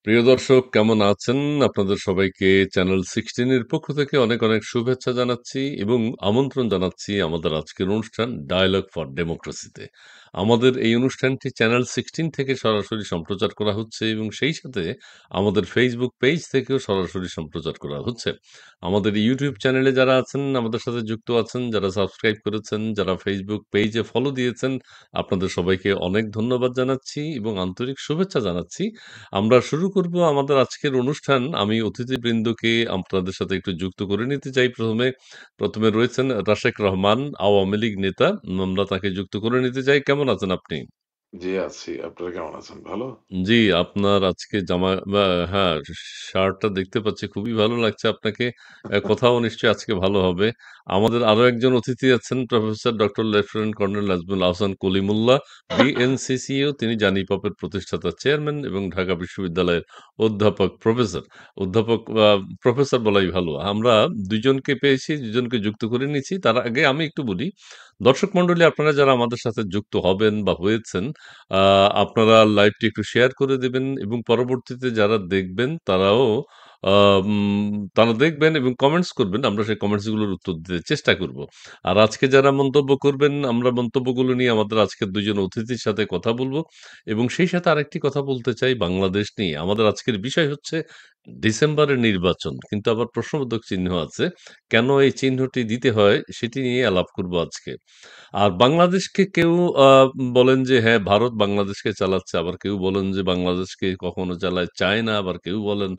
প্রিয় দর্শক কেমন আছেন? আপনাদের সবাইকে চ্যানেল 16 এর পক্ষ থেকে অনেক, অনেক শুভেচ্ছা জানাচ্ছি এবং আমন্ত্রণ জানাচ্ছি আমাদের আজকের অনুষ্ঠান ডায়ালগ ফর ডেমোক্রেসিতে। আমাদের এই অনুষ্ঠানটি চ্যানেল 16 থেকে সরাসরি সম্প্রচার করা হচ্ছে এবং সেই সাথে আমাদের ফেসবুক পেজ থেকেও সরাসরি সম্প্রচার করা হচ্ছে। আমাদের ইউটিউব চ্যানেলে যারা আছেন, আমাদের সাথে যুক্ত আছেন, যারা সাবস্ক্রাইব করেছেন, যারা ফেসবুক পেজে ফলো দিয়েছেন, আপনাদের সবাইকে অনেক ধন্যবাদ জানাচ্ছি এবং আন্তরিক শুভেচ্ছা জানাচ্ছি। আমরা শুরু করব আমাদের আজকের অনুষ্ঠান। আমি অতিথিবৃন্দকে আপনাদের সাথে একটু যুক্ত করে নিতে চাই প্রথমে। প্রথমে রয়েছেন রাশেক রহমান, আওয়ামী লীগ নেতা। আমরা তাকে যুক্ত করে নিতে চাই। কেমন আছেন আপনি? জি আছি। আপনারা কেমন আছেন? ভালো? জি, আপনার আজকে জামা বা হ্যাঁ, শার্টটা দেখতে পাচ্ছি খুবই ভালো লাগছে আপনাকে। কথাও নিশ্চয়ই আজকে ভালো হবে। আমাদের আরো একজন অতিথি আছেন professor doctor lieutenant colonel Nazmul Ahsan Kalimullah, BNCCO তিনি জানিপপের প্রতিষ্ঠাতা চেয়ারম্যান এবং ঢাকা বিশ্ববিদ্যালয়ের অধ্যাপক প্রফেসর। অধ্যাপক প্রফেসর বলাই ভালো। আমরা ২ জনকে পেয়েছি, ২ জনকে যুক্ত করে নিয়েছি। তার আগে আমি একটু বলি, দর্শক মণ্ডলী আপনারা যারা আমাদের সাথে যুক্ত হবেন বা হয়েছেন আপনারা লাইভটি একটু শেয়ার করে দেবেন এবং পরবর্তীতে যারা দেখবেন তারাও আ উম তারা দেখবেন এবং কমেন্টস করবেন। আমরা সেই কমেন্টস গুলোর উত্তর দিতে চেষ্টা করব। আর আজকে যারা মন্তব্য করবেন, আমরা মন্তব্যগুলো নিয়ে আমাদের আজকের ২ জন অতিথির সাথে কথা বলব এবং সেই সাথে আরেকটি কথা বলতে চাই বাংলাদেশ নিয়ে। আমাদের আজকের বিষয় হচ্ছে ডিসেম্বরের নির্বাচন। কিন্তু আবার প্রশ্নবোধক চিহ্ন আছে। কেন এই চিহ্নটি দিতে হয় সেটি নিয়ে আলাপ করব আজকে। আর বাংলাদেশকে কেউ আ বলেন যে হ্যাঁ, ভারত বাংলাদেশকে চালাচ্ছে। আবার কেউ বলেন যে বাংলাদেশকে কখনো চালায় চায়না। আবার কেউ বলেন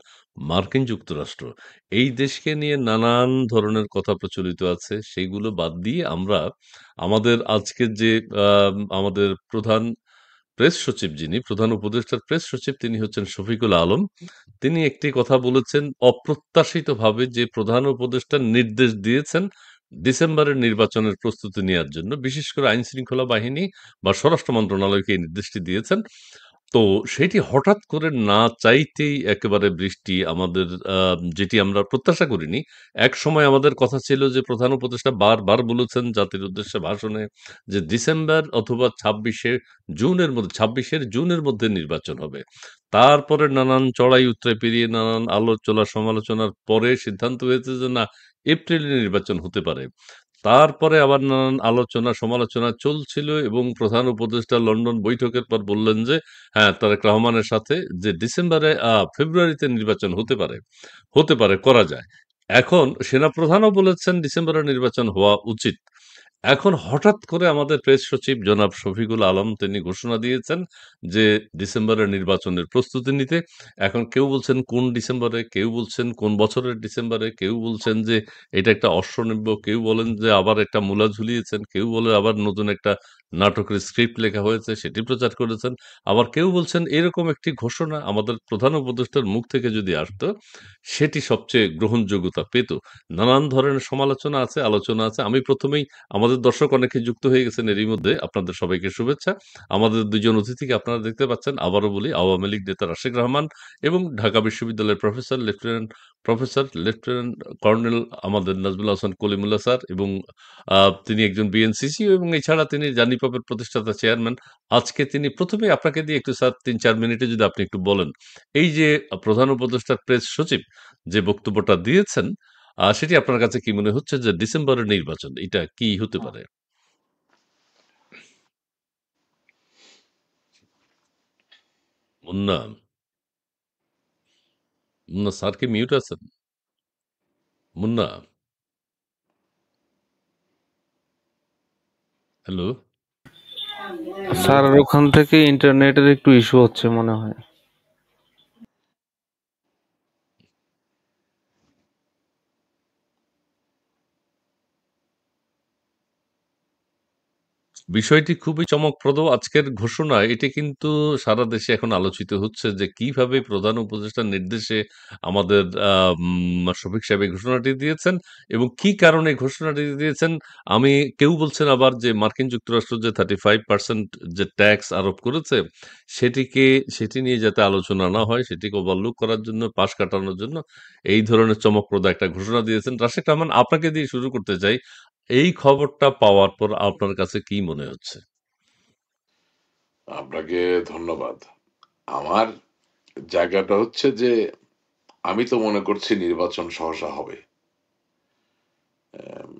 মার্কিন যুক্তরাষ্ট্র। এই দেশকে নিয়ে নানান ধরনের কথা প্রচলিত আছে। সেইগুলো বাদ দিয়ে আমরা আমাদের আজকের যে আ আমাদের প্রধান প্রেস সচিব যিনি, প্রধান উপদেষ্টার প্রেস সচিব তিনি হচ্ছেন শফিকুল আলম। তিনি একটি কথা বলেছেন অপ্রত্যাশিতভাবে যে প্রধান উপদেষ্টা নির্দেশ দিয়েছেন ডিসেম্বরের নির্বাচনের প্রস্তুতি নেয়ার জন্য। বিশেষ করে আইনশৃঙ্খলা বাহিনী বা স্বরাষ্ট্র মন্ত্রণালয়কে এই নির্দেশটি দিয়েছেন। তো সেটি হঠাৎ করে না চাইতেই একেবারে বৃষ্টি আমাদের যেটি আমরা প্রত্যাশা করিনি। একসময় আমাদের কথা ছিল যে প্রধান উপদেষ্টা বারবার বলেছেন জাতির উদ্দেশ্যে ভাষণে যে ডিসেম্বর অথবা ২৬ এর জুনের মধ্যে নির্বাচন হবে। তারপরে নানান চড়াই-উতরাই পেরিয়ে নানান আলোচনা সমালোচনার পরে সিদ্ধান্ত হয়েছে যে না, এপ্রিলে নির্বাচন হতে পারে। তারপরে আবার নানান আলোচনা সমালোচনা চলছিল এবং প্রধান উপদেষ্টা লন্ডন বৈঠকের পর বললেন যে হ্যাঁ, তারেক রহমানের সাথে যে ডিসেম্বরে ফেব্রুয়ারিতে নির্বাচন হতে পারে, করা যায়। এখন সেনাপ্রধানও বলেছেন ডিসেম্বরে নির্বাচন হওয়া উচিত। এখন হঠাৎ করে আমাদের প্রেস সচিব জনাব শফিকুল আলম তিনি ঘোষণা দিয়েছেন যে ডিসেম্বরের নির্বাচনের প্রস্তুতি নিতে। এখন কেউ বলছেন কোন ডিসেম্বরে, কেউ বলছেন কোন বছরের ডিসেম্বরে, কেউ বলছেন যে এটা একটা অশ্বনির্ভ, কেউ বলেন যে আবার একটা মূলা ঝুলিয়েছেন, কেউ বলে আবার নতুন একটা নাটকের স্ক্রিপ্ট লেখা হয়েছে সেটি প্রচার করেছেন। আবার কেউ বলছেন এরকম একটি ঘোষণা আমাদের প্রধান উপদেষ্টার মুখ থেকে যদি আসতো, সেটি সবচেয়ে গ্রহণযোগ্যতা পেত। নানান ধরনের সমালোচনা আছে, আলোচনা আছে। আমি ১ম এই আমাদের দর্শক অনেকে যুক্ত হয়ে গেছেন এরই মধ্যে। আপনাদের সবাইকে শুভেচ্ছা। আমাদের ২ জন অতিথিকে আপনারা দেখতে পাচ্ছেন। আবারও বলি আওয়ামী লীগ নেতা রাশেক রহমান এবং ঢাকা বিশ্ববিদ্যালয়ের প্রফেসর লেফটেন্যান্ট কর্নেল আমাদের নাজমুল হাসান কলিমুল্লাহ স্যার এবং আ তিনি একজন বিএনসিসি এবং এছাড়া তিনি জানিপপের প্রতিষ্ঠাতা চেয়ারম্যান। আজকে তিনি ১ম এই আপনাকে দিয়ে একটু স্যার ৩-৪ মিনিটে যদি আপনি একটু বলেন, এই যে প্রধান উপদেষ্টার প্রেস সচিব যে বক্তব্যটা দিয়েছেন, সেটি আপনার কাছে কি মনে হচ্ছে যে ডিসেম্বরের নির্বাচন এটা কি হতে পারে? মুন্না, মুন্না স্যার কি মিউট আছেন? মুন্না, হ্যালো? মুন্না স্যার ওখান থেকে ইন্টারনেটের একটু ইস্যু হচ্ছে মনে হয়। বিষয়টি খুবই চমকপ্রদ। আজকের ঘোষণা এটি কিন্তু সারা দেশে এখন আলোচিত হচ্ছে যে কিভাবে প্রধান উপদেষ্টার নির্দেশে আমাদের শফিক সাহেব এই ঘোষণাটি দিয়েছেন এবং কি কারণে এই ঘোষণাটি দিয়েছেন। আমি কেউ বলছেন আবার যে মার্কিন যুক্তরাষ্ট্র যে 35% যে ট্যাক্স আরোপ করেছে সেটি নিয়ে যাতে আলোচনা না হয় সেটিকে ওভারলুক করার জন্য, পাশ কাটানোর জন্য এই ধরনের চমকপ্রদ একটা ঘোষণা দিয়েছেন। রাশেক রহমান আপনাকে দিয়ে শুরু করতে চাই। এই খবরটা পাওয়ার পর আপনার কাছে কি মনে হচ্ছে? আপনাকে ধন্যবাদ। আমার জায়গাটা হচ্ছে যে আমি তো মনে করছি নির্বাচন সহসা হবে।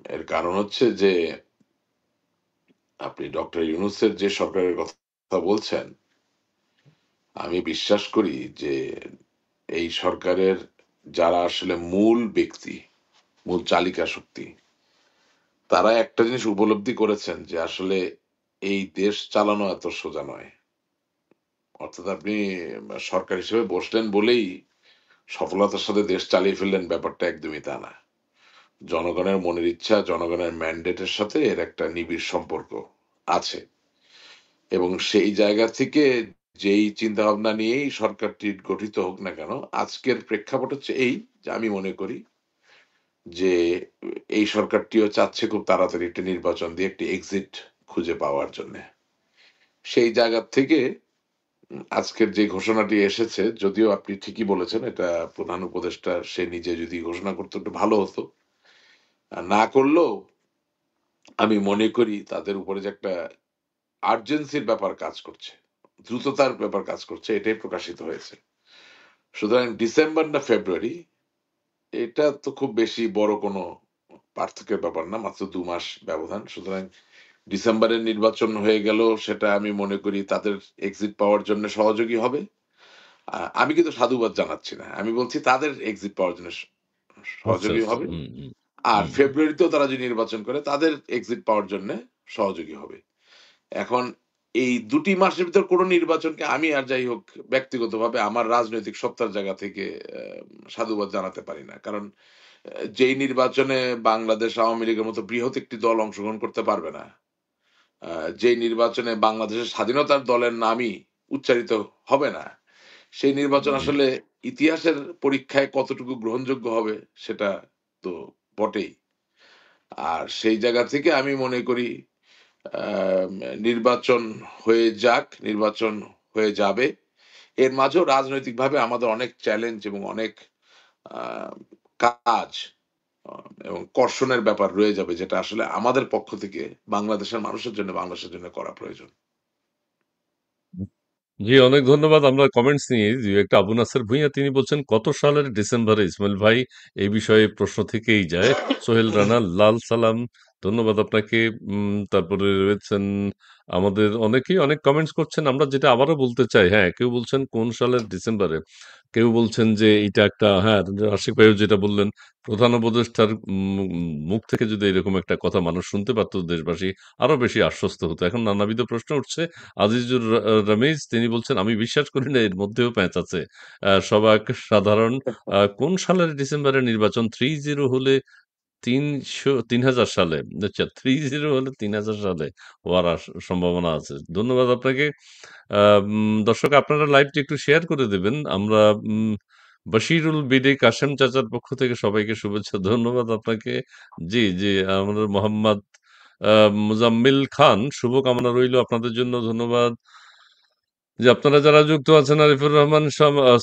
এর কারণ হচ্ছে যে আপনি ডক্টর ইউনূসের যে সরকারের কথা বলছেন, আমি বিশ্বাস করি যে এই সরকারের যারা আসলে মূল ব্যক্তি, মূল চালিকা শক্তি, তারা একটা জিনিস উপলব্ধি করেছেন যে আসলে এই দেশ চালানো এত সোজা নয়। অর্থাৎ আপনি সরকার হিসেবে বসলেন বলেই সফলতার সাথে দেশ চালিয়ে ফেললেন, ব্যাপারটা একদমই তা না। জনগণের মনের ইচ্ছা, জনগণের ম্যান্ডেটের সাথে এর একটা নিবিড় সম্পর্ক আছে। এবং সেই জায়গা থেকে যেই চিন্তাভাবনা নিয়েই সরকারটি গঠিত হোক না কেন, আজকের প্রেক্ষাপট হচ্ছে এই যে আমি মনে করি যে এই সরকারটিও চাচ্ছে খুব তাড়াতাড়ি একটা নির্বাচন দিয়ে একটি এক্সিট খুঁজে পাওয়ার জন্যে। সেই জায়গা থেকে আজকের যে ঘোষণাটি এসেছে, যদিও আপনি ঠিকই বলেছেন এটা প্রধান উপদেষ্টা সে নিজে যদি ঘোষণা করতো একটু ভালো হতো। আর না করলেও আমি মনে করি তাদের উপরে যে একটা আর্জেন্সির ব্যাপার কাজ করছে, দ্রুততার ব্যাপার কাজ করছে, এটাই প্রকাশিত হয়েছে। সুতরাং ডিসেম্বর না ফেব্রুয়ারি, এটা তো খুব বেশি বড় কোনো পার্থক্যের ব্যাপার না, মাত্র ২ মাস ব্যবধান। সুতরাং ডিসেম্বরের নির্বাচন হয়ে গেল, সেটা আমি মনে করি তাদের এক্সিট পাওয়ার জন্য সহযোগী হবে। আমি কিন্তু সাধুবাদ জানাচ্ছি না। আমি বলছি তাদের এক্সিট পাওয়ার জন্য আচ্ছা, সহযোগী আচ্ছা। হবে। হুম, হুম, আর হুম। ফেব্রুয়ারিতেও তারা যদি নির্বাচন করে তাদের এক্সিট পাওয়ার জন্য সহযোগী হবে। এখন এই ২ টি মাসের ভিতর কোন নির্বাচনকে আমি আর যাই হোক ব্যক্তিগতভাবে আমার রাজনৈতিক সত্তার জায়গা থেকে সাধুবাদ জানাতে পারি না। কারণ যেই নির্বাচনে বাংলাদেশ আওয়ামী লীগের মতো বৃহৎ একটি দল অংশগ্রহণ করতে পারবে না, যেই নির্বাচনে বাংলাদেশের স্বাধীনতার দলের নামই উচ্চারিত হবে না, সেই নির্বাচন জি। আসলে ইতিহাসের পরীক্ষায় কতটুকু গ্রহণযোগ্য হবে সেটা তো বটেই। আর সেই জায়গা থেকে আমি মনে করি আম নির্বাচন হয়ে যাক, নির্বাচন হয়ে যাবে। এর মাঝেও রাজনৈতিকভাবে আমাদের অনেক চ্যালেঞ্জ এবং অনেক আ কাজ আ এবং কর্ষণের ব্যাপার রয়ে যাবে, যেটা আসলে আমাদের পক্ষ থেকে বাংলাদেশের মানুষের জন্য, বাংলাদেশের জন্য করা প্রয়োজন। জি, অনেক ধন্যবাদ। আমরা কমেন্টস নিয়ে ২-১ টা আবু নাসের ভূঁইয়া তিনি বলছেন, "কত সালের ডিসেম্বরে?" ইসমাইল ভাই এই বিষয়ে প্রশ্ন থেকেই যায়। সোহেল রানা, লাল সালাম, ধন্যবাদ আপনাকে। তারপরে রয়েছেন আমাদের অনেকেই অনেক কমেন্টস করছেন। আমরা যেটা আবারও বলতে চাই, হ্যাঁ, কেউ বলছেন কোন সালের ডিসেম্বরে? কেউ বলছেন যে এইটা একটা, হ্যাঁ, আশিক ভাইও যেটা বললেন, প্রধান উপদেষ্টার মুখ থেকে যদি এরকম একটা কথা মানুষ শুনতে পারত, দেশবাসী আরো বেশি আশ্বস্ত হতো। এখন নানাবিধ প্রশ্ন উঠছে। আজিজুর রমিজ তিনি বলছেন, "আমি বিশ্বাস করি না এর মধ্যেও প্যাঁচ আছে। সবাক সাধারণ কোন সালের ডিসেম্বরে নির্বাচন? ৩-০ হলে ৩০০ সালে। আচ্ছা, ৩-০ হলে ৩০০০ সালে হওয়ার সম্ভাবনা আছে।" ধন্যবাদ আপনাকে। দর্শক আপনারা লাইভটি একটু শেয়ার করে দেবেন। আমরা বশিরুল বিডি কাশেম চাচার পক্ষ থেকে সবাইকে শুভেচ্ছা। ধন্যবাদ আপনাকে। জি, জি, আমাদের মোহাম্মদ মুজাম্মিল খান, শুভকামনা রইলো আপনাদের জন্য। ধন্যবাদ। যে আপনারা যারা যুক্ত আছেন, আরিফুর রহমান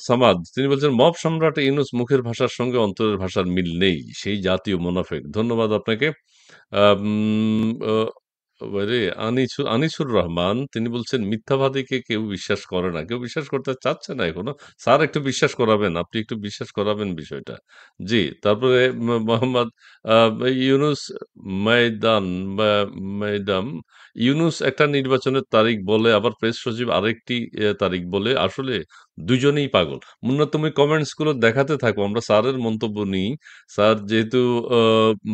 সামাদ তিনি বলছেন, "মব সম্রাট ইউনূস মুখের ভাষার সঙ্গে অন্তরের ভাষার মিল নেই। সেই জাতীয় মোনাফেক।" ধন্যবাদ আপনাকে। আম অ ওরে আনিসুর রহমান তিনি বলছেন, "মিথ্যাবাদীকে কেউ বিশ্বাস করে না।" কেউ বিশ্বাস করতে চাচ্ছে না এখনো। স্যার একটু বিশ্বাস করাবেন। আপনি একটু বিশ্বাস করাবেন বিষয়টা। জি, তারপরে মোহাম্মদ আ ইউনুস মাইদান বা মাইদাম ইউনুস একটা নির্বাচনের তারিখ বলে, আবার প্রেস সচিব আরেকটি তারিখ বলে। আসলে দুজনেই পাগল। মুন্না তুমি কমেন্টস গুলো দেখাতে থাকো। আমরা স্যারের মন্তব্য নিই। স্যার যেহেতু আ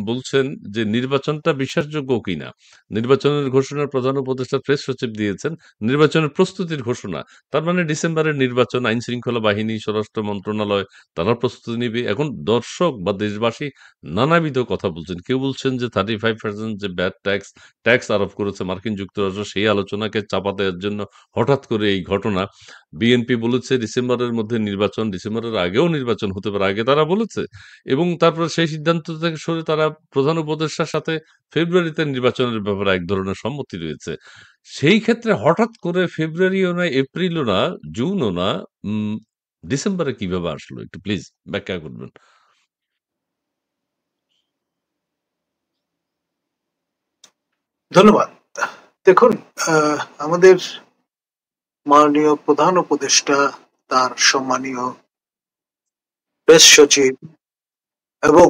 বলছেন যে নির্বাচনটা বিশ্বাসযোগ্য কিনা। নির্বাচনের ঘোষণা প্রধান উপদেষ্টা প্রেস সচিব দিয়েছেন। নির্বাচনের প্রস্তুতির ঘোষণা। তার মানে ডিসেম্বরের নির্বাচন, আইন শৃঙ্খলা বাহিনী, স্বরাষ্ট্র মন্ত্রণালয় তারা প্রস্তুতি নিবে। এখন দর্শক বা দেশবাসী নানাবিধ কথা বলছেন। কেউ বলছেন যে 35% যে ব্যাড ট্যাক্স আরোপ করেছে মার্কিন যুক্তরাষ্ট্র, সেই আলোচনাকে চাপা দেওয়ার জন্য হঠাৎ করে এই ঘটনা। বিএনপি বলেছে ডিসেম্বরের মধ্যে নির্বাচন, ডিসেম্বরের আগেও নির্বাচন হতে পারে, আগে তারা বলেছে। এবং তারপরে সেই সিদ্ধান্ত থেকে সরে তারা প্রধান উপদেষ্টার সাথে ফেব্রুয়ারিতে নির্বাচনের ব্যাপারে এক ধরনের সম্মতি রয়েছে। সেই ক্ষেত্রে হঠাৎ করে ফেব্রুয়ারিও না, এপ্রিলও না, জুনও না, উম ডিসেম্বরে কিভাবে আসলো? একটু প্লিজ ব্যাখ্যা করবেন। ধন্যবাদ। দেখুন, আমাদের মাননীয় প্রধান উপদেষ্টা তার সম্মানীয় প্রেস সচিব এবং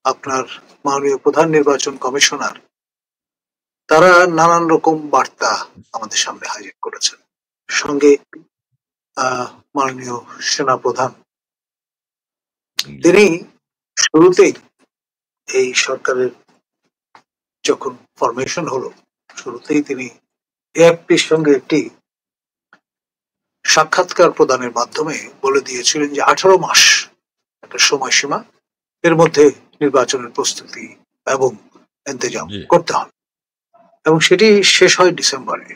আপনার মাননীয় প্রধান নির্বাচন কমিশনার তারা নানান রকম বার্তা আমাদের সামনে হাজির করেছেন। সঙ্গে মাননীয় সেনা প্রধান তিনি শুরুতেই এই সরকারের যখন ফরমেশন হলো শুরুতেই তিনি এএফপির সঙ্গে একটি সাক্ষাৎকার প্রদানের মাধ্যমে বলে দিয়েছিলেন যে 18 মাস একটা সময়সীমা, এর মধ্যে নির্বাচনের প্রস্তুতি এবং ইন্তজাম করতে হবে, এবং সেটি শেষ হয় ডিসেম্বরে।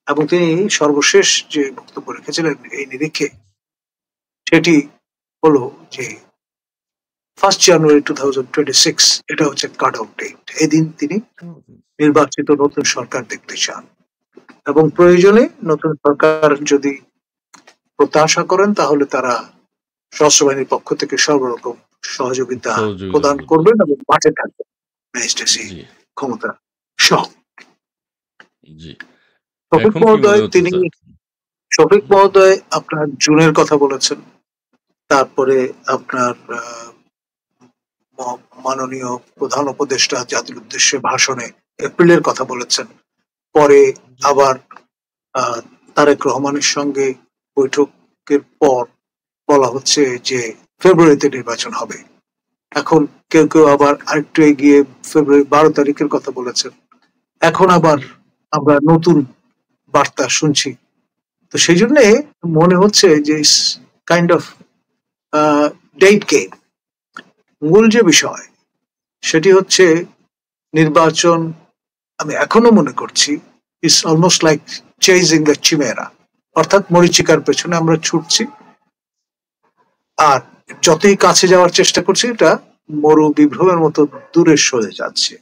এবং তিনি সর্বশেষ যে বক্তব্য রেখেছিলেন এই নিরিখে সেটি হলো যে 1 জানুয়ারি 2026 এটা হচ্ছে কাট আউট ডেট। এদিন তিনি নির্বাচিত নতুন সরকার দেখতে চান এবং প্রয়োজনে নতুন সরকার যদি প্রত্যাশা করেন তাহলে তারা সশস্ত্র বাহিনীর পক্ষ থেকে সর্বরকম সহযোগিতা প্রদান করবেন এবং মাঠে থাকবেন ম্যাজিস্ট্রেসি ক্ষমতা সহ। শফিক মহোদয় আপনার জুনের কথা বলেছেন, তারপরে আপনার মাননীয় প্রধান উপদেষ্টা জাতির উদ্দেশ্যে ভাষণে এপ্রিলের কথা বলেছেন, পরে আবার তারেক রহমানের সঙ্গে বৈঠকের পর বলা হচ্ছে যে ফেব্রুয়ারিতে নির্বাচন হবে। এখন কেউ কেউ আবার আরেকটু এগিয়ে ফেব্রুয়ারি 12 তারিখের কথা বলেছেন। এখন আবার আমরা নতুন বার্তা শুনছি। তো সেই জন্য মনে হচ্ছে যে কাইন্ড অফ ডেট গেম। মূল যে বিষয় সেটি হচ্ছে নির্বাচন, আমি এখনো মনে করছি it's almost like chasing the chimera, অর্থাৎ মরীচিকার পেছনে আমরা ছুটছি আর যতই কাছে যাওয়ার চেষ্টা করছি এটা মরু বিভ্রমের মতো দূরে সরে যাচ্ছে।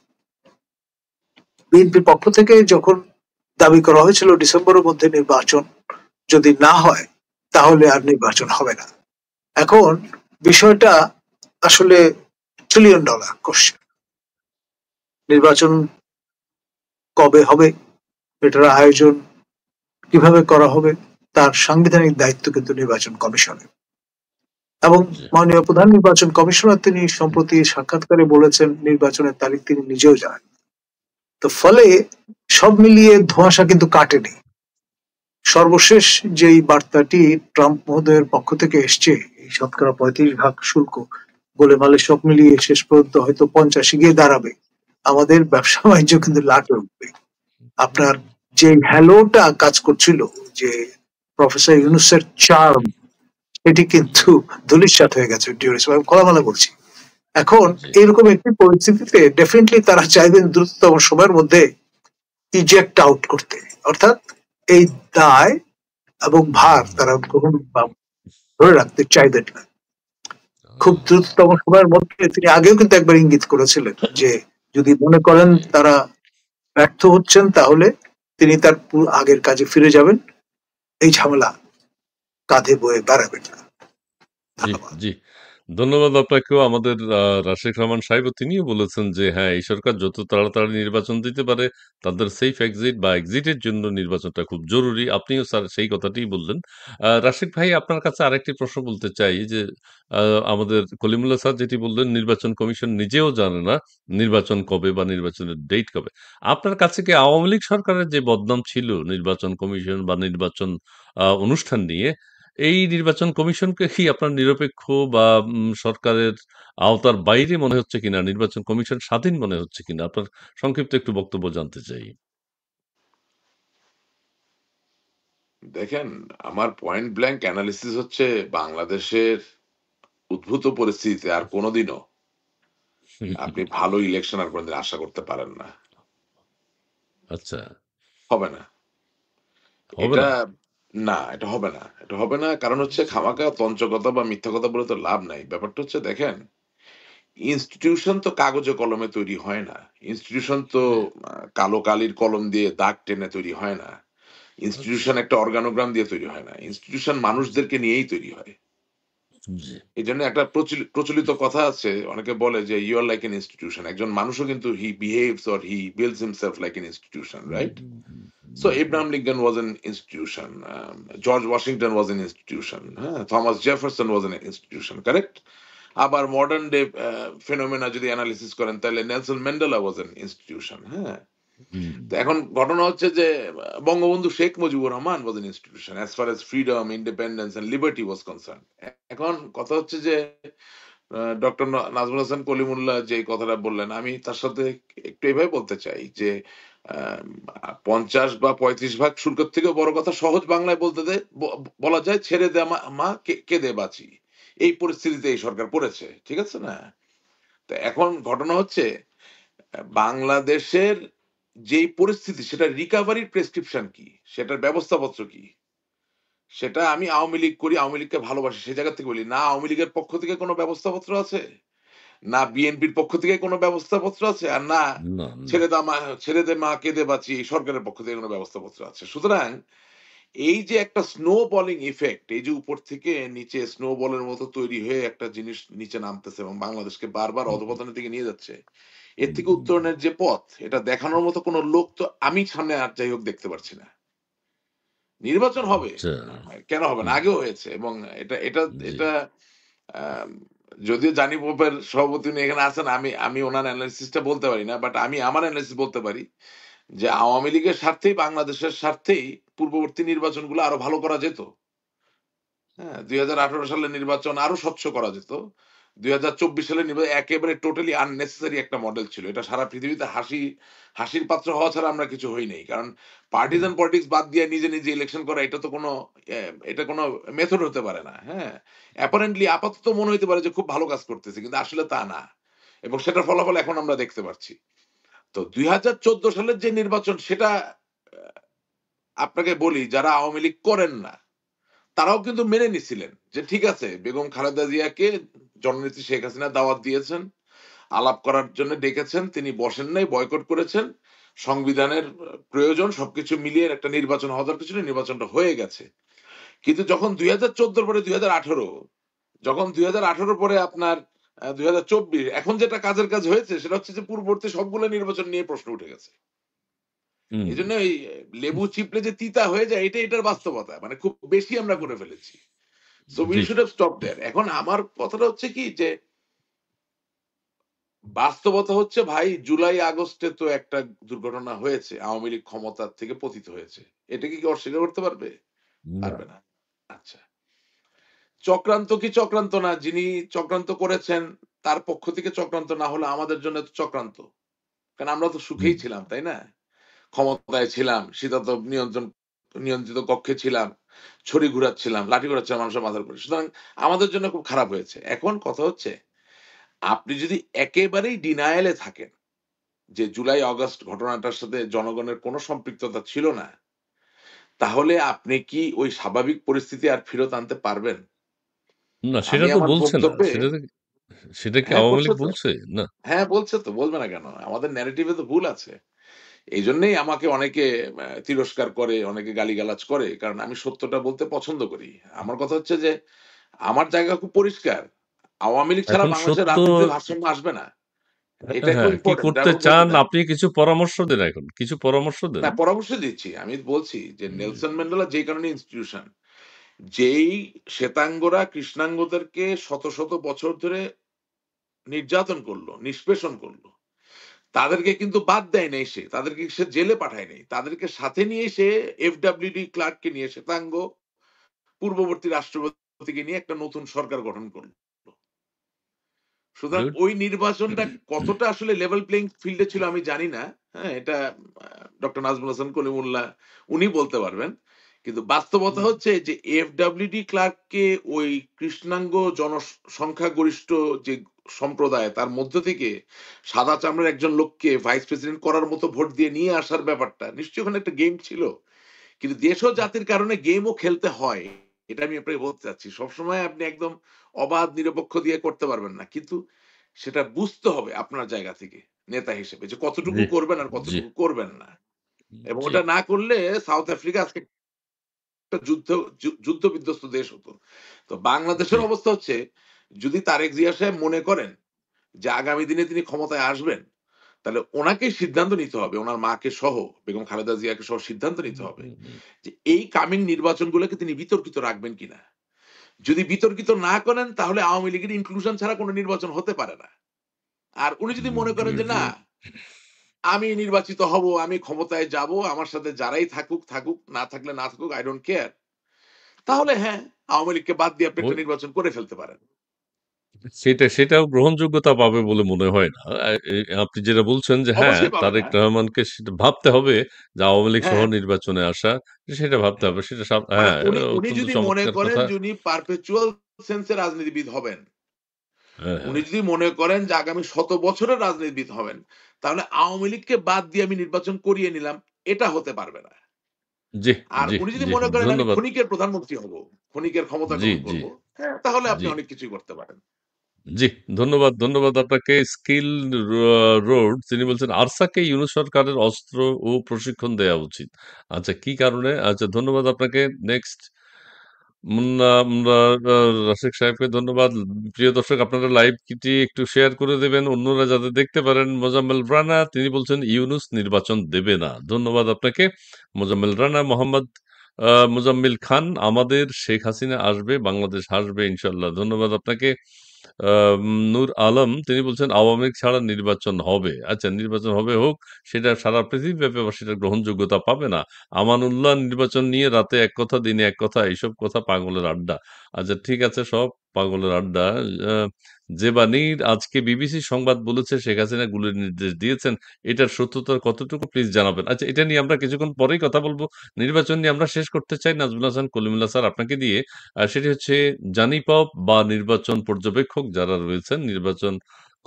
বিএনপির পক্ষ থেকে যখন দাবি করা হয়েছিল ডিসেম্বরের মধ্যে নির্বাচন যদি না হয় তাহলে আর নির্বাচন হবে না, এখন বিষয়টা আসলে $1 ট্রিলিয়ন কোশ্চেন। নির্বাচন কবে হবে, এটার আয়োজন কিভাবে করা হবে, তার সাংবিধানিক দায়িত্ব কিন্তু নির্বাচন কমিশনের। এবং মাননীয় প্রধান নির্বাচন কমিশনার তিনি সম্প্রতি সাক্ষাৎকারে বলেছেন নির্বাচনের তারিখ তিনি নিজেও জানেন। তো ফলে সব মিলিয়ে ধোঁয়াশা কিন্তু কাটেনি। সর্বশেষ যেই বার্তাটি ট্রাম্প মহোদয়ের পক্ষ থেকে এসছে, এই 35% শুল্ক বলে মালে সব মিলিয়ে শেষ পর্যন্ত হয়তো 50 গিয়ে দাঁড়াবে, আমাদের ব্যবসা বাণিজ্য কিন্তু লাটে উঠবে। আপনার যে হ্যালোটা কাজ করছিল, যে প্রফেসর ইউনূসের চার্ম, এটি কিন্তু ধূলিসাৎ হয়ে গেছে ডিউরেশন, খোলামেলা বলছি। এখন এরকম একটি পরিস্থিতিতে ডেফিনেটলি তারা চাইবেন দ্রুততম সময়ের মধ্যে ইজেক্ট আউট করতে, অর্থাৎ এই দায় এবং ভার তারা গ্রহণ ধরে রাখতে চাইবেন না। খুব দ্রুততম সময়ের মধ্যে তিনি আগেও কিন্তু একবার ইঙ্গিত করেছিলেন যে যদি মনে করেন তারা ব্যর্থ হচ্ছেন তাহলে তিনি তার আগের কাজে ফিরে যাবেন, এই ঝামেলা কাঁধে বয়ে বেড়াবেন না। জি, ধন্যবাদ আপনাকেও। আমাদের রাশেক রহমান সাহেব তিনিও বলেছেন যে হ্যাঁ, এই সরকার যত তাড়াতাড়ি নির্বাচন দিতে পারে তাদের সেফ এক্সিট বা এক্সিটের জন্য নির্বাচনটা খুব জরুরি। আপনিও স্যার সেই কথাটিই বললেন। রাশেক ভাই, আপনার কাছে আরেকটি প্রশ্ন বলতে চাই যে আমাদের কলিমুল্লাহ স্যার যেটি বললেন নির্বাচন কমিশন নিজেও জানে না নির্বাচন কবে বা নির্বাচনের ডেট কবে। আপনার কাছে কি আওয়ামী লীগ সরকারের যে বদনাম ছিল নির্বাচন কমিশন বা নির্বাচন অনুষ্ঠান নিয়ে, এই নির্বাচন কমিশনকে কি আপনার নিরপেক্ষ বা সরকারের আওতার বাইরে মনে হচ্ছে কিনা, নির্বাচন কমিশন স্বাধীন মনে হচ্ছে কিনা, আপনার সংক্ষিপ্ত একটু বক্তব্য জানতে চাই। দেখেন, আমার পয়েন্ট ব্ল্যাঙ্ক অ্যানালিসিস হচ্ছে বাংলাদেশের উদ্ভূত পরিস্থিতিতে আর কোনোদিনও আপনি ভালো ইলেকশন আর কোনোদিন আশা করতে পারেন না। আচ্ছা, হবে না হবে এটা, না। না এটা হবে না, এটা হবে না। কারণ হচ্ছে খামাকা তঞ্চকতা বা মিথ্যা কথা বলে তো লাভ নাই। ব্যাপারটা হচ্ছে দেখেন, ইনস্টিটিউশন তো কাগজে কলমে তৈরি হয় না। ইনস্টিটিউশন তো কালো কালির কলম দিয়ে দাগ টেনে তৈরি হয় না। ইনস্টিটিউশন একটা অর্গানোগ্রাম দিয়ে তৈরি হয় না। ইনস্টিটিউশন মানুষদেরকে নিয়েই তৈরি হয়। জি। এই জন্য একটা প্রচলিত কথা আছে, অনেকে বলে যে you are like an institution. একজন মানুষও কিন্তু he behaves or he builds himself like an institution, right? So hmm. Abraham Lincoln was an institution. George Washington was an institution. Thomas Jefferson was an institution. Correct? আবার modern day phenomena যদি analysis করেন তাহলে Nelson Mandela was an institution. হ্যাঁ, তো এখন ঘটনা হচ্ছে যে Bangabandhu Sheikh Mujibur Rahman was an institution as far as freedom, independence and liberty was concern. এখন কথা হচ্ছে যে ডক্টর নাজমুল হাসান কলিমুল্লাহ যে কথাটা বললেন, আমি তার সাথে একটু এভাবে বলতে চাই যে 50 বা 35 ভাগ শুল্কের থেকেও বড় কথা সহজ বাংলায় বলা যায়, ছেড়ে দে মা কেঁদে বাঁচি। এই পরিস্থিতিতে এই সরকার পড়েছে, ঠিক আছে না? তো এখন ঘটনা হচ্ছে বাংলাদেশের যেই পরিস্থিতি, সেটা রিকাভারির প্রেসক্রিপশন কি, সেটার ব্যবস্থাপত্র কি, সেটা আমি আওয়ামী লীগ করি, আওয়ামী লীগকে ভালোবাসি, সেই জায়গা থেকে বলি না। আওয়ামী লীগের পক্ষ থেকে কোনো ব্যবস্থাপত্র আছে, না বিএনপির পক্ষ থেকে কোনো ব্যবস্থাপত্র আছে, আর না না, না। ছেড়ে দে মা কেঁদে বাঁচি এই সরকারের পক্ষ থেকে কোনো ব্যবস্থাপত্র আছে। সুতরাং এই যে একটা স্নো বলিং ইফেক্ট, এই যে উপর থেকে নিচে স্নো বলের মতো তৈরি হয়ে একটা জিনিস নিচে নামতেছে এবং বাংলাদেশকে বারবার অধপতনের দিকে নিয়ে যাচ্ছে, এর থেকে উত্তরণের যে পথ, এটা দেখানোর মতো কোনো লোক তো আমি সামনে আর যাই হোক দেখতে পারছি না। নির্বাচন হবে, আচ্ছা। কেন হবে না, হুম। আগেও হয়েছে, এবং এটা এটা জি। এটা আম, যদিও জানি পোপের সভাপতি উনি এখানে আছেন, আমি আমি ওনার অ্যানালিসিসটা বলতে পারি না, বাট আমি আমার অ্যানালিসিস বলতে পারি যে আওয়ামী লীগের স্বার্থেই, বাংলাদেশের স্বার্থেই পূর্ববর্তী নির্বাচনগুলো আরো ভালো করা যেত। হ্যাঁ, 2018 সালের নির্বাচন আরো স্বচ্ছ করা যেত। 2024 সালের নির্বাচন একেবারে টোটালি আননেসেসারি একটা মডেল ছিল। এটা সারা পৃথিবীতে হাসির পাত্র হওয়া ছাড়া আমরা কিছু হই নাই। কারণ পার্টিজান পলিটিক্স বাদ দিয়ে নিজে নিজে ইলেকশন করা, এটা তো কোনো এটা কোনো মেথড হতে পারে না। হ্যাঁ, অ্যাপারেন্টলি আপাতত মনে হইতে পারে যে খুব ভালো কাজ করতেছে, কিন্তু আসলে তা না, এবং সেটার ফলাফল এখন আমরা দেখতে পাচ্ছি। তো 2014 সালের যে নির্বাচন, সেটা আপনাকে বলি, যারা আওয়ামী লীগ করেন না তারাও কিন্তু মেনে নিছিলেন যে ঠিক আছে, বেগম খালেদা জিয়াকে জননেত্রী শেখ হাসিনা দাওয়াত দিয়েছেন, আলাপ করার জন্য ডেকেছেন, তিনি বসেন নাই, বয়কট করেছেন। সংবিধানের প্রয়োজন, সবকিছু মিলিয়ে একটা নির্বাচন হওয়ার কিছু, নির্বাচনটা হয়ে গেছে। কিন্তু যখন 2014 পরে 2018, যখন 2018 পরে আপনার 2024, এখন যেটা কাজের কাজ হয়েছে সেটা হচ্ছে যে পূর্ববর্তী সবগুলো নির্বাচন নিয়ে প্রশ্ন উঠে গেছে। হুম। এই জন্য এই লেবু চিপলে যে তিতা হয়ে যায়, এটার বাস্তবতা, মানে খুব বেশি আমরা করে ফেলেছি। সো উই জি। Should have stop there. এখন আমার কথাটা হচ্ছে কি যে বাস্তবতা হচ্ছে ভাই, জুলাই আগস্টে তো একটা দুর্ঘটনা হয়েছে, আওয়ামী লীগ ক্ষমতার থেকে পতিত হয়েছে। এটা কি কেউ অস্বীকার করতে পারবে? না। পারবে না। আচ্ছা, চক্রান্ত কি চক্রান্ত না, যিনি চক্রান্ত করেছেন তার পক্ষ থেকে চক্রান্ত না হলে আমাদের জন্য তো চক্রান্ত। কারণ আমরা তো হুম। সুখেই ছিলাম, তাই না? ক্ষমতায় ছিলাম, শীতাতপ নিয়ন্ত্রিত কক্ষে ছিলাম, ছড়ি ঘুরাচ্ছিলাম, লাঠি ঘুরাচ্ছিলাম মানুষের মাথার উপরে। সুতরাং আমাদের জন্য খুব খারাপ হয়েছে। এখন কথা হচ্ছে, আপনি যদি একেবারেই ডিনায়ালে থাকেন যে জুলাই অগাস্ট ঘটনাটার সাথে জনগণের কোনো সম্পৃক্ততা ছিল না, তাহলে আপনি কি ওই স্বাভাবিক পরিস্থিতি আর ফেরত আনতে পারবেন? না, আমি সেটা তো আমার বলছে না। বক্তব্যে, সেটা কি হ্যাঁ আওয়ামী বলছে লীগ তো, বলছে? না। হ্যাঁ বলছে তো, বলবে না কেন? আমাদের ন্যারেটিভে তো ভুল আছে। এই জন্যই আমাকে অনেকে তিরস্কার করে, অনেকে গালিগালাজ করে, কারণ আমি সত্যটা বলতে পছন্দ করি। আমার কথা হচ্ছে যে আমার জায়গা খুব পরিষ্কার। আওয়ামী লীগ ছাড়া এখন বাংলাদেশের সত্য রাজনীতিতে ভারসাম্য আসবে না। এটা খুব হ্যাঁ, কি ইম্পর্টেন্ট, করতে আমি বলতে চান দেন। আপনি কিছু পরামর্শ দেন এখন। কিছু পরামর্শ দেন। না, পরামর্শ দিচ্ছি। আমি বলছি যে হুম। নেলসন ম্যান্ডেলা যে কারণে ইনস্টিটিউশন, যেই শ্বেতাঙ্গরা কৃষ্ণাঙ্গদেরকে শত শত বছর ধরে নির্যাতন করলো, নিষ্পেষণ করলো, তাদেরকে কিন্তু বাদ দেয় নাই সে, তাদেরকে সে জেলে পাঠায় নাই, তাদেরকে সাথে নিয়ে সে এফডব্লিউডি ক্লার্ককে নিয়ে শ্বেতাঙ্গ পূর্ববর্তী রাষ্ট্রপতিকে নিয়ে একটা নতুন সরকার গঠন করলো। সুতরাং গুড। ওই নির্বাচনটা কতটা আসলে লেভেল প্লেইং ফিল্ডে ছিল আমি জানি না। হ্যাঁ, এটা ডক্টর নাজমুল হাসান কলিমুল্লাহ উনি বলতে পারবেন। কিন্তু বাস্তবতা হচ্ছে যে এফডব্লিউডি ক্লার্ককে ওই কৃষ্ণাঙ্গ জনসংখ্যাগরিষ্ঠ যে সম্প্রদায়, তার মধ্য থেকে সাদা চামড়ার একজন লোককে ভাইস প্রেসিডেন্ট করার মতো ভোট দিয়ে নিয়ে আসার ব্যাপারটা নিশ্চয়ই ওখানে একটা গেম ছিল। কিন্তু দেশ ও জাতির কারণে গেমও খেলতে হয়। এটা আমি আপনাকে বলতে চাচ্ছি। সবসময় আপনি একদম অবাধ নিরপেক্ষ দিয়ে করতে পারবেন না। কিন্তু সেটা বুঝতে হবে আপনার জায়গা থেকে, নেতা হিসেবে, যে কতটুকু জি, করবেন আর জি, কতটুকু করবেন না। এবং জি। ওটা না করলে সাউথ আফ্রিকা আজকে একটা যুদ্ধ বিধ্বস্ত দেশ হতো। তো বাংলাদেশের অবস্থা হচ্ছে, যদি তারেক জিয়া সাহেব মনে করেন যে আগামী দিনে তিনি ক্ষমতায় আসবেন, তাহলে ওনাকেই সিদ্ধান্ত নিতে হবে, ওনার মাকে সহ, বেগম খালেদা জিয়াকে সহ সিদ্ধান্ত নিতে হবে যে এই কামিং নির্বাচনগুলোকে তিনি বিতর্কিত রাখবেন কিনা। যদি বিতর্কিত না করেন, তাহলে আওয়ামী লীগের ইনক্লুশন ছাড়া কোনো নির্বাচন হতে পারে না। আর উনি যদি মনে করেন যে না, আমি নির্বাচিত হব, আমি ক্ষমতায় যাব, আমার সাথে যারাই থাকুক থাকুক, না থাকলে না থাকুক, আই ডোন্ট কেয়ার, তাহলে হ্যাঁ, আওয়ামী লীগকে বাদ দিয়ে আপনি একটা নির্বাচন করে ফেলতে পারেন। সেটাও গ্রহণযোগ্যতা পাবে বলে মনে হয় না। আপনি যেটা বলছেন যে হ্যাঁ, অবশ্যই পাবে তারেক না। রহমানকে সেটা ভাবতে হবে যে আওয়ামী লীগ সহ হ্যাঁ, নির্বাচনে আসা, সেটা ভাবতে হবে। সেটা মানে হ্যাঁ, উনি অত্যন্ত যদি মনে চমৎকার করেন কথা। যে উনি পারপেচুয়াল সেন্সে রাজনীতিবিদ হবেন, হ্যাঁ, উনি হ্যাঁ। যদি মনে করেন যে আগামী 100 বছরের রাজনীতিবিদ হবেন, তাহলে আওয়ামী লীগকে বাদ দিয়ে আমি নির্বাচন করিয়ে নিলাম, এটা হতে পারবে না। জি, আর জি, উনি যদি জি। মনে করেন আমি ধন্যবাদ। ক্ষণিকের প্রধানমন্ত্রী হব, ক্ষণিকের ক্ষমতা জি, গ্রহণ জি, করব, হ্যাঁ, তাহলে আপনি জি। অনেক কিছুই করতে পারেন। জি, ধন্যবাদ আপনাকে। স্কিল রোড তিনি বলছেন আরসাকে ইউনূস সরকারের অস্ত্র ও প্রশিক্ষণ দেয়া উচিত। আচ্ছা, কি কারণে? আচ্ছা, ধন্যবাদ আপনাকে। নেক্সট রাশেক সাহেবকে ধন্যবাদ। প্রিয় দর্শক, আপনারা লাইভটি একটু শেয়ার করে দেবেন অন্যরা যাতে দেখতে পারেন। মোজাম্মেল রানা তিনি বলছেন ইউনূস নির্বাচন দেবে না। ধন্যবাদ আপনাকে মোজাম্মেল রানা। মোহাম্মদ মোজাম্মিল খান আমাদের শেখ হাসিনা আসবে, বাংলাদেশ হাসবে ইনশাল্লাহ। ধন্যবাদ আপনাকে। নূর আলম তিনি বলছেন আওয়ামী লীগ ছাড়া নির্বাচন হবে। আচ্ছা, নির্বাচন হবে, হোক, সেটা সারা পৃথিবীব্যাপী আবার সেটা গ্রহণযোগ্যতা পাবে না। আমানুল্লাহ নির্বাচন নিয়ে রাতে এক কথা দিনে এক কথা, এইসব কথা পাগলের আড্ডা। আচ্ছা, ঠিক আছে, সব পাগলের আড্ডা। আহ, জেবানির আজকে বিবিসি সংবাদ বলেছে শেখ হাসিনা গুলির নির্দেশ দিয়েছেন, এটার সত্যতার কতটুকু প্লিজ জানাবেন। আচ্ছা, এটা নিয়ে আমরা কিছুক্ষণ পরেই কথা বলবো। নির্বাচন নিয়ে আমরা শেষ করতে চাই নাজমুল হাসান কলিমুল্লাহ স্যার আপনাকে দিয়ে। সেটি হচ্ছে জানিপব বা নির্বাচন পর্যবেক্ষক যারা রয়েছেন, নির্বাচন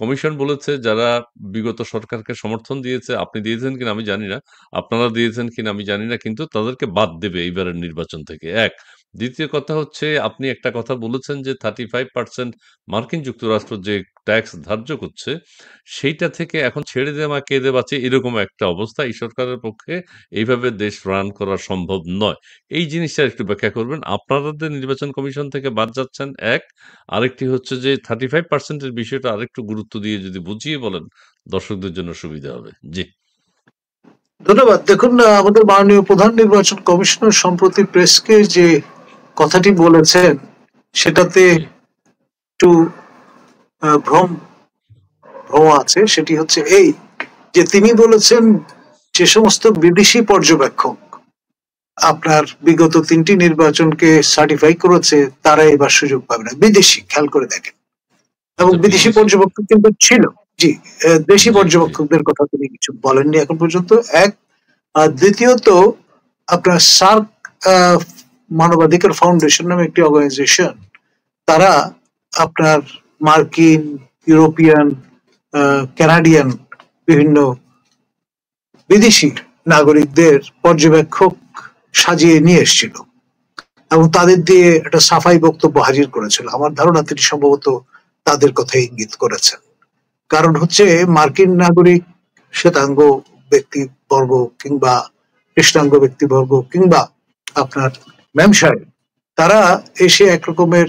কমিশন বলেছে যারা বিগত সরকারকে সমর্থন দিয়েছে, আপনি দিয়েছেন কিনা আমি জানি না, আপনারা দিয়েছেন কিনা আমি জানি না, কিন্তু তাদেরকে বাদ দেবে এইবারের নির্বাচন থেকে। এক, দ্বিতীয় কথা হচ্ছে আপনি একটা কথা বলেছেন যে 35% মার্কিন যুক্তরাষ্ট্র যে ট্যাক্স ধার্য করছে সেইটা থেকে এখন ছেড়ে দেওয়া কে দেবাচ্ছে, এরকম একটা অবস্থা। এই সরকারের পক্ষে এইভাবে দেশ রান করা সম্ভব নয়। এই জিনিসটা একটু ব্যাখ্যা করবেন। আপনাদের নির্বাচন কমিশন থেকে বাদ যাচ্ছেন, এক। আরেকটি হচ্ছে যে 35% এর বিষয়টা আরেকটু গুরুত্ব দিয়ে যদি বুঝিয়ে বলেন, দর্শকদের জন্য সুবিধা হবে। জি। ধন্যবাদ। দেখুন, আমাদের মাননীয় প্রধান নির্বাচন কমিশনার সম্প্রতি প্রেসকে যে কথাটি বলেছেন, সেটাতে জি। একটু ভ্রম আছে। সেটি হচ্ছে এই যে তিনি বলেছেন যে সমস্ত বিদেশি পর্যবেক্ষক আপনার বিগত 3টি নির্বাচনকে সার্টিফাই করেছে, তারা এবার সুযোগ পাবে না। বিদেশি, খেয়াল করে দেখেন। এবং আচ্ছা, বিদেশি বিদেশি। পর্যবেক্ষক কিন্তু ছিল। জি, দেশি জি, জি। পর্যবেক্ষকদের কথা তিনি কিছু বলেননি এখন পর্যন্ত, এক। আর দ্বিতীয়ত, আপনার সার্ক মানবাধিকার ফাউন্ডেশন নামে একটি অর্গানাইজেশন, তারা আপনার মার্কিন, ইউরোপিয়ান, কানাডিয়ান বিভিন্ন বিদেশি নাগরিকদের পর্যবেক্ষক সাজিয়ে নিয়ে এসেছিল এবং তাদের দিয়ে একটা সাফাই বক্তব্য হাজির করেছিল। আমার ধারণা তিনি সম্ভবত তাদের কথা ইঙ্গিত করেছেন। কারণ হচ্ছে মার্কিন নাগরিক, শ্বেতাঙ্গ ব্যক্তিবর্গ কিংবা কৃষ্ণাঙ্গ ব্যক্তিবর্গ কিংবা আপনার ব্যবসায়ী, তারা এসে একরকমের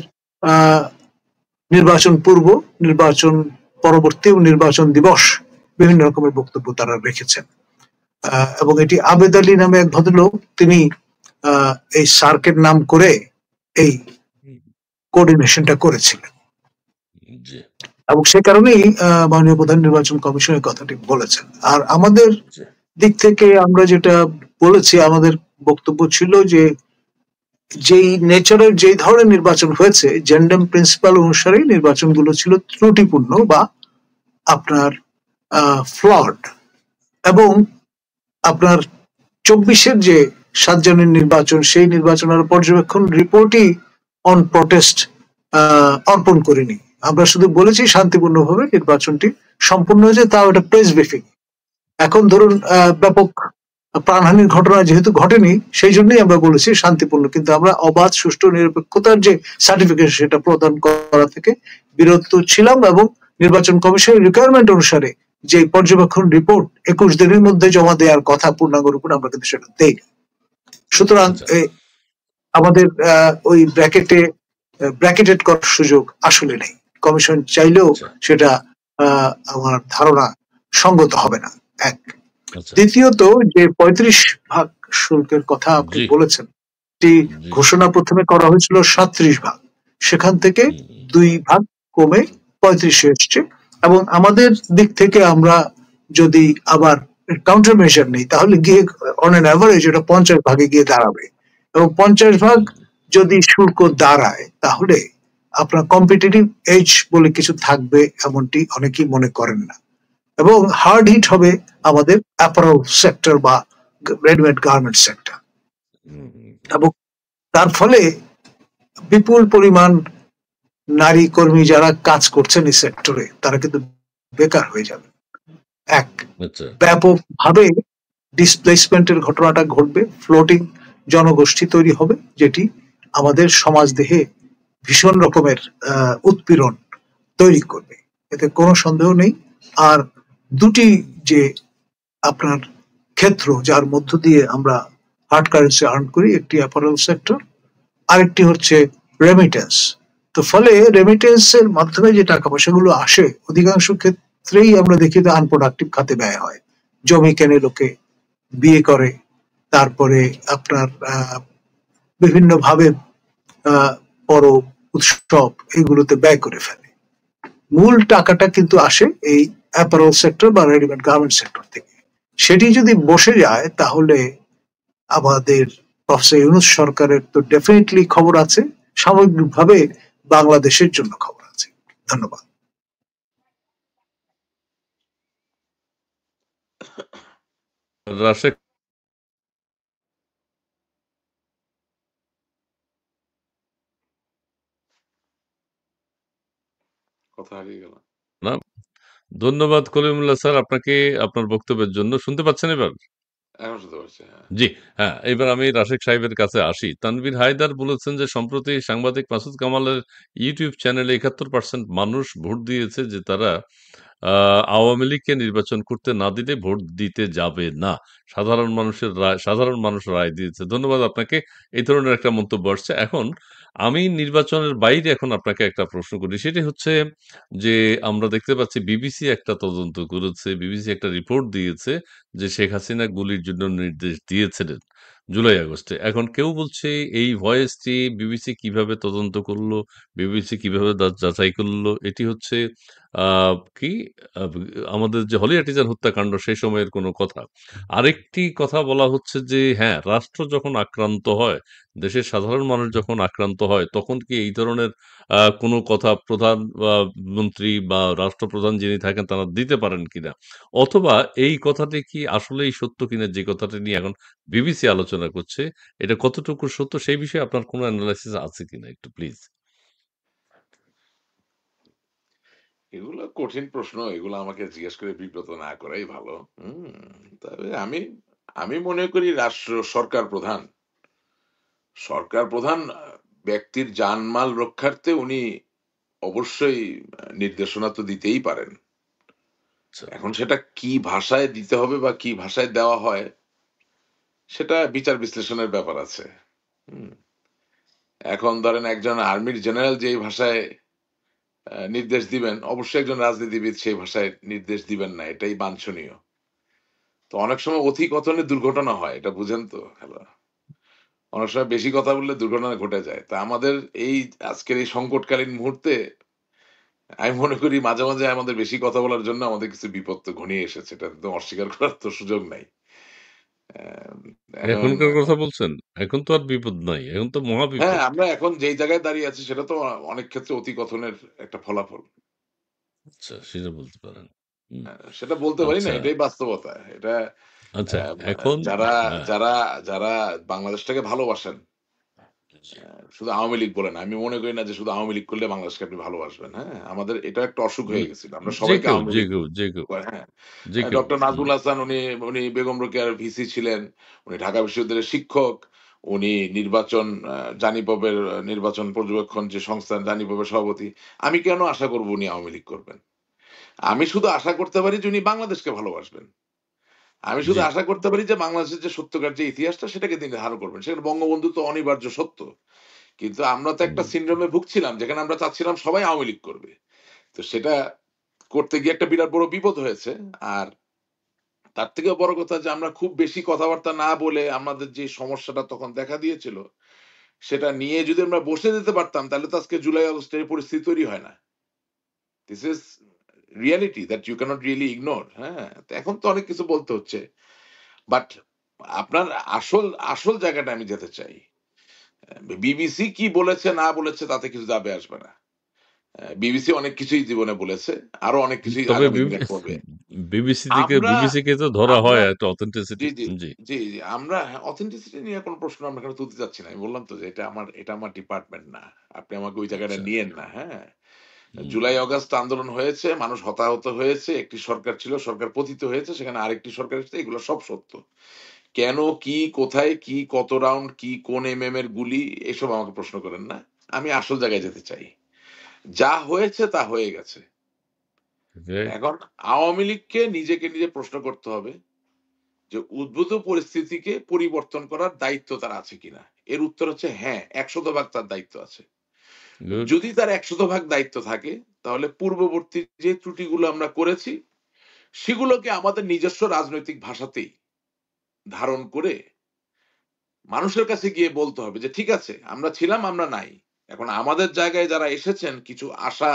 নির্বাচন পূর্ব, নির্বাচন পরবর্তী ও নির্বাচন দিবস বিভিন্ন রকমের বক্তব্য তারা রেখেছেন। এবং এটি আবেদ আলী নামে এক ভদ্রলোক, তিনি এই সার্কের নাম করে এই কোঅর্ডিনেশনটা করেছিলেন জি, এবং সে কারণেই মাননীয় প্রধান নির্বাচন কমিশনের কথাটি বলেছেন। আর আমাদের জি। দিক থেকে আমরা যেটা বলেছি, আমাদের বক্তব্য ছিল যে যেই নেচারের, যেই ধরনের নির্বাচন হয়েছে, জেন্ডাম প্রিন্সিপাল অনুসারে নির্বাচনগুলো ছিল ত্রুটিপূর্ণ বা আপনার ফ্লড। এবং আপনার 24-এর যে 7 জানুয়ারির নির্বাচন, সেই নির্বাচনের পর্যবেক্ষণ রিপোর্টই অন প্রটেস্ট অর্পণ করিনি। আমরা শুধু বলেছি শান্তিপূর্ণভাবে নির্বাচনটি সম্পূর্ণ হয়েছে, তাও এটা প্রেস ব্রিফিং। এখন ধরুন ব্যাপক প্রাণহানির ঘটনা যেহেতু ঘটেনি, সেই জন্যই আমরা বলেছি শান্তিপূর্ণ, কিন্তু আমরা অবাধ, সুষ্ঠু, নিরপেক্ষতার যে সার্টিফিকেশন সেটা প্রদান করা থেকে বিরত ছিলাম এবং নির্বাচন কমিশনের রিকোয়ারমেন্ট অনুসারে যে পর্যবেক্ষণ রিপোর্ট 21 দিনের মধ্যে জমা দেওয়ার কথা পূর্ণাঙ্গ রূপে, আমরা কিন্তু সেটা দেই। সুতরাং আচ্ছা। আমাদের ওই ব্র্যাকেটেড করার সুযোগ আসলে নেই। কমিশন চাইলেও আচ্ছা সেটা আমার ধারণা সঙ্গত হবে না। এক। আচ্ছা দ্বিতীয়ত, যে 35 ভাগ শুল্কের কথা আপনি জি বলেছেন, এটি জি ঘোষণা প্রথমে করা হয়েছিল 37 ভাগ, সেখান থেকে হুম, 2 ভাগ কমে 35 এসছে। এবং আমাদের দিক থেকে আমরা যদি আবার কাউন্টার মেজার নেই, তাহলে গিয়ে অন অ্যান অ্যাভারেজ এটা 50 ভাগে গিয়ে দাঁড়াবে। এবং 50 ভাগ হুম, যদি শুল্ক দাঁড়ায়, তাহলে আপনার কম্পিটিটিভ এজ বলে কিছু থাকবে এমনটি অনেকেই মনে করেন না। এবং হার্ড হিট হবে আমাদের অ্যাপারেল সেক্টর বা রেডিমেড গার্মেন্ট সেক্টর। হুম, হুম, এবং তার ফলে বিপুল পরিমাণ নারী কর্মী যারা কাজ করছেন এই সেক্টরে, তারা কিন্তু বেকার হয়ে যাবে। এক। আচ্ছা ব্যাপকভাবে ডিসপ্লেসমেন্টের ঘটনাটা ঘটবে, ফ্লোটিং জনগোষ্ঠী তৈরি হবে, যেটি আমাদের সমাজ দেহে ভীষণ রকমের উৎপীড়ন তৈরি করবে, এতে কোনো সন্দেহ নেই। আর দুটি যে আপনার ক্ষেত্র যার মধ্য দিয়ে আমরা হার্ড কারেন্সি আর্ন করি, একটি অ্যাপারেল সেক্টর, আরেকটি হচ্ছে রেমিটেন্স। তো ফলে রেমিটেন্স এর মাধ্যমে যে টাকা পয়সাগুলো আসে, অধিকাংশ ক্ষেত্রেই আমরা দেখি যে আনপ্রোডাক্টিভ খাতে ব্যয় হয়। জমি কেনে লোকে, বিয়ে করে, তারপরে আপনার বিভিন্ন ভাবে পরব উৎসব এগুলোতে ব্যয় করে ফেলে। মূল টাকাটা কিন্তু আসে এই অ্যাপারেল সেক্টর বা রেডিমেড গার্মেন্ট সেক্টর থেকে। সেটি যদি বসে যায়, তাহলে আমাদের প্রফেসর ইউনূস সরকারের তো ডেফিনেটলি খবর আছে, সামগ্রিকভাবে বাংলাদেশের জন্য খবর আছে। ধন্যবাদ। রাশেক কথা হারিয়ে গেল। না ধন্যবাদ কলিমুল্লাহ স্যার আপনাকে আপনার বক্তব্যের জন্য। শুনতে পাচ্ছেন এবার? এখন শুনতে পারছি, হ্যাঁ। জি, হ্যাঁ, এবার আমি রাশেক সাহেবের কাছে আসি। তানভীর হায়দার বলেছেন যে সম্প্রতি সাংবাদিক মাসুদ কামালের ইউটিউব চ্যানেলে ৭১% মানুষ ভোট দিয়েছে যে তারা আওয়ামী লীগকে নির্বাচন করতে না দিলে ভোট দিতে যাবে না। সাধারণ মানুষ রায় দিয়েছে। ধন্যবাদ আপনাকে। এই ধরনের একটা মন্তব্য আসছে। এখন আমি নির্বাচনের বাইরে এখন আপনাকে একটা প্রশ্ন করি। সেটি হচ্ছে যে আমরা দেখতে পাচ্ছি বিবিসি একটা তদন্ত করেছে, বিবিসি একটা রিপোর্ট দিয়েছে যে শেখ হাসিনা গুলির জন্য নির্দেশ দিয়েছিলেন জুলাই আগস্টে। এখন কেউ বলছে এই ভয়েসটি বিবিসি কিভাবে তদন্ত করলো, বিবিসি কিভাবে যাচাই করলো, এটি হচ্ছে কি আহ, আমাদের যে হলি আর্টিজান হত্যাকাণ্ড সেই সময়ের কোনো কথা। আরেকটি কথা বলা হচ্ছে যে হ্যাঁ, রাষ্ট্র যখন আক্রান্ত হয়, দেশের সাধারণ মানুষ যখন আক্রান্ত হয়, তখন কি এই ধরনের কোনো কথা মন্ত্রী বা রাষ্ট্রপ্রধান যিনি থাকেন তারা দিতে পারেন কিনা, অথবা এই কথাটি কি আসলেই সত্য কিনা, যে কথাটি নিয়ে এখন বিবিসি আলোচনা করছে, এটা কতটুকু সত্য সেই বিষয়ে আপনার কোনো অ্যানালাইসিস আছে কিনা একটু প্লিজ। এগুলো কঠিন প্রশ্ন, এগুলো আমাকে জিজ্ঞেস করে বিব্রত না করাই ভালো। তবে আমি আমি মনে করি সরকার প্রধান ব্যক্তির জানমাল রক্ষার্থে উনি অবশ্যই নির্দেশনা তো দিতেই পারেন। আচ্ছা এখন সেটা কি ভাষায় দিতে হবে বা কি ভাষায় দেওয়া হয়, সেটা বিচার বিশ্লেষণের ব্যাপার আছে। হুম। এখন ধরেন একজন আর্মির জেনারেল যেই ভাষায় নির্দেশ দিবেন, অবশ্যই একজন রাজনীতিবিদ সেই ভাষায় নির্দেশ দিবেন না, এটাই বাঞ্ছনীয়। তো অনেক সময় অধিকথনে দুর্ঘটনা হয়, এটা বুঝেন তো? হ্যালো, অনেক সময় বেশি কথা বললে দুর্ঘটনা ঘটে যায়। তা আমাদের এই আজকের এই সংকটকালীন মুহূর্তে আমি মনে করি মাঝে মাঝে আমাদের বেশি কথা বলার জন্য আমাদের কিছু বিপদ তো ঘনিয়ে এসেছে, এটা একদম অস্বীকার করার তো সুযোগ নাই। আহ, এখন এখনকার কথা বলছেন? এখন তো আর বিপদ নাই, এখন তো মহা হ্যাঁ, বিপদ। আমরা এখন যেই জায়গায় দাঁড়িয়ে আছি সেটা তো অনেক ক্ষেত্রে অতিকথনের একটা ফলাফল। আচ্ছা সেটা বলতে পারেন। হুম, সেটা বলতে পারি না, আচ্ছা এটাই বাস্তবতা। এটা আচ্ছা আহ, এখন যারা হ্যাঁ যারা যারা বাংলাদেশটাকে ভালোবাসেন, জি, শুধু আওয়ামী লীগ বলেন, আমি মনে করি না যে শুধু আওয়ামী লীগ করলে বাংলাদেশকে আপনি ভালোবাসবেন। হ্যাঁ, আমাদের এটা একটা অসুখ হুম, হয়ে গেছিল, আমরা যে সবাইকে কেউ আওয়ামী যে লীগ কেউ যে কেউ করে। হ্যাঁ, যে কেউ ডক্টর নাজমুল হাসান, উনি উনি বেগম রোকেয়ার ভিসি ছিলেন, উনি ঢাকা বিশ্ববিদ্যালয়ের শিক্ষক, উনি জানিপবের নির্বাচন পর্যবেক্ষণ যে সংস্থা জানিপবের সভাপতি। আমি কেন আশা করবো উনি আওয়ামী লীগ করবেন? আমি শুধু আশা করতে পারি যে উনি বাংলাদেশকে ভালোবাসবেন। আমি শুধু জি। আশা করতে পারি যে বাংলাদেশের যে সত্যকার যে ইতিহাসটা সেটাকে তিনি ধারণ করবেন। সেখানে বঙ্গবন্ধু তো অনিবার্য সত্য। কিন্তু আমরা তো একটা হুম। সিনড্রোমে ভুগছিলাম যেখানে আমরা চাচ্ছিলাম সবাই আওয়ামী লীগ করবে। তো সেটা করতে গিয়ে একটা বিরাট বড় বিপদ হয়েছে। আর তার থেকেও বড় কথা যে আমরা খুব বেশি কথাবার্তা না বলে আমাদের যে সমস্যাটা তখন দেখা দিয়েছিল, সেটা নিয়ে যদি আমরা বসে যেতে পারতাম তাহলে তো আজকে জুলাই আগস্টের এই পরিস্থিতি তৈরি হয় না। This is reality that you cannot really ignore. হ্যাঁ? তো এখন তো অনেক কিছু বলতে হচ্ছে। বাট আপনার আসল জায়গাটা আমি যেতে চাই। বিবিসি কি বলেছে না বলেছে তাতে কিছু যাবে আসবে না। বিবিসি অনেক কিছুই জীবনে বলেছে। আরো অনেক কিছুই তবে আগামী দিনে করবে। আমরা বিবিসি কে তো ধরা আমরা হয় একটা অথেন্টিসিটি। জি, জি, জি। জি, জি। আমরা অথেন্টিসিটি নিয়ে কোন প্রশ্ন আমরা এখানে তুলতে চাচ্ছি না। আমি বললাম তো যে এটা আমার ডিপার্টমেন্ট না। আপনি আমাকে ওই জায়গাটা আচ্ছা। নিয়েন না, হ্যাঁ? হুম। জুলাই অগাস্ট আন্দোলন হয়েছে, মানুষ হতাহত হয়েছে, একটি সরকার ছিল, সরকার পতিত হয়েছে, সেখানে আরেকটি সরকার এসেছে, এগুলো সব সত্য। কেন, কি, কোথায়, কি, কত রাউন্ড, কি, কোন এমএম এর গুলি, এসব আমাকে প্রশ্ন করেন না। আমি আসল জায়গায় যেতে চাই। যা হয়েছে তা হয়ে গেছে। ওকে। এখন আওয়ামী লীগকে নিজে প্রশ্ন করতে হবে যে উদ্ভূত পরিস্থিতিকে পরিবর্তন করার দায়িত্ব তার আছে কিনা। এর উত্তর হচ্ছে হ্যাঁ, ১০০% তার দায়িত্ব আছে। গুড। যদি তার ১০০% দায়িত্ব থাকে তাহলে পূর্ববর্তী যে ত্রুটিগুলো আমরা করেছি সেগুলোকে আমাদের নিজস্ব রাজনৈতিক ভাষাতেই ধারণ করে মানুষের কাছে গিয়ে বলতে হবে যে ঠিক আছে আমরা ছিলাম, আমরা নাই। এখন আমাদের জায়গায় যারা এসেছেন কিছু আশা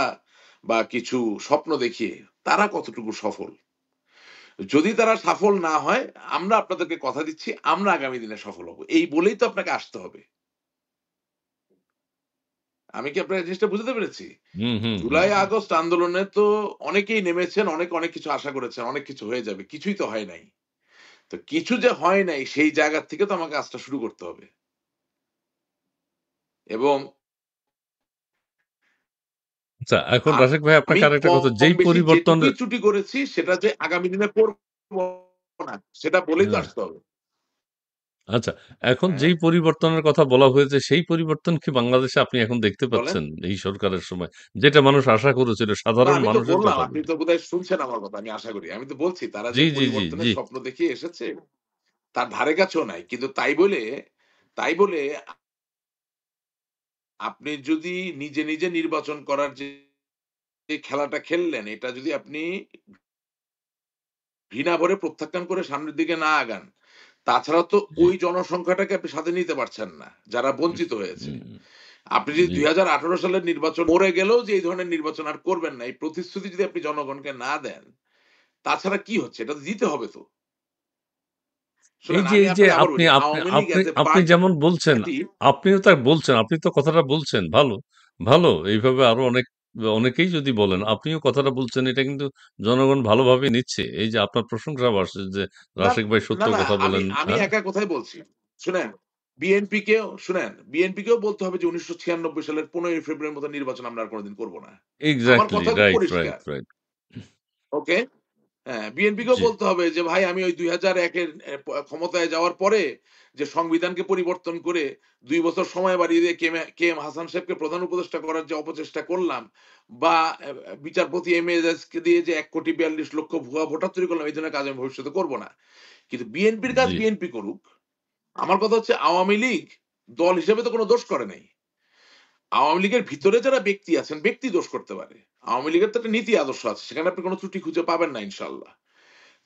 বা কিছু স্বপ্ন দেখিয়ে তারা কতটুকু সফল। যদি তারা সফল না হয় আমরা আপনাদেরকে কথা দিচ্ছি আমরা আগামী দিনে সফল হব। এই বলেই তো আপনাকে আসতে হবে। আমি কি আপনার জিনিসটা বুঝাতে পেরেছি? হুম, হুম, হুম, জুলাই হুম। আগস্ট আন্দোলনে তো অনেকেই নেমেছেন, অনেক কিছু আশা করেছেন, অনেক কিছু হয়ে যাবে। কিছুই তো হয় নাই। তো কিছু যে হয় নাই সেই জায়গা থেকে তো আমাকে কাজটা শুরু করতে হবে। এবং আচ্ছা, এখন রাশেক ভাই আপনাকে আমি আরেকটা কথা, কম যেই বেশি যেটুকুই পরিবর্তনের ত্রুটি করেছি সেটা যে আগামী দিনে করব না সেটা বলেই তো হ্যাঁ, আসতে হবে। আচ্ছা, এখন হ্যাঁ? যেই পরিবর্তনের কথা বলা হয়েছে সেই পরিবর্তন কি বাংলাদেশে আপনি এখন দেখতে বলেন? পাচ্ছেন এই সরকারের সময়? যেটা মানুষ আশা করেছিল, না সাধারণ আমি তো মানুষের বললাম কথা আপনি বলি। তো বোধহয় শুনছেন আমার কথা আমি আশা করি। আমি তো বলছি তারা যে জি, জি, জি, জি। পরিবর্তনের স্বপ্ন দেখিয়ে এসেছে তার ধারে কাছেও নাই। কিন্তু তাই বলে আপনি যদি নিজে নির্বাচন করার যে খেলাটা খেললেন এটা যদি আপনি ঘৃণা ভরে প্রত্যাখ্যান করে সামনের দিকে না আগান, তাছাড়া তো জি। ওই জনসংখ্যাটাকে আপনি সাথে নিতে পারছেন না, যারা বঞ্চিত হয়েছে। হুম, আপনি যদি জি। ২০১৮ সালের নির্বাচন মরে গেলেও যে এই ধরনের নির্বাচন আর করবেন না, এই প্রতিশ্রুতি যদি আপনি জনগণকে না দেন, তাছাড়া কি হচ্ছে? এটা তো দিতে হবে তো। শুনেন আমি এই যে আপনাকে আবার আপনি বলি, আপনি আওয়ামী লীগ আপনি অ্যাজ এ আপনি যেমন বলছেন, পার্টি আপনিও তা বলছেন, আপনি তো কথাটা বলছেন, ভালো, ভালো। এইভাবে আরো অনেকেই যদি বলেন, আপনিও কথাটা বলছেন, এটা কিন্তু জনগণ ভালোভাবে নিচ্ছে। এই যে আপনার প্রশংসা বাড়ছে যে না, রাশেক ভাই সত্য না, কথা আমি বলেন, আমি হ্যাঁ? একা কথাই বলছি। শুনেন, বিএনপিকেও বলতে হবে যে ১৯৯৬ সালের ১৫ই ফেব্রুয়ারির মতো নির্বাচন আমরা আর কোনদিন করব না। আমার এক্সাক্টলি, কথা খুব রাইট, রাইট, পরিষ্কার। রাইট। ওকে? হ্যাঁ, বিএনপিকেও জি, বলতে হবে যে ভাই আমি ওই ২০০১ এর ক্ষমতায় যাওয়ার পরে যে সংবিধানকে পরিবর্তন করে ২ বছর সময় বাড়িয়ে দিয়ে কে এম হাসান সাহেবকে প্রধান উপদেষ্টা করার যে অপচেষ্টা করলাম বা বিচারপতি এমএএস কে দিয়ে যে ১,৪২,০০,০০০ ভুয়া ভোটার তৈরি করলাম এই ধরনের কাজ আমি ভবিষ্যতে করব না। কিন্তু বিএনপির কাজ জি। বিএনপি করুক। আমার কথা হচ্ছে আওয়ামী লীগ দল হিসেবে তো কোন দোষ করে নাই। আওয়ামী লীগের ভিতরে যারা ব্যক্তি আছেন, ব্যক্তি দোষ করতে পারে। আওয়ামী লীগের তো একটা নীতি আদর্শ আছে। সেখানে আপনি কোন ত্রুটি খুঁজে পাবেন না ইনশাআল্লাহ।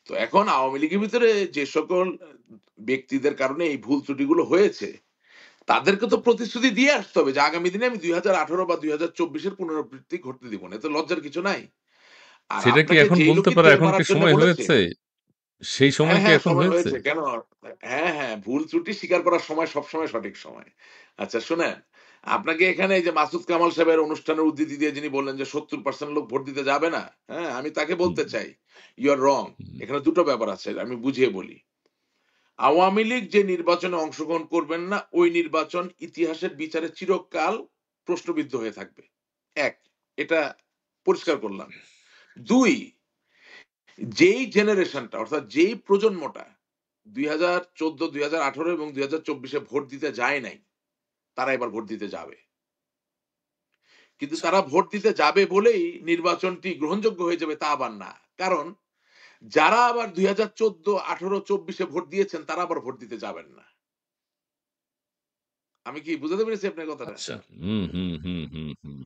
তো এখন আওয়ামী লীগের ভিতরে যে সকল ব্যক্তিদের কারণে এই ভুল ত্রুটিগুলো হয়েছে, তাদেরকে তো প্রতিশ্রুতি দিয়ে আসতে হবে যে আগামী দিনে আমি ২০১৮ বা ২০২৪ এর পুনরাবৃত্তি ঘটতে দিব না। এতে লজ্জার কিছু নাই। আর সেটা কি আপনাকে এখন যেই বলতে লোকই পারে, তেল এখন কি মারার জন্য সময় বলেছে হয়েছে? সেই সময় কি হ্যাঁ, এখন সময় হয়েছে? হয়েছে। কেন? হ্যাঁ, ভুল ত্রুটি স্বীকার করার সময় সবসময় সঠিক সময়। আচ্ছা শুনেন, আপনাকে এখানে এই যে মাসুদ কামাল সাহেবের অনুষ্ঠানের উদ্ধৃতি দিয়ে যিনি বললেন যে ৭০% লোক ভোট দিতে যাবে না। হ্যাঁ? আমি তাকে হুম, বলতে চাই, "ইউ আর রং।" হুম, এখানে ২ টো ব্যাপার আছে। আমি বুঝিয়ে বলি। আওয়ামী লীগ যে নির্বাচনে অংশগ্রহণ করবেন না, ওই নির্বাচন ইতিহাসের বিচারে চিরকাল প্রশ্নবিদ্ধ হয়ে থাকবে। ১ এটা পরিষ্কার করলাম। ২ যেই জেনারেশনটা অর্থাৎ যেই প্রজন্মটা ২০১৪, ২০১৮ এবং ২০২৪ এ ভোট দিতে যায় নাই, তারা এবার ভোট দিতে যাবে। কিন্তু আচ্ছা, তারা ভোট দিতে যাবে বলেই নির্বাচনটি গ্রহণযোগ্য হয়ে যাবে তা আবার না। কারণ যারা আবার 2014, 18, 24-এ ভোট দিয়েছেন তারা আবার ভোট দিতে যাবেন না। আমি কি বুঝাতে পেরেছি আপনার কথাটা? আচ্ছা। হুম, হুম, হুম, হুম, হুম।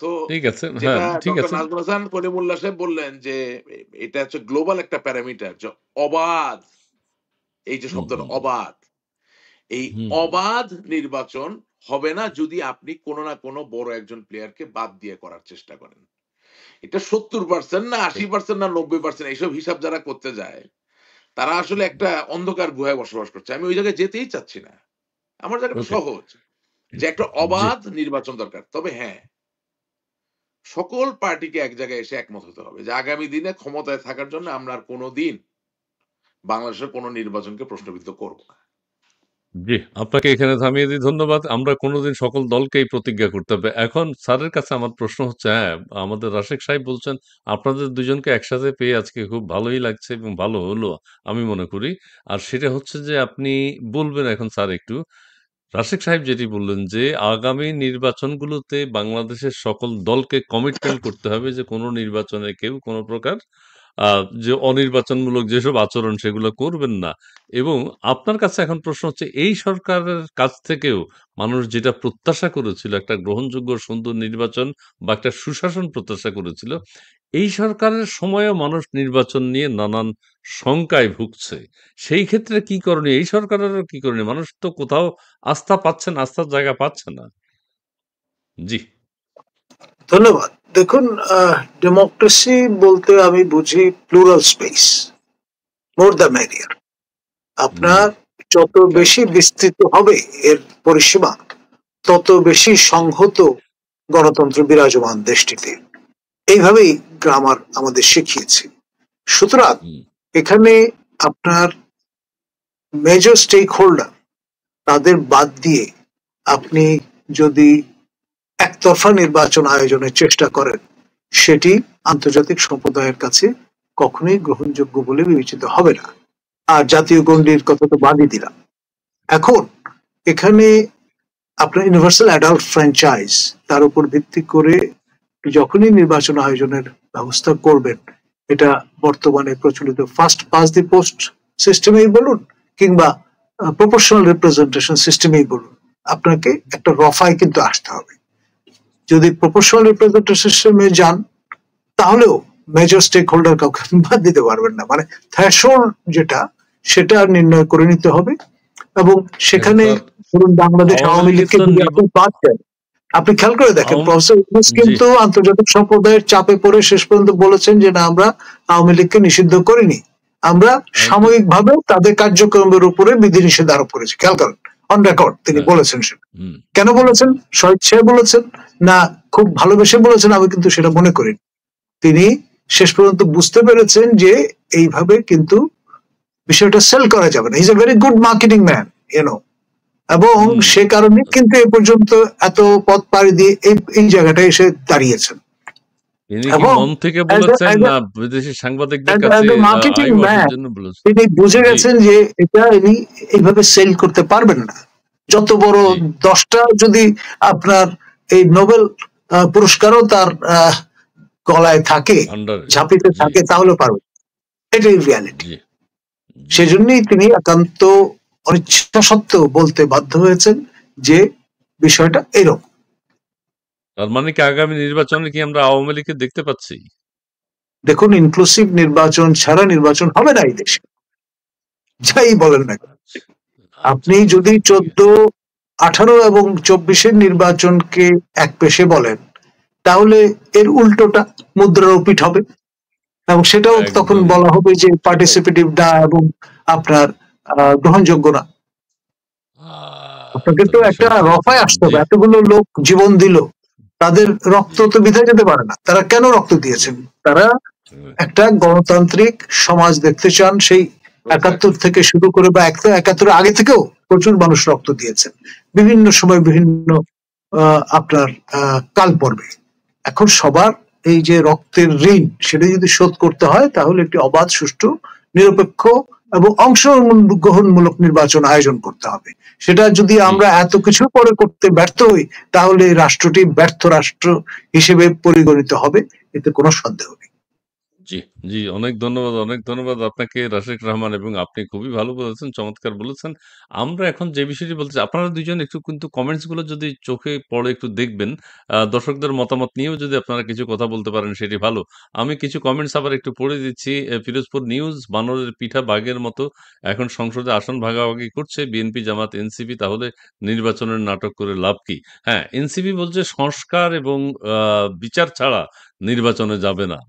তো ঠিক আছে। হ্যাঁ, যেটা ঠিক ডক্টর আছে। নাজমুল হাসান কলিমুল্লাহ সাহেব বললেন যে এটা হচ্ছে গ্লোবাল একটা প্যারামিটার, যে অবাধ, এই যে হুম, শব্দটা হুম, অবাধ, এই হুম, অবাধ নির্বাচন হবে না যদি আপনি কোনো না কোনো বড় একজন প্লেয়ারকে বাদ দিয়ে করার চেষ্টা করেন। এটা 70% না 80% না 90%, এইসব হিসাব যারা করতে যায় তারা আসলে একটা অন্ধকার গুহায় বসবাস করছে। আমি ওই জায়গায় যেতেই চাচ্ছি না। আমার জায়গাটা ওকে। সহজ, যে একটা জি। অবাধ নির্বাচন দরকার। তবে হ্যাঁ, সকল পার্টিকে এক জায়গায় এসে একমত হতে হবে যে আগামী দিনে ক্ষমতায় থাকার জন্য আমরা আর কোনোদিন বাংলাদেশের কোনো নির্বাচনকে প্রশ্নবিদ্ধ করব না। জি, আপনাকে এখানে থামিয়ে দিই। ধন্যবাদ। আমরা কোনদিন সকল দলকেই প্রতিজ্ঞা করতে হবে। এখন স্যারের কাছে আমার প্রশ্ন হচ্ছে, হ্যাঁ, আমাদের রাশেক সাহেব বলছেন, আপনাদের দুজনকে একসাথে পেয়ে আজকে খুব ভালোই লাগছে এবং ভালো হলো আমি মনে করি। আর সেটা হচ্ছে যে আপনি বলবেন এখন স্যার একটু, রাশেক সাহেব যেটি বললেন যে আগামী নির্বাচনগুলোতে বাংলাদেশের সকল দলকে কমিটমেন্ট করতে হবে যে কোনো নির্বাচনে কেউ কোনো প্রকার যে অনির্বাচনমূলক যেসব আচরণ সেগুলো করবেন না। এবং আপনার কাছে এখন প্রশ্ন হচ্ছে এই সরকারের কাছ থেকেও মানুষ যেটা প্রত্যাশা করেছিল একটা গ্রহণযোগ্য সুন্দর নির্বাচন বা একটা সুশাসন প্রত্যাশা করেছিল, এই সরকারের সময়েও মানুষ নির্বাচন নিয়ে নানান শঙ্কায় ভুগছে। সেই ক্ষেত্রে কি করণীয়? এই সরকারেরও কি করণীয়? মানুষ তো কোথাও আস্থা পাচ্ছে না, আস্থার জায়গা পাচ্ছে না। জি। ধন্যবাদ। দেখুন, ডেমোক্রেসি বলতে আমি বুঝি plural space, more the merrier. হুম, আপনার যত বেশি বিস্তৃত হবে এর পরিসীমা, তত বেশি সংহত গণতন্ত্র বিরাজমান দেশটিতে। এইভাবেই গ্রামার আমাদের শিখিয়েছে। সুতরাং হুম, এখানে আপনার মেজর স্টেক হোল্ডার তাদের বাদ দিয়ে আপনি যদি একতরফা নির্বাচন আয়োজনের চেষ্টা করেন, সেটি আন্তর্জাতিক সম্প্রদায়ের কাছে কখনোই গ্রহণযোগ্য বলে বিবেচিত হবে না। আর জাতীয় গণ্ডির কথা তো বাদই দিলাম। এখন এখানে আপনার ইউনিভার্সাল অ্যাডাল্ট ফ্র্যাঞ্চাইজ, তার উপর ভিত্তি করে যখনই নির্বাচন আয়োজনের ব্যবস্থা করবেন, এটা বর্তমানে প্রচলিত ফার্স্ট পাস দি পোস্ট সিস্টেমেই বলুন কিংবা প্রপোর্শনাল রিপ্রেজেন্টেশন সিস্টেমেই বলুন, আপনাকে একটা রফায় কিন্তু আসতে হবে। যদি প্রপোর্শনাল রিপ্রেজেন্টেশন সিস্টেমে যান, তাহলেও মেজর স্টেক হোল্ডার কাউকে বাদ দিতে পারবেন না। মানে থ্রেশহোল্ড যেটা, সেটা নির্ণয় করে নিতে হবে। এবং এখন সেখানে স্যার ধরুন বাংলাদেশ আওয়ামী আওয়ামী লীগের লীগকে তো যদি আপনি পাচ্ছেন, আপনি খেয়াল করে দেখেন আওয়াম প্রফেসর ইউনূস জি, কিন্তু আন্তর্জাতিক সম্প্রদায়ের চাপে পড়ে শেষ পর্যন্ত বলেছেন যে না, আমরা আওয়ামী লীগকে নিষিদ্ধ করিনি, আমরা একদম। সাময়িকভাবে তাদের কার্যক্রমের উপরে বিধিনিষেধ আরোপ করেছি। খেয়াল করেন, অন রেকর্ড তিনি হ্যাঁ, বলেছেন সেটা। হুম, কেন হুম, বলেছেন? স্বেচ্ছায় বলেছেন না খুব ভালোবেসে বলেছেন? আমি কিন্তু সেটা মনে করি। তিনি শেষ পর্যন্ত বুঝতে পেরেছেন যে এইভাবে কিন্তু বিষয়টা সেল করা যাবে না। Is a very good marketing man, you know. এবং হুম। সে কারণে কিন্তু এ পর্যন্ত এত পথ পাড়ি দিয়ে এই জায়গাটায় এসে দাঁড়িয়েছেন। ইনি কি এবং মন থেকে অ্যাজ বলেছেন না বিদেশি সাংবাদিকদের এ কাছে মার্কেটিং আইওয়াসের ম্যান জন্য বলেছেন? তিনি বুঝে জি, গেছেন যে এটা ইনি এইভাবে সেল করতে পারবেন না। যত বড় জি, 10টা যদি আপনার এই নোবেল পুরস্কারও তার গলায় থাকে, আন্ডারে। ঝাঁপিতে জি, থাকে, তাহলে পারবে। এটাই রিয়ালিটি। জি, জি। সেজন্যই তিনি একান্ত অনিচ্ছা সত্ত্বেও বলতে বাধ্য হয়েছেন যে বিষয়টা এরকম। তার মানে কি আগামী নির্বাচনে কি আমরা আওয়ামী লীগকে দেখতে পাচ্ছি? দেখুন, ইনক্লুসিভ নির্বাচন ছাড়া নির্বাচন হবে না এই দেশে, যাই বলেন না কেন। আচ্ছা, আচ্ছা, আপনি আচ্ছা, যদি আচ্ছা, ঠিক 14, আছে। 18 এবং 24-এর নির্বাচনকে এক পেশে বলেন, তাহলে এর উল্টোটা মুদ্রারোপিত হবে। এবং সেটাও তখন একদমই। বলা হবে যে পার্টিসিপেটিভ না এবং আপনার গ্রহণযোগ্য না। আপনাকে তা তো একটা বিষয়টা রফায় আসতে জি, হবে। এতগুলো লোক জীবন দিল, তাদের রক্ত জি, তো বৃথা যেতে পারে না। তারা কেন রক্ত জি, দিয়েছেন? তারা হুম, একটা গণতান্ত্রিক সমাজ দেখতে চান। সেই 71 থেকে শুরু করে বা 71 আগে থেকেও প্রচুর মানুষ রক্ত দিয়েছেন বিভিন্ন সময়, বিভিন্ন আপনার কাল পর্বে। এখন সবার এই যে রক্তের ঋণ, সেটা যদি শোধ করতে হয়, তাহলে একটি অবাধ, সুষ্ঠু, নিরপেক্ষ এবং অংশগ্রহণমূলক নির্বাচন আয়োজন করতে হবে। সেটা যদি জি। আমরা এত কিছু পরে করতে ব্যর্থ হই, তাহলে এই রাষ্ট্রটি ব্যর্থ রাষ্ট্র হিসেবে পরিগণিত হবে, এতে কোনো সন্দেহ নেই। জি, জি। অনেক ধন্যবাদ আপনাকে রাশেক রহমান, এবং আপনি খুবই ভালো বলেছেন, চমৎকার বলেছেন। আমরা এখন যে বিষয়টি বলতেছি, আপনারা ২ জন একটু কিন্তু কমেন্টস গুলো যদি চোখে পড়ে একটু দেখবেন। দর্শকদের মতামত নিয়েও যদি আপনারা কিছু কথা বলতে পারেন সেটি ভালো। আমি কিছু কমেন্টস আবার একটু পড়ে দিচ্ছি। পিরোজপুর নিউজ, বানরের পিঠা বাঘের মতো এখন সংসদে আসন ভাগাভাগি করছে বিএনপি, জামাত, এনসিপি, তাহলে নির্বাচনের নাটক করে লাভ কি? হ্যাঁ, এনসিপি বলছে সংস্কার এবং বিচার ছাড়া নির্বাচনে যাবে না।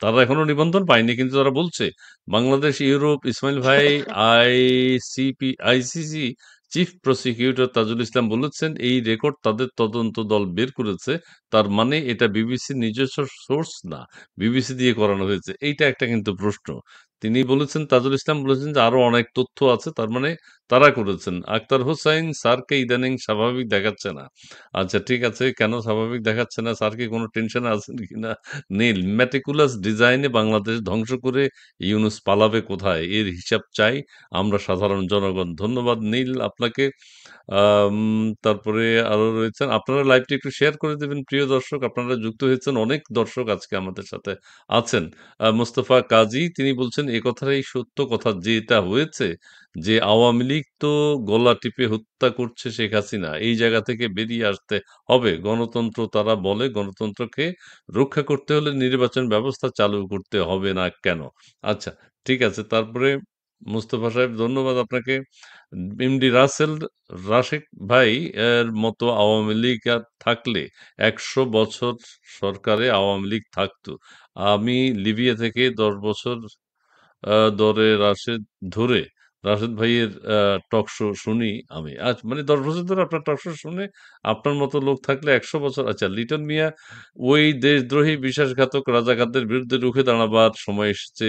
তারা এখনো নিবন্ধন পায়নি, কিন্তু তারা বলছে বাংলাদেশ, ইউরোপ, ইসমাইল ভাই, ICC chief prosecutor Tajul Islam বলেছেন এই রেকর্ড তাদের তদন্ত দল বের করেছে, তার মানে এটা বিবিসির নিজস্ব সোর্স না, বিবিসি দিয়ে করানো হয়েছে। এইটা একটা কিন্তু প্রশ্ন। তিনি বলেছেন, তাজুল ইসলাম বলেছেন যে আরো অনেক তথ্য আছে, তার মানে তারা করেছেন। আক্তার হোসাইন, স্যারকে ইদানিং স্বাভাবিক দেখাচ্ছে না। আচ্ছা, ঠিক আছে, কেন স্বাভাবিক দেখাচ্ছে না? স্যার কি কোনো টেনশনে আছেন কিনা? নীল, মেটিকুলাস ডিজাইনে বাংলাদেশ ধ্বংস করে ইউনূস পালাবে কোথায়? এর হিসাব চাই আমরা সাধারণ জনগণ। ধন্যবাদ নীল আপনাকে। আম তারপরে আরো রয়েছেন। আপনারা লাইভটি একটু শেয়ার করে দেবেন প্রিয় দর্শক। আপনারা যুক্ত হয়েছেন, অনেক দর্শক আজকে আমাদের সাথে আছেন। মোস্তফা কাজী তিনি বলছেন, "এ কথাটাই সত্য কথা, যেটা হয়েছে যে আওয়ামী লীগ তো গলা টিপে হত্যা করছে শেখ হাসিনা। এই জায়গা থেকে বেরিয়ে আসতে হবে। গণতন্ত্র তারা বলে, গণতন্ত্রকে রক্ষা করতে হলে নির্বাচন ব্যবস্থা চালু করতে হবে না কেন?" আচ্ছা, ঠিক আছে। তারপরে মুস্তফা সাহেব, ধন্যবাদ আপনাকে। এমডি রাশেক ভাই এর মতো আওয়ামী লীগ আর থাকলে ১০০ বছর সরকারে আওয়ামী লীগ থাকতো। আমি লিবিয়া থেকে ১০ বছর ধরে রাশেদ ভাইয়ের টক শো শুনি আমি। মানে ১০ বছর ধরে আপনার টক শো শুনে আপনার মতো লোক থাকলে ১০০ বছর। আচ্ছা, লিটন মিয়া, ওই দেশদ্রোহী বিশ্বাসঘাতক রাজাকারদের বিরুদ্ধে রুখে দাঁড়াবার সময় এসেছে।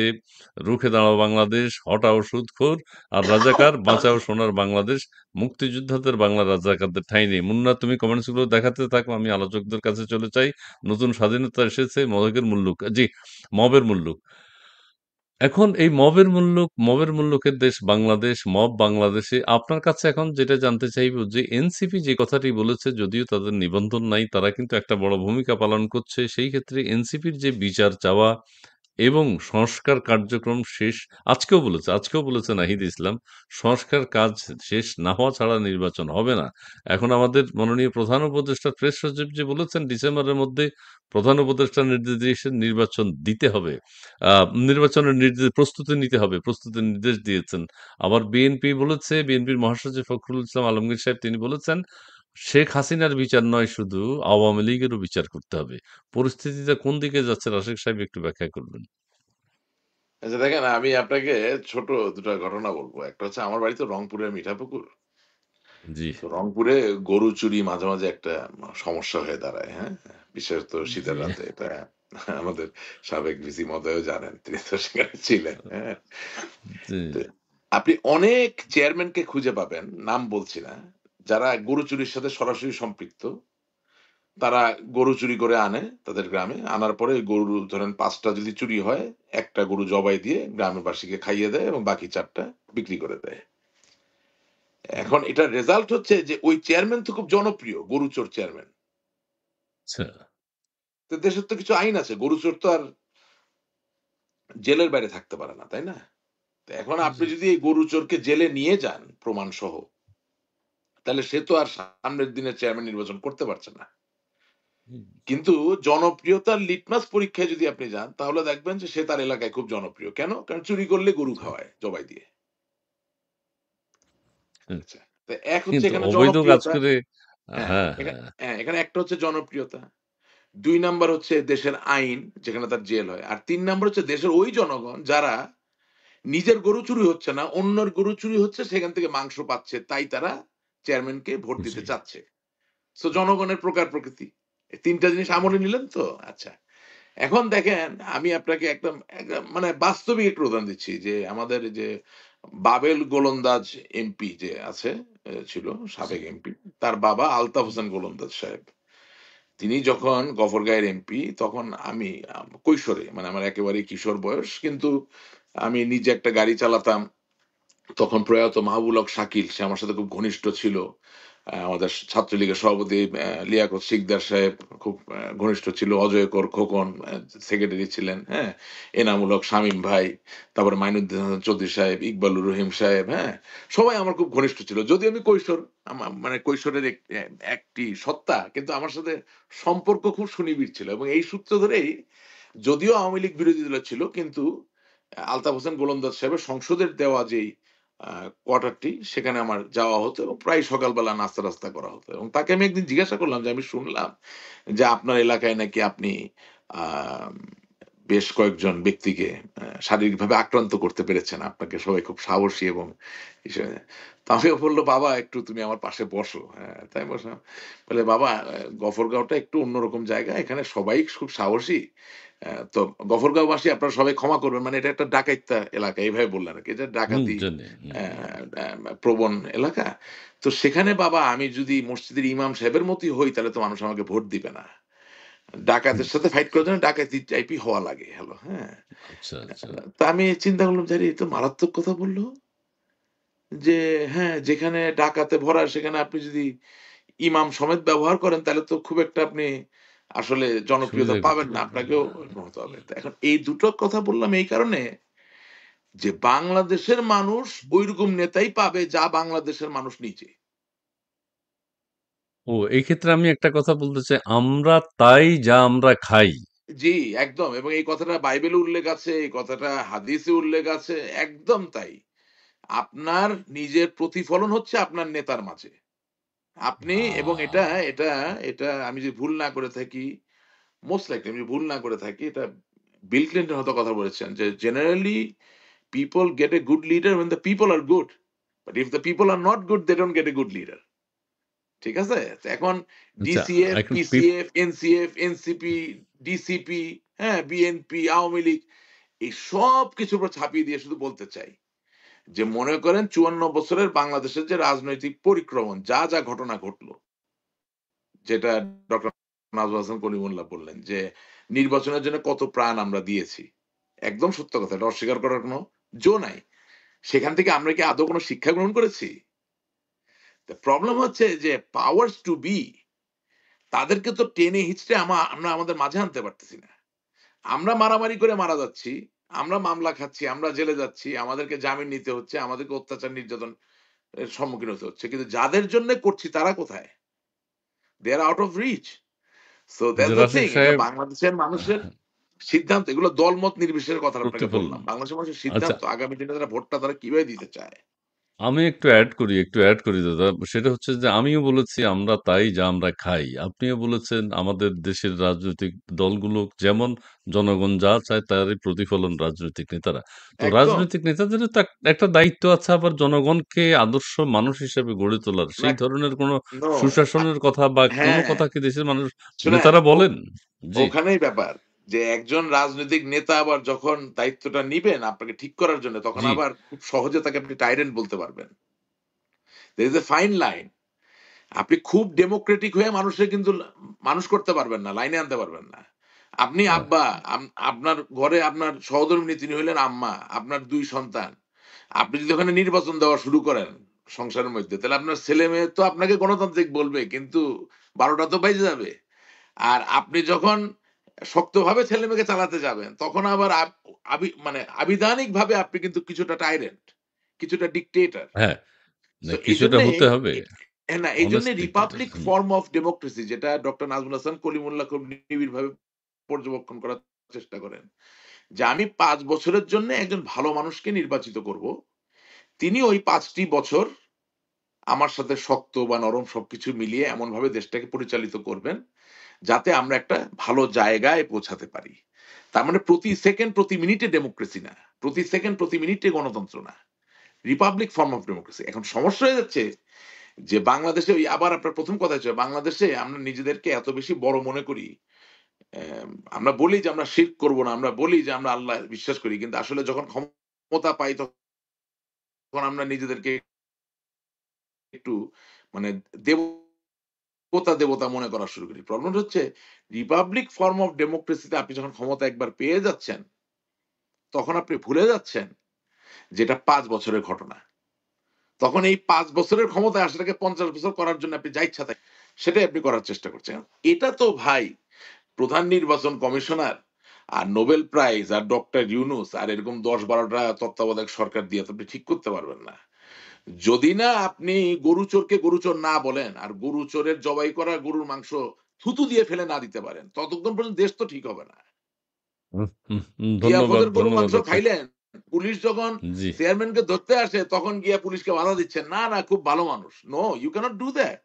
রুখে দাঁড়াও বাংলাদেশ, হটাও সুদখোর আর রাজাকার, বাঁচাও সোনার বাংলাদেশ, মুক্তিযোদ্ধাদের বাংলা, রাজাকারদের ঠাঁই নেই। মুন্না, তুমি কমেন্টস গুলো দেখাতে থাকো, আমি আলোচকদের কাছে চলে যাই। নতুন স্বাধীনতা এসেছে, মবের মুল্লুক। এখন এই মবের মুল্লুকের দেশ বাংলাদেশ, মব বাংলাদেশে। আপনার কাছে এখন যেটা জানতে চাইব যে এনসিপি যে কথাটি বলেছে, যদিও তাদের নিবন্ধন নাই, তারা কিন্তু একটা বড় ভূমিকা পালন করছে। সেই ক্ষেত্রে এনসিপির যে বিচার চাওয়া এবং সংস্কার কার্যক্রম শেষ, আজকেও বলেছে নাহিদ ইসলাম, সংস্কার কাজ শেষ না হওয়া ছাড়া নির্বাচন হবে না। এখন আমাদের মাননীয় প্রধান উপদেষ্টা প্রেস সচিব যে বলেছেন ডিসেম্বরের মধ্যে প্রধান উপদেষ্টার নির্দেশ দিয়েছেন নির্বাচন দিতে হবে, নির্বাচনের প্রস্তুতি নিতে হবে, প্রস্তুতির নির্দেশ দিয়েছেন। আবার বিএনপি বলেছে, বিএনপির মহাসচিব ফখরুল ইসলাম আলমগীর সাহেব তিনি বলেছেন শেখ হাসিনার বিচার নয়, শুধু আওয়ামী লীগেরও বিচার করতে হবে। পরিস্থিতিটা কোন দিকে যাচ্ছে রাশেক সাহেব একটু ব্যাখ্যা করবেন। আচ্ছা দেখেন, আমি আপনাকে ছোট দুটো ঘটনা বলবো। একটা হচ্ছে আমার বাড়ি তো রংপুরের মিঠাপুকুর। জি, তো রংপুরে গরু চুরি মাঝে মাঝে একটা সমস্যা হয়ে দাঁড়ায়, হ্যাঁ, বিশেষত শীতের জি, রাতে। এটা আমাদের সাবেক ভিসি মহোদয় জানেন, তিনি তো সেখানে ছিলেন, হ্যাঁ। জি, তো আপনি অনেক চেয়ারম্যানকে খুঁজে পাবেন, নাম বলছি না, যারা গরু চুরির সাথে সরাসরি সম্পৃক্ত। তারা গরু চুরি করে আনে তাদের গ্রামে। আনার পরে ওই গরু ধরেন ৫ টা যদি চুরি হয়, একটা গরু জবাই দিয়ে গ্রামবাসীকে খাইয়ে দেয় এবং বাকি ৪ টা বিক্রি করে দেয়। এখন এটার রেজাল্ট হচ্ছে যে ওই চেয়ারম্যান তো খুব জনপ্রিয়, গরু চোর চেয়ারম্যান। আচ্ছা, তো দেশের তো কিছু আইন আছে। গরু চোর তো আর জেলের বাইরে থাকতে পারে না, তাই না? তো এখন আপনি জি, যদি এই গরু চোরকে জেলে নিয়ে যান প্রমাণ সহ, তাহলে সে তো আর সামনের দিনে চেয়ারম্যান নির্বাচন করতে পারছে না। হুম, কিন্তু জনপ্রিয়তার লিটমাস পরীক্ষায় যদি আপনি যান, তাহলে দেখবেন যে সে তার এলাকায় খুব জনপ্রিয়। কেন? কারণ চুরি করলে গরু আচ্ছা, খাওয়ায় জবাই দিয়ে। হুম। আচ্ছা। তো এক হচ্ছে কিন্তু এখানে অবৈধ কাজ জনপ্রিয়তা। করে হ্যাঁ, হ্যাঁ, এখা হ্যাঁ, হ্যাঁ, এখানে একটা হচ্ছে জনপ্রিয়তা। ২ নাম্বার হচ্ছে দেশের আইন, যেখানে তার জেল হয়। আর ৩ নাম্বার হচ্ছে দেশের ওই জনগণ যারা নিজের গরু চুরি হচ্ছে না, অন্যের গরু চুরি হচ্ছে, সেখান থেকে মাংস পাচ্ছে। তাই তারা চেয়ারম্যানকে ভোট জি, দিতে চাচ্ছে। সো জনগণের প্রকার প্রকৃতি। এই ৩ টা জিনিস আমলে নিলেন তো? আচ্ছা। এখন দেখেন, আমি আপনাকে একদম একদম মানে বাস্তবিক একটু উদাহরণ দিচ্ছি যে আমাদের যে বাবেল গোলন্দাজ এমপি যে আছে, ছিল জি, সাবেক এমপি, তার বাবা আলতাফ হোসেন গোলন্দাজ সাহেব। তিনি যখন গফরগাঁওয়ের এমপি, তখন আমি কৈশোরে, মানে আমার একেবারেই কিশোর বয়স, কিন্তু আমি নিজে একটা গাড়ি চালাতাম। তখন প্রয়াত মাহবুব হক শাকিল, সে আমার সাথে খুব ঘনিষ্ঠ ছিল। আমাদের ছাত্রলীগের সভাপতি লিয়াকত শিকদার সাহেব খুব ঘনিষ্ঠ ছিল, অজয়কর খোকন সেক্রেটারি ছিলেন, হ্যাঁ, এনামুল হক শামীম ভাই, তারপরে মাইনুদ্দিন হাসান চৌধুরী সাহেব, ইকবালুর রহিম সাহেব, হ্যাঁ, সবাই আমার খুব ঘনিষ্ঠ ছিল। যদিও আমি কৈশোর, মানে কৈশোরের একটি সত্তা, কিন্তু আমার সাথে সম্পর্ক খুব সুনিবিড় ছিল, এবং এই সূত্র ধরেই যদিও আওয়ামী লীগ বিরোধী দল ছিল, কিন্তু আলতাফ হোসেন গোলন্দাজ সাহেবের সংসদের দেওয়া যেই কোয়ার্টারটি, সেখানে আমার যাওয়া হতো এবং প্রায় সকালবেলা নাস্তা রাস্তা করা হতো। এবং তাকে আমি একদিন জিজ্ঞাসা করলাম যে, আমি শুনলাম যে আপনার এলাকায় নাকি আপনি আহ, বেশ কয়েকজন ব্যক্তিকে শারীরিকভাবে আক্রান্ত করতে পেরেছেন, আপনাকে সবাই খুব সাহসী এবং হিসেবে। তো আমিও বললো, বাবা একটু তুমি আমার পাশে বসো। হ্যাঁ, তাই বসলাম। বলে, বাবা গফরগাঁওটা একটু অন্যরকম জায়গা, এখানে সবাই খুব সাহসী। তো গফরগাঁওবাসী আপনারা সবাই ক্ষমা করবেন, মানে এটা একটা ডাকাইতা এলাকা, এইভাবে বললেন আর কি, এটা ডাকাতি জানি। প্রবণ এলাকা। তো সেখানে বাবা আমি যদি মসজিদের ইমাম সাহেবের মতোই হই, তাহলে তো মানুষ আমাকে ভোট দিবে না। ডাকাতের সাথে ফাইট করার জন্য ডাকাতি টাইপই হওয়া লাগে। হ্যালো, হ্যাঁ। আচ্ছা, আচ্ছা। তা আমি চিন্তা করলাম যে, আরে, এ তো মারাত্মক কথা বললো, যে হ্যাঁ, যেখানে ডাকাতে ভরা সেখানে আপনি যদি ইমাম সমেত ব্যবহার করেন, তাহলে তো খুব একটা আপনি আসলে জনপ্রিয়তা সুবিধা করতে পাবেন না, পারবেন আপনাকেও না। হতে হবে। তো এখন এই দুটো কথা বললাম এই কারণে যে বাংলাদেশের মানুষ ওইরকম নেতাই পাবে যা বাংলাদেশের মানুষ নিচে। ও, এই ক্ষেত্রে আমি একটা কথা বলতে চাই, আমরা তাই যা আমরা খাই। জি, একদম। এবং এই কথাটা বাইবেলে উল্লেখ আছে, এই কথাটা হাদিসে উল্লেখ আছে, একদম তাই। আপনার নিজের প্রতিফলন হচ্ছে আপনার নেতার মাঝে। আপনি, এবং এটা আহ, এটা এটা আমি যদি ভুল না করে থাকি, মোস্ট লাইকলি আমি যদি ভুল না করে থাকি, এটা বিল ক্লিনটন হয়তো কথা বলেছেন যে, generally people gate a good leader when the people are good, but if the people are not good they don't get a good leader. ঠিক আছে? তো এখন আচ্ছা, ডিসিএফ, এখন পিসিএফ, এনসিএফ, এনসিপি, ডিসিপি, হ্যাঁ, বিএনপি, আওয়ামী লীগ, এই সব কিছুর উপর ছাপিয়ে দিয়ে শুধু বলতে চাই যে, মনে করেন 54 বছরের বাংলাদেশের যে রাজনৈতিক পরিক্রমণ, যা যা ঘটনা ঘটলো, যেটা ডক্টর নাজমুল হাসান কলিমুল্লাহ বললেন যে নির্বাচনের জন্য কত প্রাণ আমরা দিয়েছি, একদম সত্য কথা, এটা অস্বীকার করার কোনো জো নাই। সেখান থেকে আমরা কি আদৌ কোনো শিক্ষা গ্রহণ করেছি? প্রবলেম হচ্ছে যে পাওয়ার্স টু বি, তাদেরকে তো টেনে হিচড়ে আমরা আমাদের মাঝে আনতে পারতেছি না। আমরা মারামারি করে মারা যাচ্ছি, আমরা মামলা খাচ্ছি, আমরা জেলে যাচ্ছি, আমাদেরকে জামিন নিতে হচ্ছে, আমাদেরকে অত্যাচার নির্যাতন এর সম্মুখীন হতে হচ্ছে, কিন্তু যাদের জন্য করছি তারা কোথায়? They are out of reach. So that's যে দ্য রাশেদ থিং। এটা সাহেব, বাংলাদেশের মানুষের সিদ্ধান্ত, এগুলো দলমত নির্বিশেষের কথা আপনাকে প্রতিফলন। বললাম। বাংলাদেশের মানুষের আচ্ছা, সিদ্ধান্ত আগামী দিনে তারা ভোটটা তারা কিভাবে দিতে চায়। আমি একটু অ্যাড করি দাদা। সেটা হচ্ছে যে আমিও বলেছি আমরা তাই যা আমরা খাই। আপনিও বলেছেন আমাদের দেশের রাজনৈতিক দলগুলো যেমন জনগণ যা চায় তারই প্রতিফলন রাজনৈতিক নেতারা। তো একদম। রাজনৈতিক নেতাদেরও তো একটা দায়িত্ব আছে আবার জনগণকে আদর্শ মানুষ হিসেবে গড়ে তোলার। না, সেই ধরনের কোনো নো, সুশাসনের কথা বা কোনো হ্যাঁ, কথা কি দেশের মানুষ শোনেন, নেতারা বলেন? জি, ওখানেই ব্যাপার যে একজন রাজনৈতিক নেতা আবার যখন দায়িত্বটা নিবেন আপনাকে ঠিক করার জন্য, তখন জি। আবার খুব সহজে তাকে আপনি টাইরেন্ট বলতে পারবেন। There is a fine line. আপনি খুব ডেমোক্রেটিক হয়ে মানুষের কিন্তু মানুষ করতে পারবেন না, লাইনে আনতে পারবেন না। আপনি হ্যাঁ, আব্বা, আপনার ঘরে আপনার সহধর্মিণী তিনি হইলেন আম্মা, আপনার 2 সন্তান। আপনি যদি ওখানে নির্বাচন দেওয়া শুরু করেন সংসারের মধ্যে, তাহলে আপনার ছেলে মেয়ে তো আপনাকে গণতান্ত্রিক বলবে, কিন্তু 12টা তো বাইজে যাবে। আর আপনি যখন শক্তভাবে ছেলে মেয়েকে চালাতে যাবেন, তখন আবার মানে আবিধানিকভাবে আপনি কিন্তু কিছুটা টাইরেন্ট, কিছুটা ডিকটেটর। হ্যাঁ। না, সো এই কিছুটা জন্যে, হতে হবে। না, এই জন্য honest dictator. Republic form of democracy, যেটা ডক্টর নাজমুল হাসান কলিমুল্লাহ খুব নিবিড়ভাবে পর্যবেক্ষণ করার চেষ্টা করেন, যে আমি 5 বছরের জন্য একজন ভালো মানুষকে নির্বাচিত করব, তিনি ওই 5টি বছর আমার সাথে শক্ত বা নরম সবকিছু মিলিয়ে এমন ভাবে দেশটাকে পরিচালিত করবেন যাতে আমরা একটা ভালো জায়গায় পৌঁছাতে পারি। তার মানে প্রতি সেকেন্ড প্রতি মিনিটে ডেমোক্রেসি না, প্রতি সেকেন্ড প্রতি মিনিটে গণতন্ত্র না, রিপাবলিক ফর্ম অফ ডেমোক্রেসি। এখন সমস্যা হয়ে যাচ্ছে যে বাংলাদেশে, ওই আবার আপনার প্রথম কথা হচ্ছে, বাংলাদেশে আমরা নিজেদেরকে এত বেশি বড় মনে করি। আমরা বলি যে আমরা শিরক করব না, আমরা বলি যে আমরা আল্লাহ বিশ্বাস করি, কিন্তু আসলে যখন ক্ষমতা পাই তখন আমরা নিজেদেরকে একটু মানে দেবতা দেবতা মনে করা শুরু করি। প্রবলেম হচ্ছে রিপাবলিক ফর্ম অফ ডেমোক্রেসিতে আপনি যখন ক্ষমতা একবার পেয়ে যাচ্ছেন, তখন আপনি ভুলে যাচ্ছেন যেটা 5 বছরের ঘটনা। তখন এই 5 বছরের ক্ষমতায় আসাটাকে 50 বছর করার জন্য আপনি যা ইচ্ছা তাই সেটাই আপনি করার চেষ্টা করছেন। এটা তো ভাই প্রধান নির্বাচন কমিশনার আর নোবেল প্রাইজ আর ডক্টর ইউনুস আর এরকম 10-12টা তত্ত্বাবধায়ক সরকার দিয়ে তো আপনি ঠিক করতে পারবেন না। যদি না আপনি গরু চোরকে গরু চোর না বলেন আর গরু চোরের জবাই করা গরুর মাংস থুতু দিয়ে ফেলে না দিতে পারেন, ততক্ষণ পর্যন্ত দেশ তো ঠিক হবে না। ধন্যবাদ, জিয়াফতের গরুর ধন্যবাদ মাংস আপনাকে। খাইলেন, পুলিশ যখন জি, চেয়ারম্যানকে ধরতে আসে তখন গিয়া পুলিশকে বাধা দিচ্ছেন, না না খুব ভালো মানুষ। No, you cannot do that.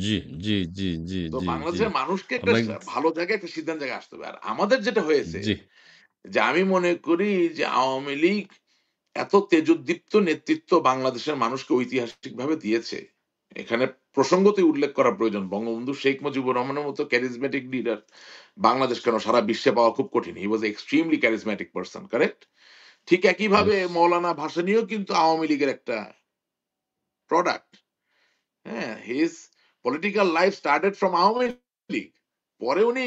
জি, জি, জি, জি, তো জি, জি। বাংলাদেশের মানুষকে একটা আপনাকে ভালো জায়গায় একটা সিদ্ধান্ত জায়গায় আসতে হবে। আর আমাদের যেটা হয়েছে জি, যে আমি মনে করি যে আওয়ামী লীগ এত তেজোদ্দীপ্ত নেতৃত্ব বাংলাদেশের মানুষকে ঐতিহাসিকভাবে দিয়েছে। এখানে প্রসঙ্গতই উল্লেখ করা প্রয়োজন। বঙ্গবন্ধু শেখ মুজিবুর রহমানের মতো ক্যারিজমেটিক লিডার বাংলাদেশ কেন সারা বিশ্বে পাওয়া খুব কঠিন। হি ওয়াজ এক্সট্রিমলি ক্যারিজমেটিক পারসন, কারেক্ট? ঠিক একইভাবে ইয়েস। মৌলানা ভাসানীও কিন্তু আওয়ামী লীগের একটা প্রোডাক্ট। হ্যাঁ, his political life started from Awami League. পরে উনি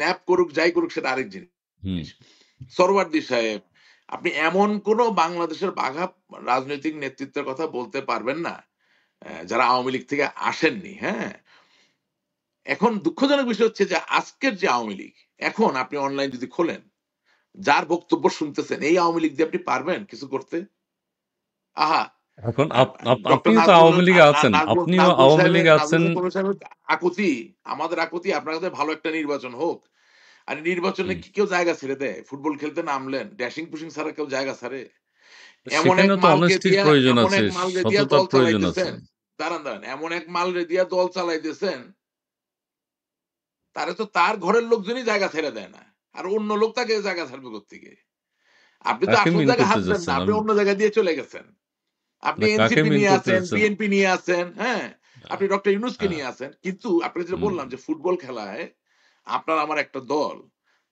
ন্যাপ করুক যাই করুক সেটা আরেক হুম, জিনিস। সরওয়ার্দী সাহেব, আপনি এমন কোন বাংলাদেশের বাঘা রাজনৈতিক নেতৃত্বের কথা বলতে পারবেন না যারা আওয়ামী লীগ থেকে আসেননি। হ্যাঁ, এখন দুঃখজনক বিষয় হচ্ছে যে আজকের যে আওয়ামী লীগ, এখন আপনি অনলাইন যদি খোলেন, যার বক্তব্য শুনতেছেন, এই আওয়ামী লীগ দিয়ে আপনি পারবেন কিছু করতে? আহা, এখন ডক্টর আপনিও তো নাজমুল আওয়ামী লীগে আছেন। নাজমুল আপনিও নাজমুল আওয়ামী সাহেবের লীগে নাজমুল আছেন। সাহেবের আকুতি, আমাদের আকুতি আপনার কাছে ভালো একটা নির্বাচন হোক। আর নির্বাচনে হুম। কি কেউ জায়গা ছেড়ে দেয়? ফুটবল খেলতে নামলেন, ড্যাশিং পুশিং ছাড়া কেউ জায়গা ছাড়ে? এমন এক সেখানেও তো মালকে অনেস্টির দিয়া প্রয়োজন এমন আছে, এক মালরে দিয়া সততার দল প্রয়োজন আছে। চালাইতেছেন, দাঁড়ান দাঁড়ান, এমন এক মালরে দিয়া দল চালাইতেছেন, তারে তো তার ঘরের লোকজনই জায়গা ছেড়ে দেয় না। আর অন্য লোক তাকে জায়গা ছাড়বে কোত্থেকে? আপনি তো কাকে আসল মিন জায়গায় করতে হাত দেন না, চাচ্ছেন? আপনি অন্য জায়গায় দিয়ে চলে গেছেন। আপনি না, কাকে এনসিপি মিন নিয়ে করতে আছেন, চাচ্ছেন? বিএনপি নিয়ে আছেন, হ্যাঁ, আপনি ডক্টর ইউনূসকে হ্যাঁ, নিয়ে আছেন। কিন্তু আপনাকে যেটা হুম, বললাম যে ফুটবল খেলায় আপনার আমার একটা দল,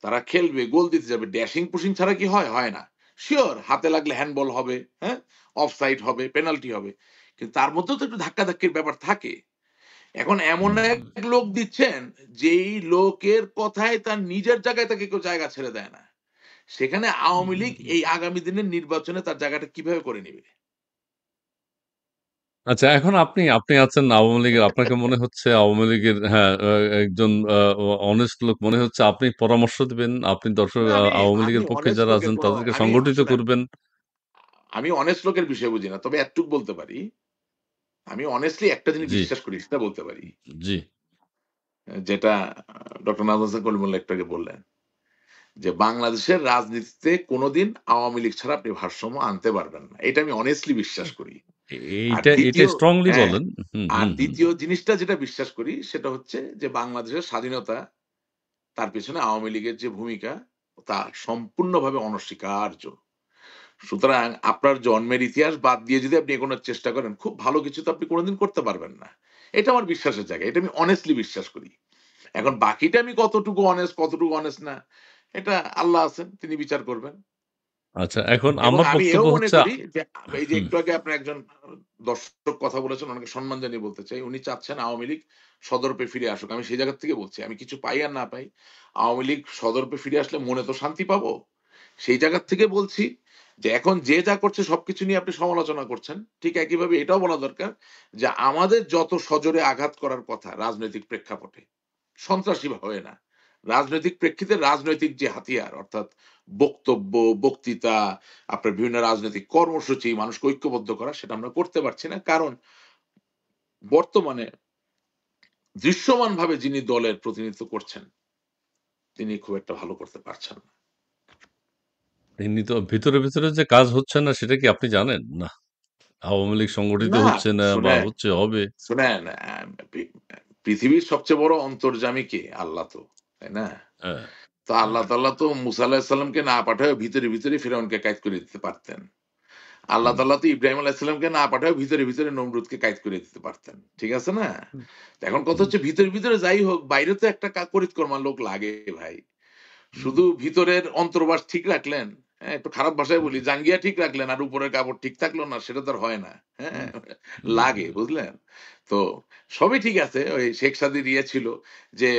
তারা খেলবে, গোল দিতে যাবে। ড্যাশিং পুশিং ছাড়া কি হয়? হয় না। সিওর হাতে লাগলে হ্যান্ডবল হবে, হ্যাঁ? অফসাইড হবে, পেনাল্টি হবে। কিন্তু তার মধ্যেও তো একটু ধাক্কাধাক্কির ব্যাপার থাকে। এখন এমন এক হুম, লোক দিচ্ছেন, যেই লোকের কথায় তার নিজের জায়গায় তাকে কেউ জায়গা ছেড়ে দেয় না। সেখানে আওয়ামী লীগ হুম। এই আগামী দিনের নির্বাচনে তার জায়গাটা কিভাবে করে নিবে? আচ্ছা, এখন আপনি আছেন আওয়ামী লীগের। আপনাকে মনে হচ্ছে আওয়ামী লীগের, হ্যাঁ, একজন অনেস্ট লোক মনে হচ্ছে। আপনি পরামর্শ দিবেন, আপনি দর্শক না, আওয়ামী আমি লীগের পক্ষে অনেস্ট যারা লোকের আছেন কোনো তাদেরকে আমি সংগঠিত শোনেন, করবেন। আমি অনেস্ট লোকের বিষয় বুঝি না। তবে এটুক বলতে পারি, আমি অনেস্টলি একটা জিনিস জি, বিশ্বাস করি সেটা বলতে পারি। জি। যেটা ডক্টর নাজমুল হাসান কলিমুল্লাহ একটু আগে বললেন যে বাংলাদেশের রাজনীতিতে কোনোদিন আওয়ামী লীগ ছাড়া আপনি ভারসাম্য আনতে পারবেন না। এটা আমি অনেস্টলি বিশ্বাস করি। আর এইটা দ্বিতীয়, স্ট্রংলি হ্যাঁ, বলেন। হুম, আর হুম, হুম। দ্বিতীয় জিনিসটা যেটা বিশ্বাস করি সেটা হচ্ছে যে বাংলাদেশের স্বাধীনতা, তার পেছনে আওয়ামী লীগের যে ভূমিকা তা সম্পূর্ণভাবে অনস্বীকার্য। সুতরাং আপনার জন্মের ইতিহাস বাদ দিয়ে যদি আপনি এগোনোর চেষ্টা করেন, খুব ভালো কিছু তো আপনি কোনোদিন করতে পারবেন না। এটা আমার বিশ্বাসের জায়গা। এটা আমি অনেস্টলি বিশ্বাস করি। এখন বাকিটা আমি কতটুকু অনেস্ট, কতটুকু অনেস্ট না, এটা আল্লাহ আছেন, তিনি বিচার করবেন। আচ্ছা, এখন এবং আমার আমি এও বক্তব্য মনে হচ্ছে করি যে এই যে হুম, একটু আগে আপনার একজন দর্শক কথা বলেছেন, ওনাকে সম্মান জানিয়ে বলতে চাই। উনি চাচ্ছেন আওয়ামী লীগ সদর্পে ফিরে আসুক। আমি সেই জায়গা থেকে বলছি, আমি কিছু পাই আর না পাই, আওয়ামী লীগ সদর্পে ফিরে আসলে মনে তো শান্তি পাবো। সেই জায়গা থেকে বলছি যে এখন যে যা করছে সবকিছু নিয়ে আপনি সমালোচনা করছেন। ঠিক একইভাবে এটাও বলা দরকার যে আমাদের যত সজোরে আঘাত করার কথা রাজনৈতিক প্রেক্ষাপটে, সন্ত্রাসী হয়ে না, রাজনৈতিক প্রেক্ষিতে রাজনৈতিক যে হাতিয়ার, অর্থাৎ বক্তব্য, বক্তৃতা, আপনার বিভিন্ন রাজনৈতিক কর্মসূচি, মানুষকে ঐক্যবদ্ধ করা, সেটা আমরা করতে পারছি না। কারণ বর্তমানে দৃশ্যমানভাবে যিনি দলের প্রতিনিধিত্ব করছেন, তিনি খুব একটা ভালো করতে পারছেন না। এমনি তো ভিতরে যে কাজ হচ্ছে না সেটা কি আপনি জানেন? না। আওয়ামী লীগ সংগঠিত না, হচ্ছে না বা শুনেন, হচ্ছে হবে। শুনেন, পৃথিবীর সবচেয়ে বড় অন্তর্যামী কে? আল্লাহ তো, তাই না? হ্যাঁ, তো আল্লাহ হ্যাঁ। তাআলা তো মুসা আলাইহিস সালামকে না পাঠায় ভিতরে ফিরআউনকে কায়েদ করে দিতে পারতেন। আল্লাহ হুম, তাআলা তো ইব্রাহিম আলাইহিস সালামকে না পাঠায় ভিতরে নমরুদকে কায়েদ করে দিতে পারতেন। ঠিক আছে না? হুম, তো এখন কথা হুম, হচ্ছে ভিতরে যাই হোক, বাইরে তো একটা করিতকর্মা লোক লাগে ভাই। হুম, শুধু ভিতরের অন্তর্বাস ঠিক রাখলেন, হ্যাঁ, একটু খারাপ ভাষায় বলি, জাঙ্গিয়া ঠিক রাখলেন আর উপরের কাপড় ঠিক থাকলো না, সেটা তো আর হয় না। হ্যাঁ? হুম, হুম, লাগে, হুম। বুঝলেন? তো সবই ঠিক আছে। ওই শেখ সাদির ইয়ে ছিল যে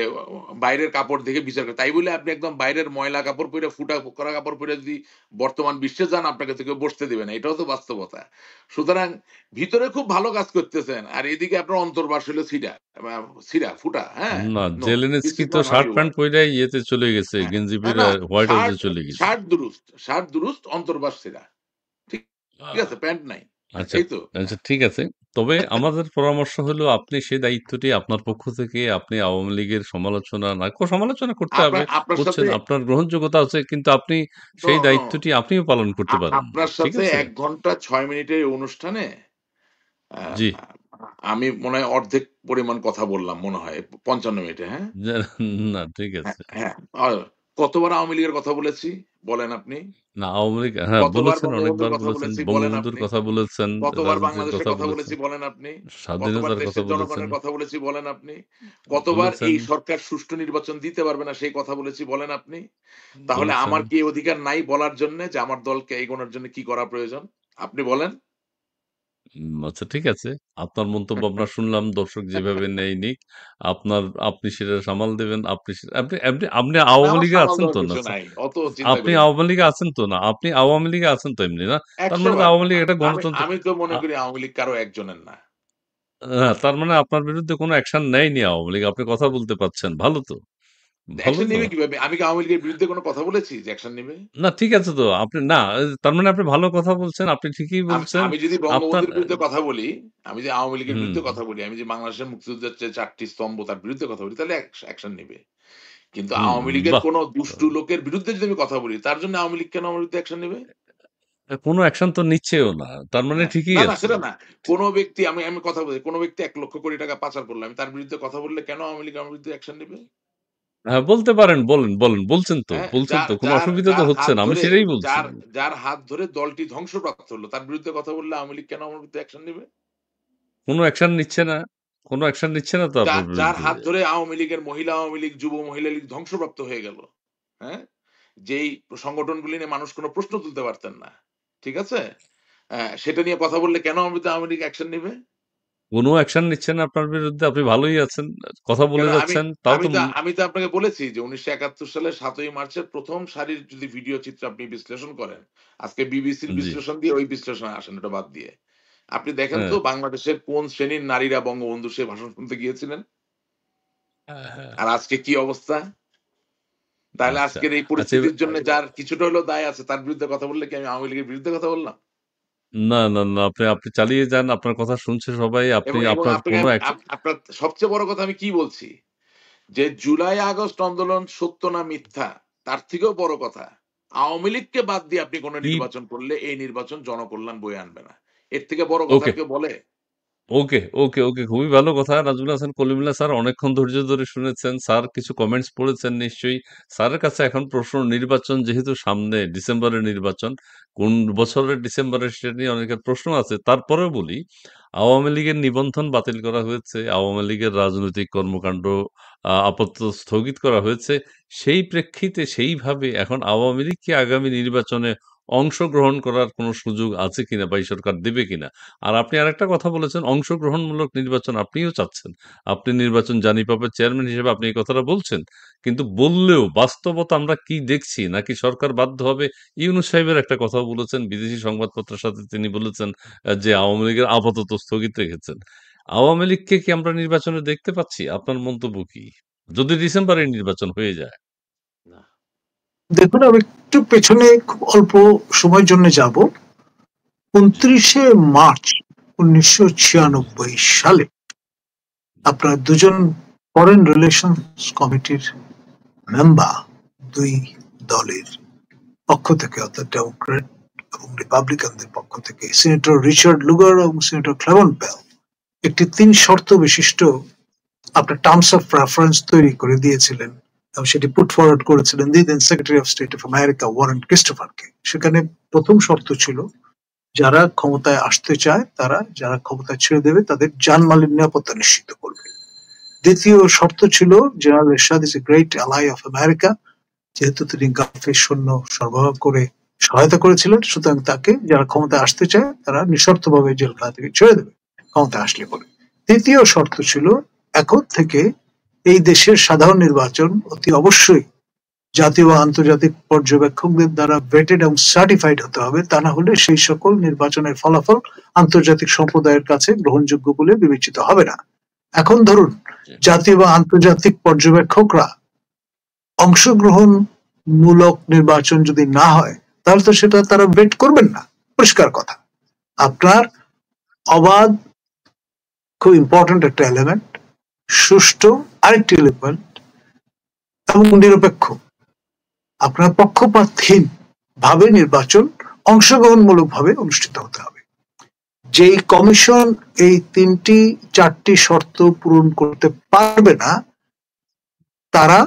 বাইরের কাপড় দেখে বিচার করে। তাই বলে আপনি একদম বাইরের ময়লা কাপড় পরে ফুটা করা কাপড় পরে যদি বর্তমান বিশ্বে যান আপনাকে তো কেউ বসতে দিবে না। এটাও তো বাস্তবতা। সুতরাং ভিতরে খুব ভালো কাজ করতেছেন। আর এদিকে আপনার অন্তর্বাস হলো ছিঁড়া, ফুটা, হ্যাঁ? না, নো, দিস জেলেনস্কি ইজ তো not how shirt you pant work. পইরা ইয়েতে চলে গেছে, হ্যাঁ। গেঞ্জি না, পইরা না, হোয়াইট হাউসে শার্ট চলে গেছে। শার্ট দুরুস্ত, অন্তর্বাস ছিঁড়া। ঠিক আছে, প্যান্ট নাই। আচ্ছা, এই তো। আচ্ছা, ঠিক আছে। তবে আমাদের পরামর্শ হলো আপনি সেই দায়িত্বটি আপনার পক্ষ থেকে আপনি আওয়ামী লীগের সমালোচনা না সমালোচনা করতে হবে, আপনার করছেন, সাথে আপনার গ্রহণযোগ্যতা আছে, কিন্তু আপনি নো, সেই নো, দায়িত্বটি আপনিও পালন করতে পারেন। আপনার ঠিক সাথে আছে? ১ ঘন্টা ৬ মিনিটের এই অনুষ্ঠানে জি। আমি মনে হয় অর্ধেক পরিমাণ কথা বললাম মনে হয় ৫৫ মিনিটে, হ্যাঁ? না, ঠিক হ্যাঁ, আছে। হ্যাঁ। কতবার আওয়ামী লীগের কথা বলেছি বলেন আপনি? না, আওয়ামী লীগ, হ্যাঁ, কতবার বলেছেন, বঙ্গবন্ধুর অনেকবার কথা বলেছেন। বলেছি বলেন বঙ্গবন্ধুর আপনি? কথা বলেছেন, কতবার রাজনীতির বাংলাদেশের কথা কথা বলেছেন, বলেছি বলেন আপনি? কতবার স্বাধীনতার কথা দেশের বলেছেন, জনগণের কথা বলেছি বলেন আপনি? কতবার বলেছেন, এই সরকার সুষ্ঠু নির্বাচন দিতে পারবে না সেই কথা বলেছি বলেন আপনি? তাহলে বলেছেন। আমার কি এই অধিকার নাই বলার জন্যে যে আমার দলকে এগোনোর জন্য কি করা প্রয়োজন? আপনি বলেন? আচ্ছা, ঠিক আছে। আপনার মন্তব্য আমরা শুনলাম। দর্শক যেভাবে নেয় নিক। আপনি সেটা সামাল দেবেন। আপনি সে আপনি আপনি আপনি না, আওয়ামী আমার লীগে সামাল আছেন দেওয়ার তো না? কিছু নাই। অত চিন্তা আপনি করেন না। আওয়ামী লীগে আছেন তো না? আপনি আওয়ামী লীগে আছেন তো এমনি না? তার ১০০ মানে তো বার। আওয়ামী লীগ একটা আমি গণতন্ত্র। আমি তো মনে আ করি আওয়ামী লীগ কারো একজনের না। হ্যাঁ, তার মানে আপনার বিরুদ্ধে কোনো অ্যাকশন নেয়নি আওয়ামী লীগ। আপনি কথা বলতে পারছেন। ভালো তো। ভালো অ্যাকশন তো। নিবে কিভাবে? আমি কি আওয়ামী লীগের বিরুদ্ধে কোনো কথা বলেছি যে অ্যাকশন নিবে? না, ঠিক আছে তো। আপনি না, তার মানে আপনি ভালো কথা বলছেন। আপনি ঠিকই বলছেন। আমি যদি আপনার বঙ্গবন্ধুর বিরুদ্ধে কথা বলি, আমি যে আওয়ামী লীগের হুম, বিরুদ্ধে কথা বলি, আমি যে বাংলাদেশের মুক্তিযুদ্ধের যে ৪ টি স্তম্ভ তার বিরুদ্ধে কথা বলি, তাহলে অ্যাকশন নিবে। কিন্তু হুম, আওয়ামী লীগের বাহ! কোন দুষ্টু লোকের বিরুদ্ধে যদি আমি কথা বলি, তার জন্য আওয়ামী লীগ কেন আমার বিরুদ্ধে অ্যাকশন নিবে? কোনো অ্যাকশন তো নিচ্ছেও না। তার মানে হ্যাঁ। ঠিকই না, না, আছে। সেটা না। কোন ব্যক্তি আমি আমি কথা বলি, কোন ব্যক্তি ৳১,০০,০০,০০,০০০ টাকা পাচার করলো। আমি তার বিরুদ্ধে কথা বললে কেন আওয়ামী লীগ আমার বিরুদ্ধে অ্যাকশন নিবে? হ্যাঁ, বলতে পারেন। বলেন, বলেন। বলছেন তো, হ্যাঁ? বলছেন যার তো। কোনো যার অসুবিধা তো যার হচ্ছে হাত না। আমি ধরে সেটাই বলছি। যার যার হাত ধরে দলটি ধ্বংসপ্রাপ্ত হলো, তার বিরুদ্ধে কথা বললে আওয়ামী লীগ কেন আমার বিরুদ্ধে অ্যাকশন নিবে? কোনো অ্যাকশন নিচ্ছে না। কোনো অ্যাকশন নিচ্ছে না তো আপনার যার বিরুদ্ধে। হাত ধরে আওয়ামী লীগের মহিলা আওয়ামী লীগ, যুব মহিলা লীগ ধ্বংসপ্রাপ্ত হয়ে গেল। হ্যাঁ? যেই সংগঠনগুলি নিয়ে মানুষ কোনো প্রশ্ন তুলতে পারতেন না। ঠিক আছে? সেটা নিয়ে কথা বললে কেন আমার বিরুদ্ধে আওয়ামী লীগ অ্যাকশন নিবে? কোনো অ্যাকশন নিচ্ছে না আপনার বিরুদ্ধে। আপনি ভালোই আছেন। কথা বলে কেন আমি যাচ্ছেন। তাও আমি তো তো আমি তো আপনাকে বলেছি যে ১৯৭১ সালের ৭ই মার্চের ১ম সারির যদি ভিডিও চিত্র আপনি বিশ্লেষণ করেন, আজকে বিবিসির জি। বিশ্লেষণ দিয়ে ওই বিশ্লেষণে আসেন ওটা বাদ দিয়ে। আপনি দেখেন হ্যাঁ। তো বাংলাদেশের কোন শ্রেণীর নারীরা বঙ্গবন্ধুর সেই ভাষণ শুনতে গিয়েছিলেন? হ্যাঁ, হ্যাঁ। আর আজকে কি অবস্থা? তাহলে আচ্ছা। আজকের এই আচ্ছা, পরিস্থিতির জন্য যার কিছুটা হলেও দায় আছে তার বিরুদ্ধে কথা বললে কি আমি আওয়ামী লীগের বিরুদ্ধে কথা বললাম? না, না, না। আপনি আপনি চালিয়ে যান। আপনার কথা শুনছে সবাই। আপনি এবং আপনার আপনাকে কোনো অ্যাকশন আপনার সবচেয়ে বড় কথা আমি কি বলছি? যে জুলাই আগস্ট আন্দোলন সত্য না মিথ্যা তার থেকেও বড় কথা আওয়ামী লীগকে বাদ দিয়ে আপনি কোন কি নির্বাচন করলে এই নির্বাচন জনকল্যাণ বয়ে আনবে না। এর থেকে বড় কথা ওকে। আর কেউ বলে? ওকে, ওকে, ওকে। খুবই ভালো কথা। নাজমুল হাসান কলিমুল্লাহ স্যার অনেকক্ষণ ধৈর্য ধরে শুনেছেন। স্যার কিছু কমেন্টস পড়েছেন নিশ্চয়ই। স্যারের কাছে এখন প্রশ্ন, নির্বাচন যেহেতু সামনে, ডিসেম্বরের নির্বাচন, কোন বছরের ডিসেম্বরে সেটা নিয়ে অনেকের প্রশ্ন আছে। তারপরেও বলি, আওয়ামী লীগের নিবন্ধন বাতিল করা হয়েছে। আওয়ামী লীগের রাজনৈতিক কর্মকাণ্ড আপাতত স্থগিত করা হয়েছে। সেই প্রেক্ষিতে সেইভাবে এখন আওয়ামী লীগ কি আগামী নির্বাচনে অংশগ্রহণ করার কোনো সুযোগ আছে কিনা বা এই সরকার দেবে কিনা? আর আপনি আরেকটা কথা বলেছেন, অংশগ্রহণমূলক নির্বাচন আপনিও চাচ্ছেন। আপনি নির্বাচন জানি পাবের চেয়ারম্যান হিসেবে আপনি এই কথাটা বলছেন। কিন্তু বললেও বাস্তবতা আমরা কি দেখছি? নাকি সরকার বাধ্য হবে? ইউনূস সাহেবের একটা কথাও বলেছেন, বিদেশি সংবাদপত্রের সাথে তিনি বলেছেন যে আওয়ামী লীগের আপাতত স্থগিত রেখেছেন। আওয়ামী লীগকে কি আমরা নির্বাচনে দেখতে পাচ্ছি? আপনার মন্তব্য কি? যদি ডিসেম্বরে নির্বাচন হয়ে যায়? না। দেখুন, আমি একটু পেছনে খুব অল্প সময়ের জন্য যাব। ২৯শে মার্চ ১৯৯৬ সালে আপনার দুজন ফরেন রিলেশনস কমিটির মেম্বার, দুই দলের পক্ষ থেকে অর্থাৎ ডেমোক্রেট এবং রিপাবলিকানদের পক্ষ থেকে সিনেটর রিচার্ড লুগার এবং সিনেটর ক্লেমেন্ট বেল একটি ৩ শর্ত বিশিষ্ট আপনার টার্মস অফ রেফারেন্স তৈরি করে দিয়েছিলেন এবং সেটি পুট ফরওয়ার্ড করেছিলেন the then secretary of state of America Warren ক্রিস্টোফারকে। সেখানে প্রথম শর্ত ছিল যারা ক্ষমতায় আসতে চায় তারা যারা ক্ষমতা ছেড়ে দেবে তাদের জানমালের নিরাপত্তা নিশ্চিত করবে। দ্বিতীয় শর্ত ছিল general Ershad is a great ally of America, যেহেতু তিনি গালফের সৈন্য সরবরাহ করে সহায়তা করেছিলেন, সুতরাং তাকে যারা ক্ষমতায় আসতে চায় তারা নিঃশর্তভাবে জেলখানা থেকে ছেড়ে দেবে ক্ষমতায় আসলে পরে। তৃতীয় শর্ত ছিল এখন থেকে এই দেশের সাধারণ নির্বাচন অতি অবশ্যই জাতীয় ও আন্তর্জাতিক পর্যবেক্ষকদের দ্বারা ভেটেড এবং সার্টিফাইড হতে হবে, তা না হলে সেই সকল নির্বাচনের ফলাফল আন্তর্জাতিক সম্প্রদায়ের কাছে গ্রহণযোগ্য বলে বিবেচিত হবে না। এখন ধরুন জাতীয় বা আন্তর্জাতিক পর্যবেক্ষকরা অংশগ্রহণমূলক নির্বাচন যদি না হয় তাহলে তো সেটা তারা ভেট করবেন না, পরিষ্কার কথা। আপনার অবাধ, খুব ইম্পর্টেন্ট একটা এলিমেন্ট, সুষ্ঠু আরেকটি এলিমেন্ট, এবং নিরপেক্ষ, আপনার পক্ষপাতহীন ভাবে নির্বাচন অংশগ্রহণমূলক ভাবে অনুষ্ঠিত হতে হবে। যেই কমিশন এই চারটি শর্ত পূরণ করতে পারবে না, তারা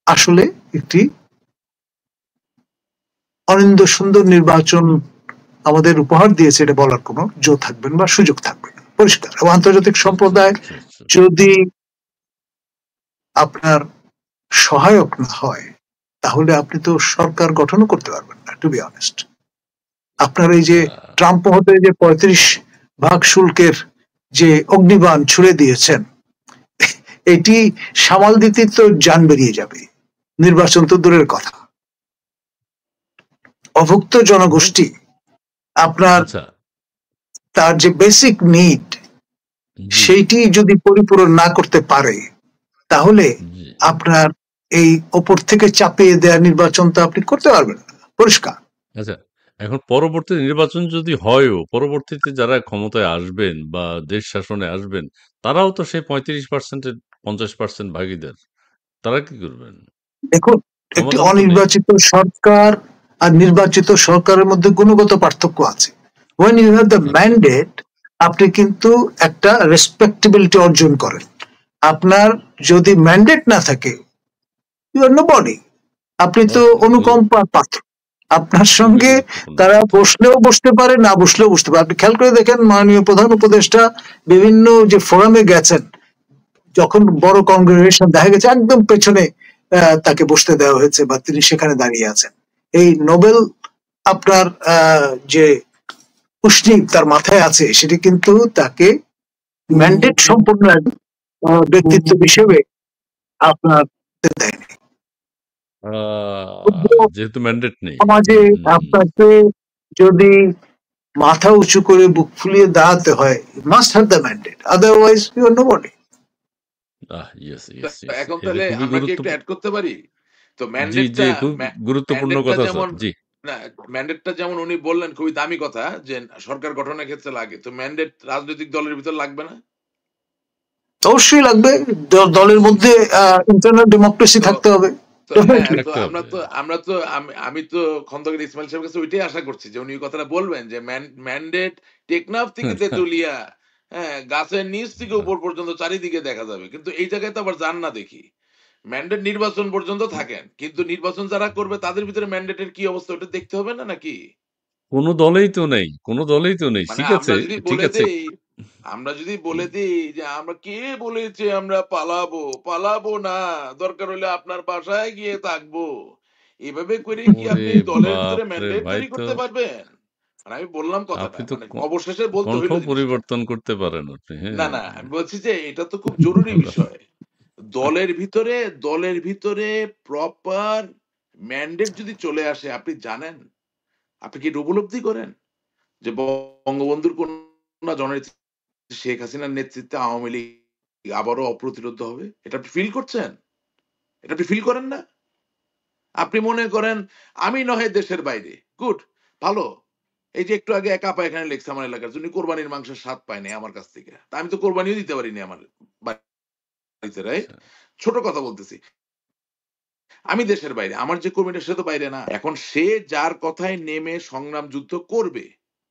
আসলে একটি অনিন্দ সুন্দর নির্বাচন আমাদের উপহার দিয়েছে এটা বলার কোনো জো থাকবে না বা সুযোগ থাকবে না, পরিষ্কার। এবং আন্তর্জাতিক সম্প্রদায় যদি আপনার সহায়ক না হয় তাহলে আপনি তো সরকার গঠনও করতে পারবেন না, টু বি অনেস্ট। আপনার এই যে ট্রাম্প মহোদয় যে 35% শুল্কের যে অগ্নিবাণ ছুড়ে দিয়েছেন, এটি সামাল দিতে তো জান বেরিয়ে যাবে, নির্বাচন তো দূরের কথা। অভুক্ত জনগোষ্ঠী আপনার তার যে বেসিক নিড সেইটি যদি পরিপূরণ না করতে পারে তাহলে আপনার এই ওপর থেকে চাপিয়ে দেওয়া নির্বাচন তো আপনি করতে পারবেন না, পরিষ্কার। আচ্ছা, এখন পরবর্তী নির্বাচন যদি হয়ও, পরবর্তীতে যারা ক্ষমতায় আসবেন বা দেশ শাসনে আসবেন তারাও তো সেই 35%-এর 50% ভাগীদার। তারা কি করবেন? দেখুন, একটি অনির্বাচিত সরকার আর নির্বাচিত সরকারের মধ্যে গুণগত পার্থক্য আছে। when you have the mandate আপনি কিন্তু একটা রেসপেক্টেবিলিটি অর্জন করেন। আপনার যদি ম্যান্ডেট না থাকে, ইউ আর নোবডি, আপনি তো অনুকম্পার পাত্র। আপনার সঙ্গে তারা বসলেও বসতে পারে, না বসলেও বসতে পারে। আপনি খেয়াল করে দেখেন, মাননীয় প্রধান উপদেষ্টা বিভিন্ন যে ফোরামে গেছেন, যখন বড় কংগ্রেগেশন দেখা গেছে একদম পেছনে তাকে বসতে দেওয়া হয়েছে বা তিনি সেখানে দাঁড়িয়ে আছেন। এই নোবেল আপনার যে উষ্ণি তার মাথায় আছে, সেটি কিন্তু তাকে ম্যান্ডেট সম্পন্ন ব্যক্তিত্ব হিসেবে আপনার দেয়নি। যেহেতু ম্যান্ডেট নেই, সমাজে আপনাকে যদি মাথা উঁচু করে বুক ফুলিয়ে দাঁড়াতে হয়, must have the mandate, otherwise you are nobody. এখন তাহলে আমরা কি একটু অ্যাড করতে পারি? তো ম্যান্ডেটটা খুব গুরুত্বপূর্ণ কথা স্যার। জি, না, ম্যান্ডেটটা যেমন উনি বললেন খুবই দামি কথা যে সরকার গঠনের ক্ষেত্রে লাগে, তো ম্যান্ডেট রাজনৈতিক দলের ভিতর লাগবে না? অবশ্যই লাগবে, দলের মধ্যে ইন্টারনাল ডেমোক্রেসি থাকতে হবে। আমি তো খন্দকার ইসমাইল সাহেবের কাছে ওইটাই আশা করছি যে উনি কথাটা বলবেন যে ম্যান্ডেট টেকনাফ থেকে তেতুলিয়া, হ্যাঁ, গাছের নিচ থেকে উপর পর্যন্ত চারিদিকে দেখা যাবে, কিন্তু এই জায়গায় তো আবার যান না দেখি। ম্যান্ডেট নির্বাচন পর্যন্ত থাকেন, কিন্তু নির্বাচন যারা করবে তাদের ভিতরে ম্যান্ডেটের কি অবস্থা ওটা দেখতে হবে না নাকি? কোনো দলেই তো নেই, কোনো দলেই তো নেই। ঠিক আছে, ঠিক আছে। আমরা যদি বলে দিই যে আমরা কে বলেছে আমরা পালাবো না, দরকার হলে আপনার বাসায় গিয়ে থাকবো, এভাবে করে কি আপনি দলের ভিতরে ম্যান্ডেট তৈরি করতে পারবেন? আমি বললাম কথাটা, অবশেষে বলতে হইল পরিবর্তন করতে পারেন আপনি। না, আমি বলছি যে এটা তো খুব জরুরি বিষয়। দলের ভিতরে প্রপার ম্যান্ডেট যদি চলে আসে, আপনি জানেন, আপনি কি উপলব্ধি করেন যে বঙ্গবন্ধুর কন্যা জননেত্রী শেখ হাসিনার নেতৃত্বে আওয়ামী লীগ আবারও অপ্রতিরোধ হবে? এটা আপনি ফিল করছেন? এটা আপনি ফিল করেন না? আপনি মনে করেন আমি নয় দেশের বাইরে, গুড, ভালো। এই যে একটু আগে এক আপা এখানে লেখছে আমার এলাকার, উনি কোরবানির মাংসের স্বাদ পায় নাই আমার কাছ থেকে, তা আমি তো কোরবানিও দিতে পারিনি আমার বাড়িতে, রাইট? ছোট কথা বলতেছি, আমি দেশের বাইরে, আমার যে কর্মীটা সে তো বাইরে না। এখন সে যার কথায় নেমে সংগ্রাম যুদ্ধ করবে,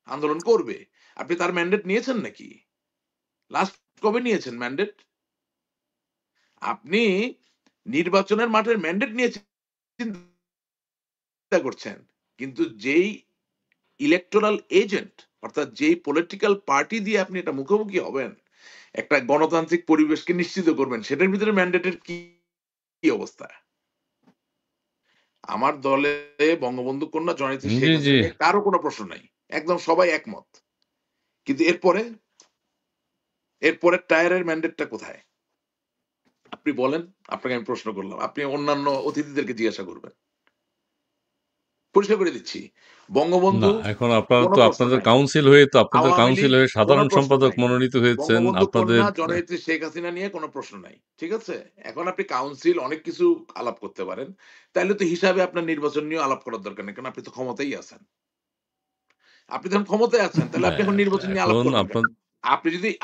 আন্দোলন করবে, আপনি তার ম্যান্ডেট নিয়েছেন নাকি? লাস্ট কবে নিয়েছেন ম্যান্ডেট? আপনি নির্বাচনের মাঠের ম্যান্ডেট নিয়েছেন চিন্তা করছেন, কিন্তু যেই ইলেকটোরাল এজেন্ট, অর্থাৎ যেই পলিটিক্যাল পার্টি দিয়ে আপনি এটা মুখোমুখি হবেন, একটা গণতান্ত্রিক পরিবেশকে নিশ্চিত করবেন, সেটার ভিতরে ম্যান্ডেটের কি অবস্থা? আমার দলে বঙ্গবন্ধু কন্যা জননেত্রী শেখ হাসিনা কারো কোনো প্রশ্ন নাই, একদম সবাই একমত, কিন্তু এরপরে এরপরে টায়ারের ম্যান্ডেটটা কোথায়? আপনি বলেন, আপনাকে আমি প্রশ্ন করলাম, আপনি অন্যান্য অতিথিদেরকে জিজ্ঞাসা করবেন। পরিষ্কার করে দিচ্ছি, না, বঙ্গবন্ধু এখন আপনারা কোনো তো প্রশ্ন আপনাদের নাই, কাউন্সিল হয়ে আওয়ামী লীগ হয়ে কোনো সাধারণ প্রশ্ন সম্পাদক নাই, মনোনীত হয়েছেন। বঙ্গবন্ধু আপনাদের কন্যা জননেত্রী শেখ হাসিনা নিয়ে কোনো প্রশ্ন নাই, ঠিক আছে? এখন আপনি কাউন্সিল অনেক কিছু আলাপ করতে পারেন, তাইলে তো হিসাবে আপনার নির্বাচন নিয়ে আলাপ করার দরকার নেই, কারণ আপনি তো ক্ষমতায় আছেন। আপনি যখন ক্ষমতায় আছেন, তাহলে আপনি হ্যাঁ, এখন নির্বাচন নিয়ে আলাপ এখন করবেন কেন? আপনার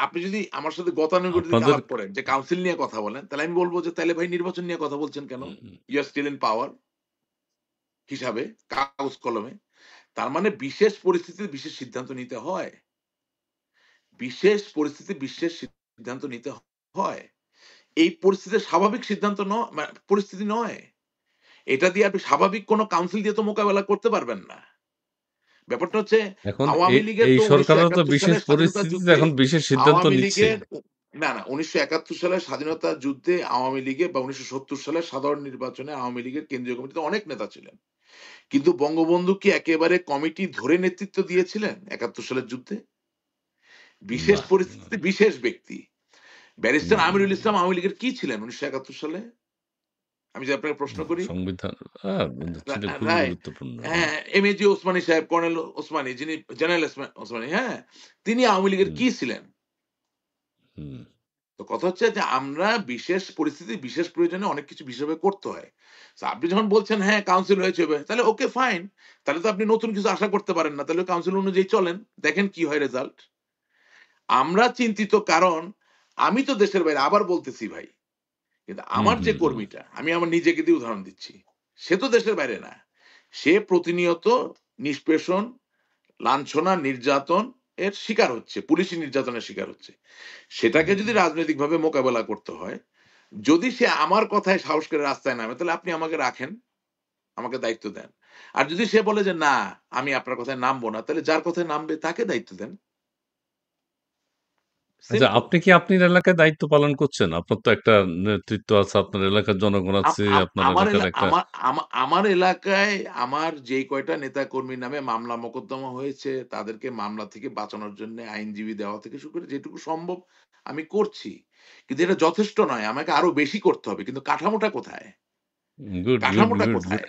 আপনি যদি আমার সাথে গতানুগতিক আপনাদের আলাপ করেন যে কাউন্সিল নিয়ে কথা বলেন, তাহলে আমি বলবো যে তাহলে ভাই নির্বাচন নিয়ে কথা বলছেন কেন? Um, you are still in power হিসাবে, কাগজ কলমে। তার মানে বিশেষ পরিস্থিতিতে বিশেষ সিদ্ধান্ত নিতে হয়। বিশেষ পরিস্থিতি বিশেষ সিদ্ধান্ত নিতে হয়। এই পরিস্থিতি স্বাভাবিক সিদ্ধান্ত পরিস্থিতি নয়। এটা দিয়ে আপনি স্বাভাবিক কোনো কাউন্সিল দিয়ে তো মোকাবেলা করতে পারবেন না। ব্যাপারটা হচ্ছে এখন আওয়ামী লীগের এই তো সরকারও তো ১৯৭১ বিশেষ সালের স্বাধীনতা পরিস্থিতিতে যুদ্ধে এখন বিশেষ সিদ্ধান্ত আওয়ামী নিচ্ছেই। লীগের না, ১৯৭১ সালের স্বাধীনতা যুদ্ধে আওয়ামী লীগের বা ১৯৭০ সালের সাধারণ নির্বাচনে আওয়ামী লীগের কেন্দ্রীয় কমিটিতে অনেক নেতা ছিলেন। কিন্তু বঙ্গবন্ধু কি একেবারে কমিটি ধরে নেতৃত্ব দিয়েছিলেন ৭১ সালের যুদ্ধে? বিশেষ না, পরিস্থিতিতে বিশেষ ব্যক্তি। ব্যারিস্টার আমিরুল উম, ইসলাম আওয়ামী লীগের কি ছিলেন ১৯৭১ সালে? আমি যদি আপনাকে প্রশ্ন করি। সংবিধান সেটা খুবই রাইট। গুরুত্বপূর্ণ। হ্যাঁ, এমএজি ওসমানী সাহেব, কর্নেল ওসমানী, যিনি জেনারেল ওসমানী, হ্যাঁ? তিনি আওয়ামী লীগের হুম, কি ছিলেন? হুম। তো কথা হচ্ছে যে আমরা বিশেষ পরিস্থিতি, বিশেষ প্রয়োজনে অনেক কিছু বিশেষভাবে করতে হয়। সো আপনি যখন বলছেন হ্যাঁ, কাউন্সিল হয়েছে, তাহলে ওকে ফাইন। তাহলে তো আপনি নতুন কিছু আশা করতে পারেন না। তাহলে কাউন্সিল অনুযায়ী চলেন। দেখেন কি হয় রেজাল্ট। আমরা চিন্তিত কারণ আমি তো দেশের বাইরে, আবার বলতেছি ভাই। কিন্তু হুম, আমার যে হুম, হুম। কর্মীটা, আমি আমার নিজেকে দিয়ে উদাহরণ দিচ্ছি। সে তো দেশের বাইরে না। সে প্রতিনিয়ত নিষ্পেষণ, লাঞ্ছনা, নির্যাতন এর শিকার হচ্ছে। পুলিশি নির্যাতনের শিকার হচ্ছে। সেটাকে যদি হুম। রাজনৈতিকভাবে মোকাবেলা করতে হয়, যদি সে আমার কথায় সাহস করে রাস্তায় নামে, তাহলে আপনি আমাকে রাখেন, আমাকে দায়িত্ব দেন। আর যদি সে বলে যে না, আমি আপনার কথায় নামবো না, তাহলে যার কথায় নামবে তাকে দায়িত্ব দেন। আচ্ছা, সিম্পল। আপনি কি আপনার এলাকায় দায়িত্ব পালন করছেন? আপনার তো একটা নেতৃত্ব আছে, আপনার এলাকার জনগণ আম আছে, আম আপনার আমার এলাকার এলা একটা আমার আমা আমার এলাকায় আমার যেই কয়টা নেতাকর্মীর নামে মামলা মোকদ্দমা হয়েছে, তাদেরকে মামলা থেকে বাঁচানোর জন্য আইনজীবী দেওয়া থেকে শুরু করে যেটুকু সম্ভব আমি করছি। কিন্তু এটা যথেষ্ট নয়। আমাকে আরো বেশি করতে হবে। কিন্তু কাঠামোটা কোথায়? গুড, গুড, কাঠামোটা গুড, গুড। কোথায়?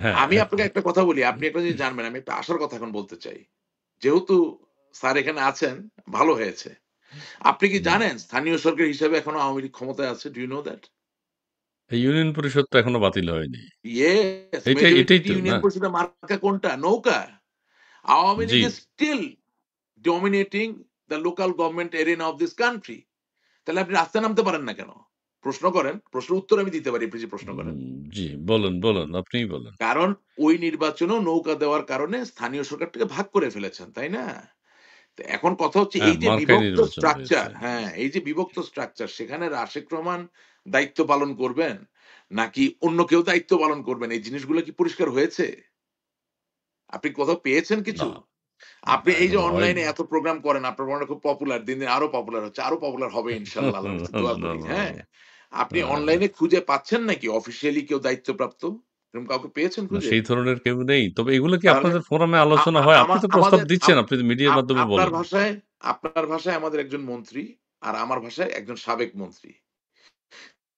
হ্যাঁ, আমি আপনাকে একটা কথা বলি। আপনি একটা জিনিস জানবেন, আমি একটা আশার কথা এখন বলতে চাই। যেহেতু স্যার এখানে আছেন, ভালো হয়েছে। আপনি কি হুম। জানেন স্থানীয় সরকার হিসেবে এখনো আওয়ামী লীগ ক্ষমতায় আছে? Do you know that? এই ইউনিয়ন পরিষদ তো এখনো বাতিল হয়নি। ইয়েস, এটাই মেজরিটি তো না? ইউনিয়ন পরিষদের মার্কা কোনটা? নৌকা। আওয়ামী জি। League is still dominating the local government arena of this country. তাহলে আপনি রাস্তায় নামতে পারেন না কেন? প্রশ্ন করেন। প্রশ্নের উত্তর আমি দিতে পারি, আপনি যে প্রশ্ন করেন। জি, বলেন, বলেন। আপনিই বলেন। কারণ ওই নির্বাচনেও নৌকা দেওয়ার কারণে স্থানীয় সরকারটাকে ভাগ করে ফেলেছেন, তাই না? তো এখন কথা হচ্ছে হ্যাঁ, এই যে মার্কায় বিভক্ত নির্বাচন হয়েছে। স্ট্রাকচার, হ্যাঁ, এই যে বিভক্ত স্ট্রাকচার, সেখানে রাশেক রহমান দায়িত্ব পালন করবেন নাকি অন্য কেউ দায়িত্ব পালন করবেন, এই জিনিসগুলো কি পরিষ্কার হয়েছে? আপনি কোথাও পেয়েছেন না, কিছু? আপনি এই যে এখনো অনলাইনে হয়নি। এত প্রোগ্রাম করেন, আপনার প্রোগ্রামটা খুব পপুলার, দিন, দিন আরো পপুলার হচ্ছে, আরো পপুলার হবে ইনশাআল্লাহ, আল্লাহর কাছে দোয়া না, করি, না, হ্যাঁ? না। আপনি হ্যাঁ, অনলাইনে খুঁজে পাচ্ছেন নাকি অফিসিয়ালি কেউ দায়িত্বপ্রাপ্ত? এরকম কাউকে পেয়েছেন না, খুঁজে? সেই ধরনের কেউ নেই। তবে এগুলো কি তাহলে আপনাদের ফোরামে আ আলোচনা আ হয়? আপনি আমা তো প্রস্তাব আমাদের দিচ্ছেন, আপনি তো মিডিয়ার মাধ্যমে আপনার বলেন। ভাষায়, আপনার ভাষায় আমাদের একজন মন্ত্রী আর আমার ভাষায় একজন সাবেক মন্ত্রী।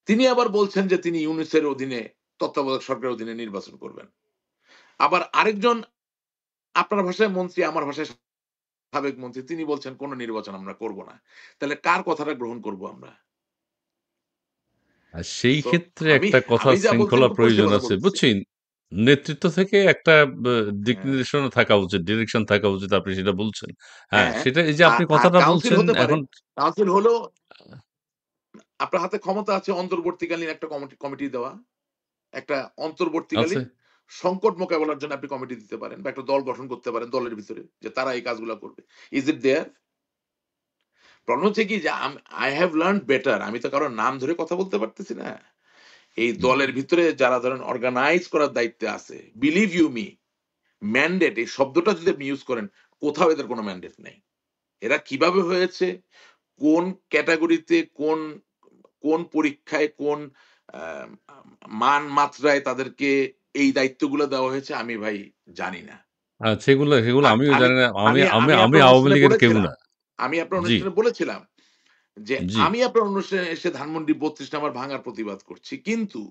তিনি আবার বলছেন যে তিনি ইউনূসের অধীনে, তত্ত্বাবধায়ক সরকারের অধীনে নির্বাচন করবেন। আবার আরেকজন আপনার ভাষায় মন্ত্রী, আমার ভাষায় সাবেক মন্ত্রী, তিনি বলছেন কোন নির্বাচন আমরা করব না। তাহলে কার কথাটা গ্রহণ করব আমরা? আর সেই সো ক্ষেত্রে আমি একটা কথা আমি যা বলছি শৃঙ্খলা খুব পরিষ্কার প্রয়োজন কথা আছে। বলতেছি। বুঝছেন? নেতৃত্ব থেকে একটা দিক হ্যাঁ, নির্দেশনা থাকা উচিত, ডিরেকশন থাকা উচিত। আপনি সেটা বলছেন। হ্যাঁ, হ্যাঁ। সেটা এই যে আপনি আর কথাটা কাউন্সিল বলছেন হতে পারে। এখন কাউন্সিল হলেও আপনার হাতে ক্ষমতা আছে অন্তর্বর্তীকালীন একটা কমিটি দেওয়া। একটা আছে। অন্তর্বর্তীকালীন সংকট মোকাবেলার জন্য আপনি কমিটি দিতে পারেন বা একটা দল গঠন করতে পারেন দলের ভিতরে যে তারা এই কাজগুলা করবে। Is it there? প্রবলেম হচ্ছে কি যে আই হ্যাভ লার্নড বেটার। আমি তো কারো নাম ধরে কথা বলতে পারতেছি না। এই হুম। দলের ভিতরে যারা ধরেন অর্গানাইজ করার দায়িত্বে আছে, বিলিভ ইউ মি, ম্যান্ডেট এই শব্দটা যদি আপনি ইউজ করেন, কোথাও এদের কোনো ম্যান্ডেট নেই। এরা কিভাবে হয়েছে, কোন ক্যাটেগরিতে, কোন কোন পরীক্ষায়, কোন আ মান মাত্রায় তাদেরকে এই দায়িত্বগুলো দেওয়া হয়েছে আমি ভাই জানি না। সেগুলো আর আমিও আমি জানি না। আমি আমি আমি আমি আমি আপনার আওয়ামী অনুষ্ঠানে লীগের কেউ বলেছিলাম, না। আমি আপনার জি। অনুষ্ঠানে বলেছিলাম যে জি, আমি আপনার অনুষ্ঠানে এসে ধানমন্ডি ৩২ নাম্বার ভাঙার প্রতিবাদ করছি, কিন্তু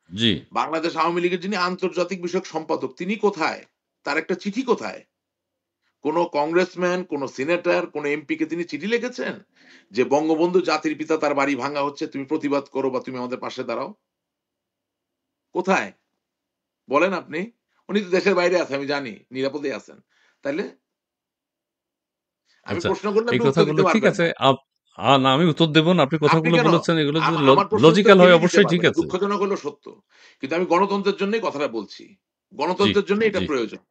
জি। বাংলাদেশ আওয়ামী লীগের যিনি আন্তর্জাতিক বিষয়ক সম্পাদক তিনি কোথায়? তার একটা চিঠি কোথায়? কোন কংগ্রেসম্যান, কোন সিনেটর, কোন এমপি কে তিনি চিঠি লিখেছেন যে বঙ্গবন্ধু জাতির পিতা তার বাড়ি ভাঙা হচ্ছে, তুমি প্রতিবাদ করো বা তুমি আমাদের পাশে দাঁড়াও? কোথায়? বলেন আপনি। উনি তো দেশের বাইরে আছে, আমি জানি, নিরাপদে আছেন। তাইলে আমি আচ্ছা, প্রশ্ন করলে এই আপনি উত্তর কথাগুলো দিতে ঠিক পারবেন আছে। না। না, আমি উত্তর দেব না। আপনি আপনি কথাগুলো কেন? বলেছেন এগুলো যদি আমার প্রশ্ন উত্তর লজিক্যাল হয় দিলেই দিতে অবশ্যই ঠিক পারবেন। আছে। দুঃখজনক হলেও সত্য। কিন্তু আমি গণতন্ত্রের জন্যই কথাটা বলছি। জি, গণতন্ত্রের জন্যই এটা জি, প্রয়োজন।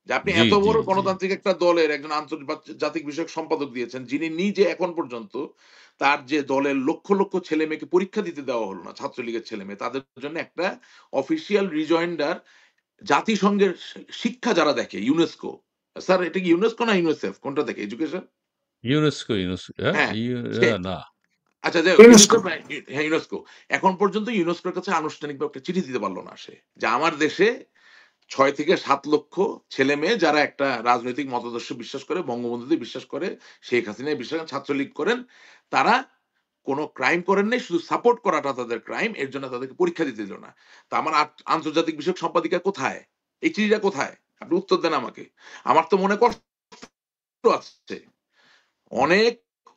যে আপনি জি, এত জি, বড় জি। গণতান্ত্রিক একটা দলের একজন আন্তর্জাতিক বিষয়ক সম্পাদক দিয়েছেন, যিনি নিজে এখন পর্যন্ত তার যে দলের লক্ষ লক্ষ ছেলে মেয়েকে পরীক্ষা দিতে দেওয়া হলো না, ছাত্রলীগের ছেলে মেয়ে, তাদের জন্য একটা অফিসিয়াল রিজয়েন্ডার জাতিসংঘের শিক্ষা যারা দেখে, ইউনেস্কো, স্যার এটা কি ইউনেস্কো না ইউনিসেফ, কোনটা দেখে এডুকেশন? ইউনেস্কো, হ্যাঁ? হ্যাঁ, সে না। আচ্ছা যাই হোক, ইউনেস্কো। ইউনিসেফ হ্যাঁ ইউনেস্কো এখন পর্যন্ত ইউনেস্কোর কাছে আনুষ্ঠানিকভাবে একটা চিঠি দিতে পারলো না সে, যে আমার দেশে ৬ থেকে ৭ লক্ষ ছেলে-মেয়ে যারা একটা রাজনৈতিক মতাদর্শ বিশ্বাস করে, বঙ্গবন্ধুতে বিশ্বাস করে, শেখ হাসিনায় বিশ্বাস করেন, ছাত্রলীগ করেন, তারা কোন ক্রাইম করেন নাই, শুধু সাপোর্ট করাটা তাদের ক্রাইম, এর জন্য তাদেরকে পরীক্ষা দিতে দিল না। তো আমার আন্তর্জাতিক বিষয়ক সম্পাদিকা কোথায়? এই চিঠিটা কোথায়? আপনি উত্তর দেন আমাকে। আমার তো মনে কষ্ট আছে। অনেক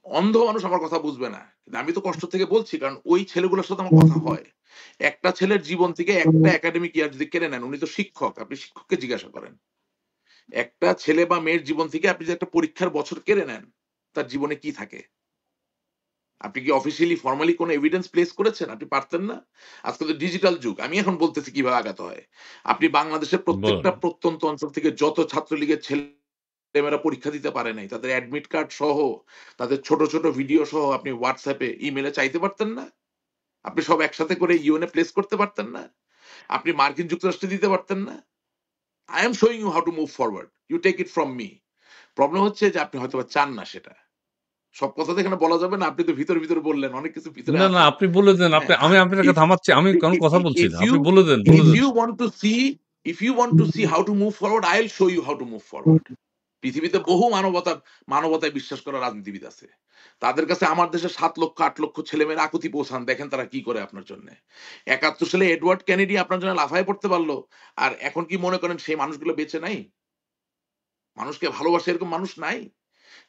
অন্ধ মানুষ আমার কথা বুঝবে না। কিন্তু আমি তো কষ্ট থেকে বলছি, কারণ ওই ছেলেগুলোর সাথে আমার কথা হয়। একটা ছেলের জীবন থেকে একটা একাডেমিক ইয়ার যদি কেড়ে নেন, উনি তো শিক্ষক, আপনি শিক্ষককে জিজ্ঞাসা করেন। একটা ছেলে বা মেয়ের জীবন থেকে আপনি যদি একটা পরীক্ষার বছর কেড়ে নেন, তার জীবনে কি থাকে? আপনি কি অফিসিয়ালি ফর্মালি কোনো এভিডেন্স প্লেস করেছেন? আপনি পারতেন না? আজকে তো ডিজিটাল যুগ। আমি এখন বলতেছি কিভাবে আগাতে হয়। আপনি বাংলাদেশের বলেন। প্রত্যেকটা প্রত্যন্ত অঞ্চল থেকে যত ছাত্রলীগের ছেলেমেয়েরা পরীক্ষা দিতে পারে নাই, তাদের অ্যাডমিট কার্ড সহ, তাদের ছোট ছোট ভিডিও সহ আপনি হোয়াটসঅ্যাপে, ইমেইলে চাইতে পারতেন না? আপনি সব একসাথে করে ইউএনএ প্লেস করতে পারতেন না? আপনি মার্কিন যুক্তরাষ্ট্রে দিতে পারতেন না? I am showing you how to move forward. You take it from me. Problem হচ্ছে যে আপনি হয়তোবা চান না সেটা। সব কথা তো এখানে বলা যাবে না। আপনি তো ভিতরে বললেন। অনেক কিছু ভিতরে না, না, আছে। আপনি বলে দেন। হ্যাঁ, আমি আপনাকে if থামাচ্ছি। আমি i কোনো i কথা i বলছি if না। you আপনি বলে দেন, বলে if then. you want to see if you want to see how to move forward, I'll show you how to move forward. পৃথিবীতে বহু মানবতায় বিশ্বাস করা রাজনীতিবিদ আছে। তাদের কাছে আমার দেশে ৭ লক্ষ ৮ লক্ষ ছেলেমেয়েরা আকুতি পৌঁছান। দেখেন তারা কি করে আপনার জন্যে। ৭১ সালে এডওয়ার্ড কেনেডি আপনার জন্য লাফায়ে পড়তে পারল। আর এখন কি মনে করেন সেই মানুষগুলো বেঁচে নাই? মানুষকে ভালোবাসে এরকম মানুষ নাই?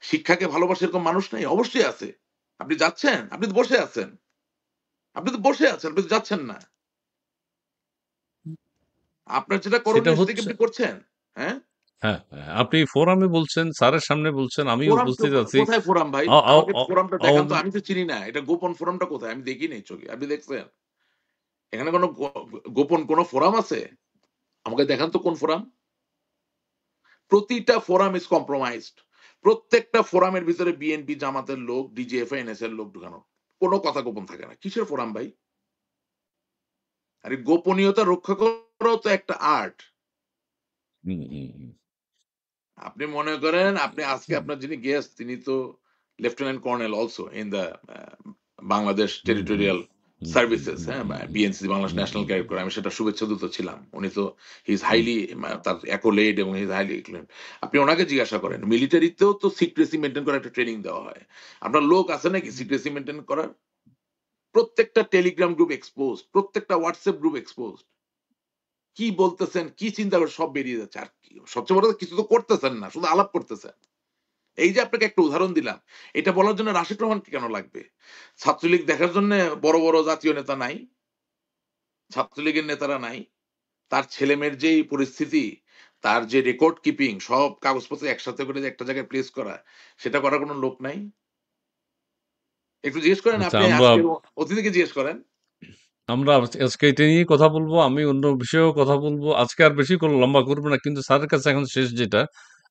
শিক্ষাকে ভালোবাসে এরকম মানুষ নাই? অবশ্যই আছে। আপনি যাচ্ছেন? আপনি তো বসে আছেন। আপনি তো বসে আছেন, আপনি তো যাচ্ছেন না। আপনার যেটা সেটা করণীয় সেটা কি হচ্ছে আপনি করছেন? হ্যাঁ? হ্যাঁ, হ্যাঁ। আপনি ফোরামে বলছেন, স্যারের সামনে বলছেন, আমি ফোরাম উপস্থিত আছি। কোথায় ফোরাম ভাই? আ আও আমাকে আ ফোরামটা দেখান তো। আওয়ামী আমি তো চিনি না। এটা গোপন ফোরামটা কোথায়? আমি দেখি নাই চোখে। আপনি দেখছেন? এখানে কোনো গোপন কোনো ফোরাম আছে? আমাকে দেখান তো কোন ফোরাম? প্রতিটা ফোরাম ইস কম্প্রোমাইজড। প্রত্যেকটা ফোরামের ভিতরে বিএনপি, জামাতের লোক, ডিজিএফআই, এনএস এর লোক ঢুকানো। কোনো কথা গোপন থাকে না। কিসের ফোরাম ভাই? আরে গোপনীয়তা রক্ষা করাও তো একটা আর্ট। হুম, হুম, হুম। আপনি মনে করেন আপনি আজকে আপনার যিনি গেস্ট তিনি তো lieutenant colonel also in the Bangladesh hmm, hmm, territorial hmm, hmm, services, hmm, হ্যাঁ, hmm, BNC Bangladesh hmm, national hmm, cadet corps, আমি সেটা শুভেচ্ছা দূত ছিলাম। উনি তো হি ইজ হুম, হাইলি, তার অ্যাকোলেড এবং হি ইজ হাইলি এক্সেলেন্ট। আপনি ওনাকে জিজ্ঞাসা করেন মিলিটারিতেও তো সিক্রেসি মেনটেন করার একটা ট্রেনিং দেওয়া হয়। আপনার লোক আছে নাকি সিক্রেসি মেনটেন করার? প্রত্যেকটা টেলিগ্রাম গ্রুপ এক্সপোজ, প্রত্যেকটা হোয়াটসঅ্যাপ গ্রুপ এক্সপোজ। কি বলতেছেন, কি চিন্তা করে সব বেরিয়ে যাচ্ছে। আর সবচেয়ে বড় কথা, কিছু তো করতেছেন না, শুধু আলাপ করতেছেন। এই যে আপনাকে একটা উদাহরণ দিলাম, এটা বলার জন্য রাশিদ রহমানকে কেন লাগবে? ছাত্রলীগ দেখার জন্য বড় বড় জাতীয় নেতা নাই? ছাত্রলীগের নেতারা নাই? তার ছেলেমেয়ের যেই পরিস্থিতি, তার যে রেকর্ড কিপিং, সব কাগজপত্র একসাথে করে যে একটা জায়গায় প্লেস করা, সেটা করার কোনো লোক নাই? একটু জিজ্ঞেস করেন, আচ্ছা, আপনি আমরা আজকের অতিথিকে জিজ্ঞেস করেন। আমরা আজকে এটা নিয়েই কথা বলবো। আমি অন্য বিষয়েও কথা বলবো। আজকে আর বেশি লম্বা করব না। কিন্তু স্যারের কাছে এখন শেষ যেটা,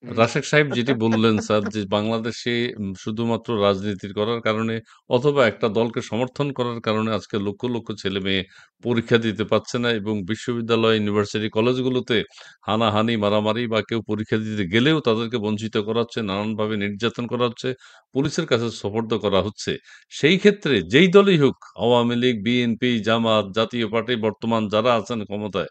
হুম। রাশেক সাহেব যেটি বললেন স্যার, যে বাংলাদেশে শুধুমাত্র রাজনীতির করার কারণে অথবা একটা দলকে সমর্থন করার কারণে আজকে লক্ষ লক্ষ ছেলে মেয়ে পরীক্ষা দিতে পারছে না, এবং বিশ্ববিদ্যালয়, ইউনিভার্সিটি, কলেজগুলোতে হানাহানি, মারামারি, বা কেউ পরীক্ষা দিতে গেলেও তাদেরকে বঞ্চিত করা হচ্ছে, নানানভাবে নির্যাতন করা হচ্ছে, পুলিশের কাছে সোপর্দ করা হচ্ছে। সেই ক্ষেত্রে যেই দলই হোক, আওয়ামী লীগ, বিএনপি, জামাত, জাতীয় পার্টি, বর্তমান যারা আছেন ক্ষমতায়,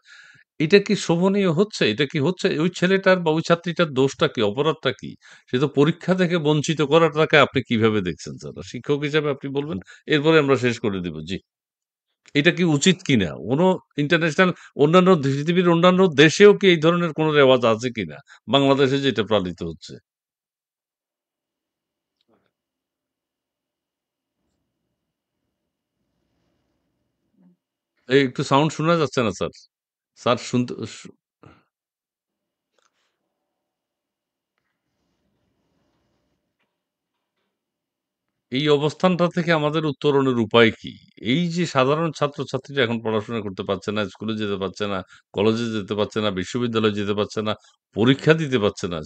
এটা কি শোভনীয় হচ্ছে? এটা কি হচ্ছে? ওই ছেলেটার বা ওই ছাত্রীটার দোষটা কি? অপরাধটা কি? সে তো পরীক্ষা থেকে বঞ্চিত করাটাকে আপনি কিভাবে দেখছেন স্যার? শিক্ষক হিসেবে আপনি বলবেন, এরপরে আমরা শেষ করে দিব। জি। এটা কি উচিত কিনা? কোনো ইন্টারন্যাশনাল অন্যান্য পৃথিবীর অন্যান্য দেশেও কি এই ধরনের কোনো রেওয়াজ আছে কিনা? বাংলাদেশে যেটা পালিত হচ্ছে। এই একটু সাউন্ড শোনা যাচ্ছে না স্যার। স্যার শুনতে এই অবস্থানটা থেকে আমাদের উত্তরণের উপায় কি? এই যে সাধারণ ছাত্রছাত্রীরা এখন পড়াশোনা করতে পারছে না, স্কুলে যেতে পারছে না, কলেজে যেতে পারছে না, বিশ্ববিদ্যালয়ে যেতে পারছে না, পরীক্ষা দিতে পারছে না।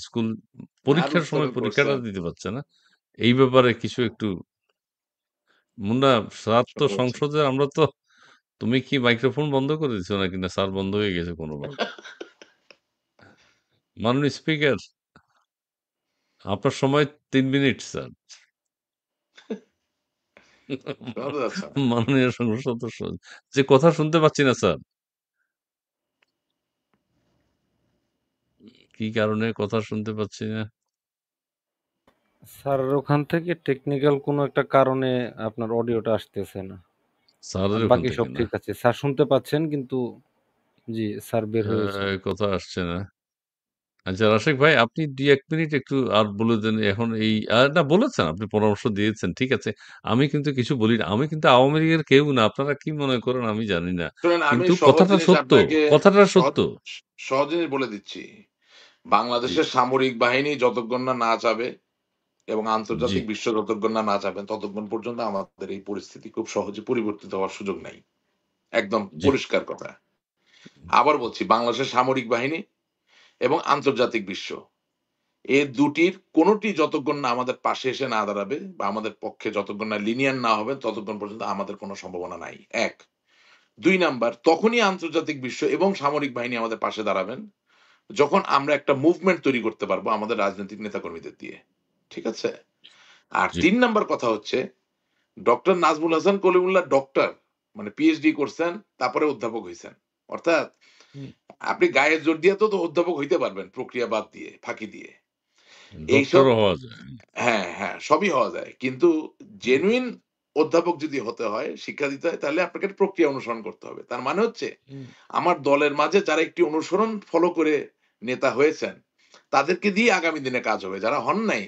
কার পরীক্ষার সময় উত্তরণ পরীক্ষাটা করছেন? দিতে পারছে না। এই ব্যাপারে কিছু একটু মুন্না স্যার তো শুনতে পাচ্ছি। সংসদে আমরা তো তুমি কি মাইক্রোফোন বন্ধ করে দিছো নাকি না স্যার বন্ধ হয়ে গেছে কোনোবার? মাননীয় স্পিকার, আপনার সময় ৩ মিনিট স্যার। শোনা তো যাচ্ছে না। মাননীয় সংসদ সদস্য যে কথা শুনতে পাচ্ছি না স্যার। কি কারণে কথা শুনতে পাচ্ছি না? স্যার ওখান থেকে টেকনিক্যাল কোনো একটা কারণে আপনার অডিওটা আসতেছে না। আর স্যারের ওখান বাকি থেকে সব না। ঠিক আছে। স্যার শুনতে পাচ্ছেন কিন্তু জি, স্যার বের হয়েছেন। কথা আসছে না। আচ্ছা রাশেক ভাই আপনি ২-১ মিনিট একটু আর বলে দেন এখন এই না বলেছেন আপনি পরামর্শ দিয়েছেন ঠিক আছে। আমি কিন্তু কিছু বলি না। আমি কিন্তু আওয়ামী লীগের কেউ না। আপনারা কি মনে করেন আমি জানি না। শুনেন, আমি কিন্তু সহজ কথাটা জিনিস সত্য, আপনাকে কথাটা সহজ সত্য। সহজ জিনিস বলে দিচ্ছি। জি, বাংলাদেশের সামরিক বাহিনী যতক্ষণ না যাবে এবং জি, আন্তর্জাতিক বিশ্ব যতক্ষণ না যাবেন ততক্ষণ পর্যন্ত আমাদের এই পরিস্থিতি খুব সহজে পরিবর্তিত হওয়ার সুযোগ নাই। একদম জি, পরিষ্কার কথা। আবার বলছি, বাংলাদেশের সামরিক বাহিনী এবং আন্তর্জাতিক বিশ্ব এ দুটির কোনটি যতক্ষণ না আমাদের পাশে এসে না দাঁড়াবে বা আমাদের পক্ষে যতক্ষণ না লিনিয়ার না হবে ততক্ষণ পর্যন্ত আমাদের কোনো সম্ভাবনা নাই। ১। ২ নাম্বার, তখনই আন্তর্জাতিক বিশ্ব এবং সামরিক বাহিনী আমাদের পাশে দাঁড়াবেন যখন আমরা একটা মুভমেন্ট তৈরি করতে পারবো আমাদের রাজনৈতিক নেতাকর্মীদের দিয়ে। ঠিক আছে? আর জি। ৩ নাম্বার কথা হচ্ছে, ডক্টর নাজমুল হাসান কলিমুল্লাহ ডক্টর, মানে পিএইচডি করছেন, তারপরে অধ্যাপক হইছেন। অর্থাৎ হুম, আপনি গায়ে জোর দিয়ে তো অধ্যাপক হইতে পারবেন প্রক্রিয়া বাদ দিয়ে, ফাঁকি দিয়ে। এইসব, ডক্টরও হওয়া যায়। হ্যাঁ, হ্যাঁ, সবই হওয়া যায়। কিন্তু হুম, জেনুইন অধ্যাপক যদি হতে হয়, শিক্ষা দিতে হয়, তাহলে আপনাকে একটা প্রক্রিয়া অনুসরণ করতে হবে। তার মানে হচ্ছে, হুম, আমার দলের মাঝে যারা একটি অনুসরণ ফলো করে নেতা হয়েছেন, তাদেরকে দিয়ে আগামী দিনে কাজ হবে। যারা হন নাই,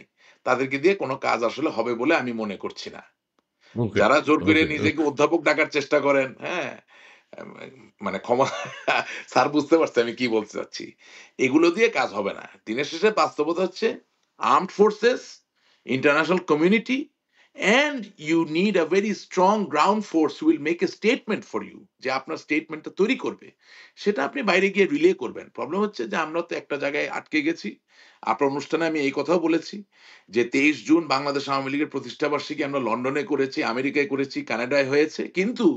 তাদেরকে দিয়ে কোন কাজ আসলে হবে বলে আমি মনে করছি না। ওকে, যারা জোর করে ওকে, নিজেকে অধ্যাপক ডাকার চেষ্টা করেন, হ্যাঁ? এম মানে ক্ষমা স্যার বুঝতে পারছে আমি কি বলতে চাচ্ছি। এগুলো দিয়ে কাজ হবে না। দিনের শেষে বাস্তবতা হচ্ছে armed forces, international community and you need a very strong ground force who will make a statement for you. যে আপনার স্টেটমেন্টটা তৈরি করবে। সেটা আপনি বাইরে গিয়ে রিলে করবেন। প্রবলেম হচ্ছে যে আমরা তো একটা জায়গায় আটকে গেছি। আপনার অনুষ্ঠানে আমি এই কথাও বলেছি যে ২৩ জুন বাংলাদেশ আওয়ামী লীগের প্রতিষ্ঠাবার্ষিকী আমরা লন্ডনে করেছি, আমেরিকায় করেছি, কানাডায় হয়েছে। কিন্তু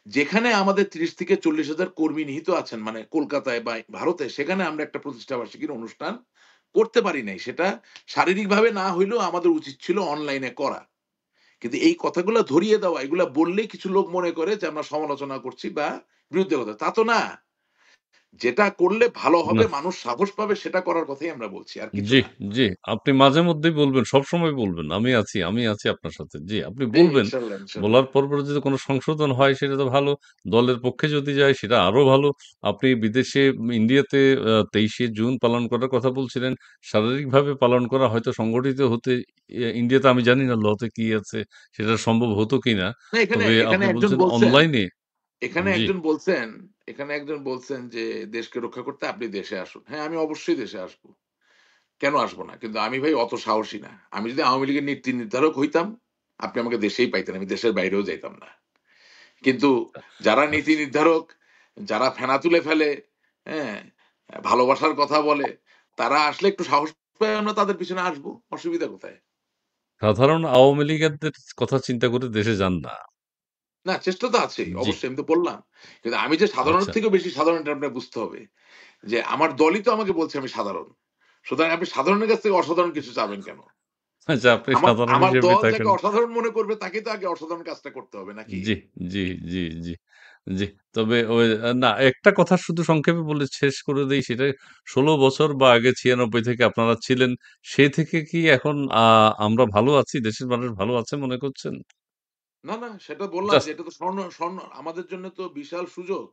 যেখানে আমাদের ৩০ থেকে ৪০,০০০ কর্মী নিহিত আছেন, মানে কলকাতায় বা ভারতে, সেখানে আমরা একটা প্রতিষ্ঠাবার্ষিকীর অনুষ্ঠান করতে পারি নাই। সেটা শারীরিকভাবে না হইলেও আমাদের উচিত ছিল অনলাইনে করা। কিন্তু এই কথাগুলা ধরিয়ে দেওয়া, এগুলা বললেই কিছু লোক মনে করে যে আমরা সমালোচনা করছি বা বিরুদ্ধে কথা। তা তো না। যেটা করলে ভালো হবে, না। মানুষ সাহস পাবে, সেটা করার কথাই আমরা বলছি। আর কিছু জি, না। জি। আপনি মাঝে মধ্যেই বলবেন, সবসময় বলবেন। আমি আছি আপনার সাথে। জি, আপনি জি, বলবেন। ইনশাআল্লাহ, ইনশাআল্লাহ। বলার পরপর যদি কোনো সংশোধন হয় সেটা তো ভালো। দলের পক্ষে যদি যায় সেটা আরো ভালো। আপনি বিদেশে ইন্ডিয়াতে ২৩শে জুন পালন করার কথা বলছিলেন। শারীরিকভাবে পালন করা হয়তো সংগঠিত হতে ইন্ডিয়াতে আমি জানি না ল তে কি আছে সেটা সম্ভব হতো কিনা। না, এখানে তবে এখানে আপনি একজন বলছেন বলছেন অনলাইনে এখানে জি, একজন বলছেন এখানে একজন বলছেন যে দেশকে রক্ষা করতে আপনি দেশে আসুন। হ্যাঁ, আমি অবশ্যই দেশে আসবো। কেন আসবো না? কিন্তু আমি ভাই অত সাহসী না। আমি যদি আওয়ামী লীগের নীতি নির্ধারক হইতাম, আপনি আমাকে দেশেই পাইতেন। আমি দেশের বাইরেও যাইতাম না। কিন্তু যারা নীতি আচ্ছা। নির্ধারক, যারা ফেনা তুলে ফেলে, হ্যাঁ? ভালোবাসার কথা বলে, তারা আসলে একটু সাহস পায়, আমরা তাদের পিছনে আসবো। অসুবিধা কোথায়? সাধারণ আওয়ামী লীগারদের কথা চিন্তা করে দেশে যান না। না, চেষ্টা তো আছেই। জি, অবশ্যই, আমি তো বললাম। কিন্তু আমি যে সাধারণের আচ্ছা। থেকেও বেশি সাধারণ, এটা আপনার বুঝতে হবে। যে আমার দলই তো আমাকে বলছে আমি সাধারণ। সুতরাং আপনি সাধারণের কাছ থেকে অসাধারণ কিছু চাবেন কেন? আচ্ছা, আপনি আমার সাধারণ আমার হিসেবে দল যাকে থাকেন। অসাধারণ মনে করবে তাকেই তো আগে অসাধারণ কাজটা করতে হবে নাকি? জি, জি, জি, জি। জি। তবে ওই না একটা কথা শুধু সংক্ষেপে বলে শেষ করে দেই সেটা ১৬ বছর বা আগে ৯৬ থেকে আপনারা ছিলেন। সে থেকে কি এখন আমরা ভালো আছি? দেশের মানুষ ভালো আছে মনে করছেন? না, না, সেটা বললাম যে জাস্ট এটা তো স্বর্ণ স্বর্ণ আমাদের জন্য তো বিশাল সুযোগ।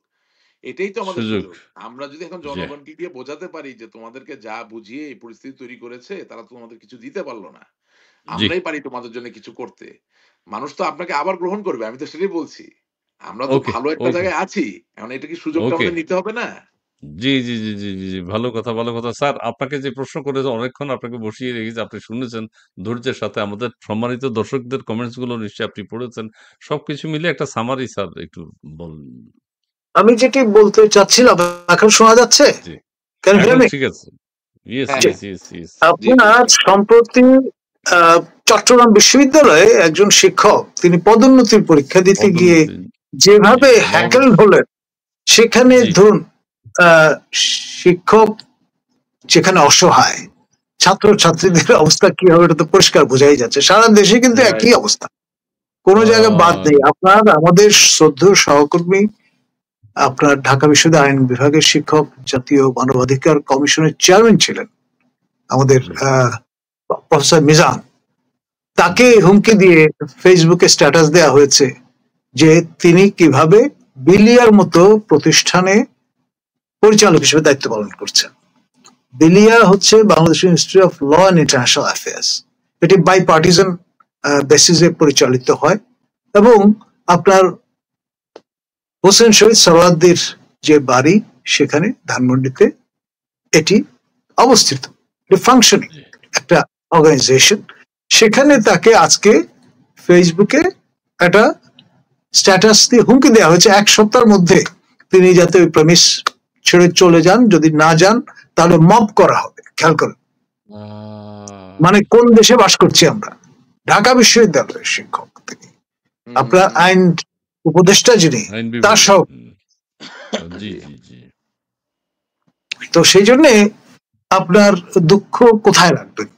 এটাই তো আমাদের সুযোগ। সুযোগ। আমরা যদি এখন জি, জনগণকে গিয়ে বোঝাতে পারি যে তোমাদেরকে যা বুঝিয়ে এই পরিস্থিতি তৈরি করেছে তারা তো তোমাদের কিছু দিতে পারল না। জি। আমরাই পারি তোমাদের জন্য কিছু করতে। মানুষ তো আপনাকে আবার গ্রহণ করবে। আমি তো সেটাই বলছি। আমরা তো ওকে, ভালো একটা ওকে, জায়গায় আছি। এখন এটা কি সুযোগটা ওকে। আমাদের নিতে হবে না? জি, জি, জি, জি, জি, জি। ভালো কথা, ভালো কথা। স্যার আপনাকে যে প্রশ্ন করেছে অনেকক্ষণ আপনাকে বসিয়ে রেখেছি। আপনি শুনেছেন ধৈর্যের সাথে। আমাদের সম্মানিত দর্শকদের কমেন্টস গুলো নিশ্চয়ই আপনি পড়েছেন। সবকিছু মিলে একটা সামারি স্যার একটু বলুন। আমি যেটি বলতে চাচ্ছিলাম, এখন শোনা যাচ্ছে? জি। ক্যান ইউ এখন হিয়ার মি? ঠিক আছে। ইয়েস, হ্যাঁ, জি। Yes, yes, yes. জি, জি, আপনার জি। সম্প্রতি চট্টগ্রাম বিশ্ববিদ্যালয়ে একজন শিক্ষক তিনি পদোন্নতির পরীক্ষা দিতে গিয়ে পদোন্নতি জি, যেভাবে হ্যাকেল মহাব্যবস্থা। হলেন, সেখানে জি, ধরুন আহ, শিক্ষক যেখানে অসহায়, ছাত্রছাত্রীদের অবস্থা কি হবে এটা তো পরিষ্কার বোঝাই যাচ্ছে। সারা দেশে কিন্তু একই রাইট। অবস্থা, কোনো জায়গায় বাদ আ নেই। আপনার আমাদের শ্রদ্ধেয় সহকর্মী, আপনার ঢাকা বিশ্ববিদ্যালয় আইন বিভাগের শিক্ষক, জাতীয় মানবাধিকার কমিশনের চেয়ারম্যান ছিলেন আমাদের জি, প্রফেসর মিজান। তাকে জি, হুমকি দিয়ে ফেসবুকে স্ট্যাটাস দেওয়া হয়েছে যে তিনি কিভাবে বিলিয়ার মতো প্রতিষ্ঠানে পরিচালক হিসেবে দায়িত্ব পালন করছেন। বিলিয়া হচ্ছে Bangladesh institute of law and international affairs. এটি বাই পার্টিজান বেসিসে পরিচালিত হয় এবং আপনার হোসেন শহীদ সরওয়ার্দীর যে বাড়ি সেখানে ধানমন্ডিতে এটি অবস্থিত, ফাংশনিং জি। একটা অর্গানাইজেশন। সেখানে তাকে আজকে ফেসবুকে একটা স্ট্যাটাস দিয়ে হুমকি দেওয়া হয়েছে ১ সপ্তাহের মধ্যে তিনি যাতে ওই প্রেমিস ছেড়ে চলে যান, যদি না যান তাহলে মব করা হবে। খেয়াল করেন আ মানে কোন দেশে বাস করছি আমরা। ঢাকা বিশ্ববিদ্যালয়ের শিক্ষক তিনি, আপনার হুম, আইন উপদেষ্টা যিনি আইন তার বিভাগে। সহ। জি, জি। জি, জি। তো সেই জন্য আপনার দুঃখ কোথায় রাখবেন,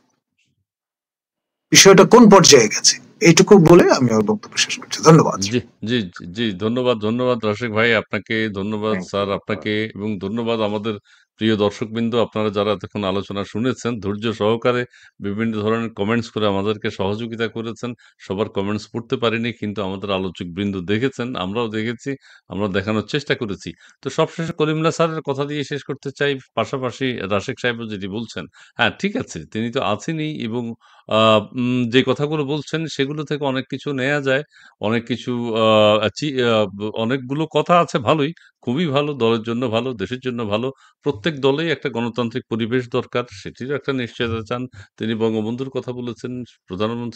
বিষয়টা কোন পর্যায়ে গেছে, এইটুকু বলে আমি আমার বক্তব্য শেষ করছি। ধন্যবাদ। জি, জি, জি, জি। ধন্যবাদ, ধন্যবাদ রাশেক ভাই আপনাকে, ধন্যবাদ থ্যাংক ইউ। স্যার আপনাকে এবং ধন্যবাদ আমাদের প্রিয় দর্শকবৃন্দ। আপনারা যারা এতক্ষণ আলোচনা শুনেছেন, ধৈর্য সহকারে বিভিন্ন ধরনের কমেন্টস করে আমাদেরকে সহযোগিতা করেছেন। সবার কমেন্টস পড়তে পারিনি কিন্তু আমাদের আলোচকবৃন্দ দেখেছেন, আমরাও দেখেছি, আমরা দেখানোর চেষ্টা করেছি। তো সবশেষে কলিমুল্লাহ স্যারের কথা দিয়ে শেষ করতে চাই। পাশাপাশি রাশেক সাহেবও যেটি বলছেন, হ্যাঁ, ঠিক আছে, তিনি তো আছেনই এবং আ যে কথাগুলো বলছেন সেগুলো থেকে অনেক কিছু নেয়া যায়। অনেক কিছু আ চি আ অনেকগুলো কথা আছে ভালোই, খুবই ভালো, দলের জন্য ভালো, দেশের জন্য ভালো। প্রত্যেক দলেই একটা গণতান্ত্রিক পরিবেশ দরকার, সেটিরও একটা নিশ্চয়তা চান। তিনি বঙ্গবন্ধুর কথা বলেছেন,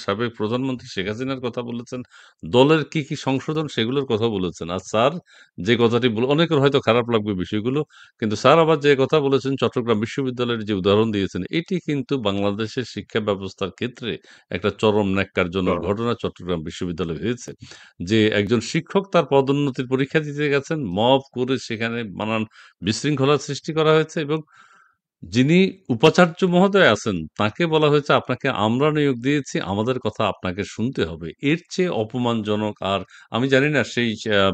সাবেক প্রধানমন্ত্রী শেখ হাসিনার কথা বলেছেন, দলের কি, কি সংশোধন সেগুলোর কথা বলেছেন। আর স্যার যে কথাটি অনেকের হয়তো খারাপ লাগবে বিষয়গুলো, কিন্তু স্যার আবার যে কথা বলেছেন চট্টগ্রাম বিশ্ববিদ্যালয়ের যে উদাহরণ দিয়েছেন, এটি কিন্তু বাংলাদেশের শিক্ষা ব্যবস্থার ক্ষেত্রে একটা চরম ন্যাক্কারজনক চলো। ঘটনা চট্টগ্রাম বিশ্ববিদ্যালয়ে হয়েছে। যে একজন শিক্ষক তার পদোন্নতির পরীক্ষা দিতে গেছেন, মব করে সেখানে নানান বিশৃঙ্খলার সৃষ্টি করা হয়েছে এবং যিনি উপাচার্য মহোদয় আছেন, তাকে বলা হয়েছে, "আপনাকে আমরা নিয়োগ দিয়েছি, আমাদের কথা আপনাকে শুনতে হবে।" এর চেয়ে অপমানজনক আর আমি জানি না সেই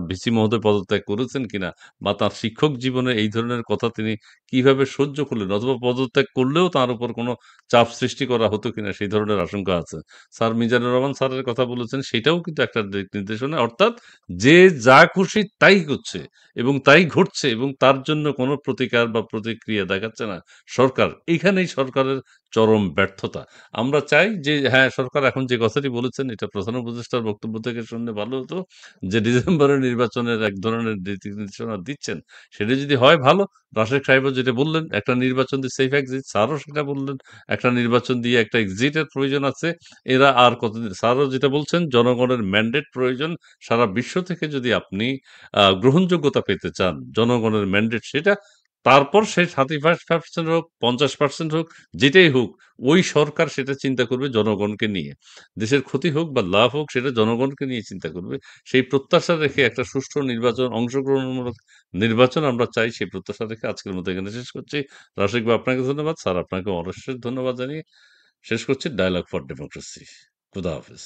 ভিসি মহোদয় পদত্যাগ করেছেন কিনা বা তার শিক্ষক জীবনে এই ধরনের কথা তিনি কিভাবে সহ্য করলেন অথবা পদত্যাগ করলেও তার উপর কোনো চাপ সৃষ্টি করা হতো কিনা সেই ধরনের আশঙ্কা আছে। স্যার মিজানুর রহমান স্যারের কথা বলেছেন, সেটাও কিন্তু একটা দিক নির্দেশনা। অর্থাৎ যে যা খুশি তাই করছে এবং তাই ঘটছে এবং তার জন্য কোনো প্রতিকার বা প্রতিক্রিয়া দেখাচ্ছে না। সরকার, এইখানেই সরকারের চরম ব্যর্থতা। আমরা চাই যে হ্যাঁ, সরকার এখন যে কথাটি বলেছেন এটা প্রধান উপদেষ্টার বক্তব্য থেকে শুনলে ভালো হতো যে ডিসেম্বরের নির্বাচনের এক ধরনের দিক নির্দেশনা দিচ্ছেন। সেটা যদি হয় ভালো। রাশেক সাহেবও যেটা বললেন একটা নির্বাচন দিয়ে সেফ এক্সিট, স্যারও সেটা বললেন একটা নির্বাচন দিয়ে একটা এক্সিটের প্রয়োজন আছে। এরা আর কতদিন স্যারও যেটা বলছেন জনগণের ম্যান্ডেট প্রয়োজন। সারা বিশ্ব থেকে যদি আপনি গ্রহণযোগ্যতা পেতে চান, জনগণের ম্যান্ডেট সেটা তারপর সে 35% হোক, 50% হোক, যেটাই হোক, ওই সরকার সেটা চিন্তা করবে জনগণকে নিয়ে। দেশের ক্ষতি হোক বা লাভ হোক সেটা জনগণকে নিয়ে চিন্তা করবে। সেই প্রত্যাশা রেখে একটা সুষ্ঠু নির্বাচন, অংশগ্রহণমূলক নির্বাচন আমরা চাই। সেই প্রত্যাশা রেখে আজকের মতো এখানে শেষ করছি। রাশিক ভাই আপনাকে ধন্যবাদ। স্যার আপনাকে অশেষ ধন্যবাদ জানিয়ে শেষ করছি ডায়ালগ ফর ডেমোক্রেসি। খোদা হাফেজ।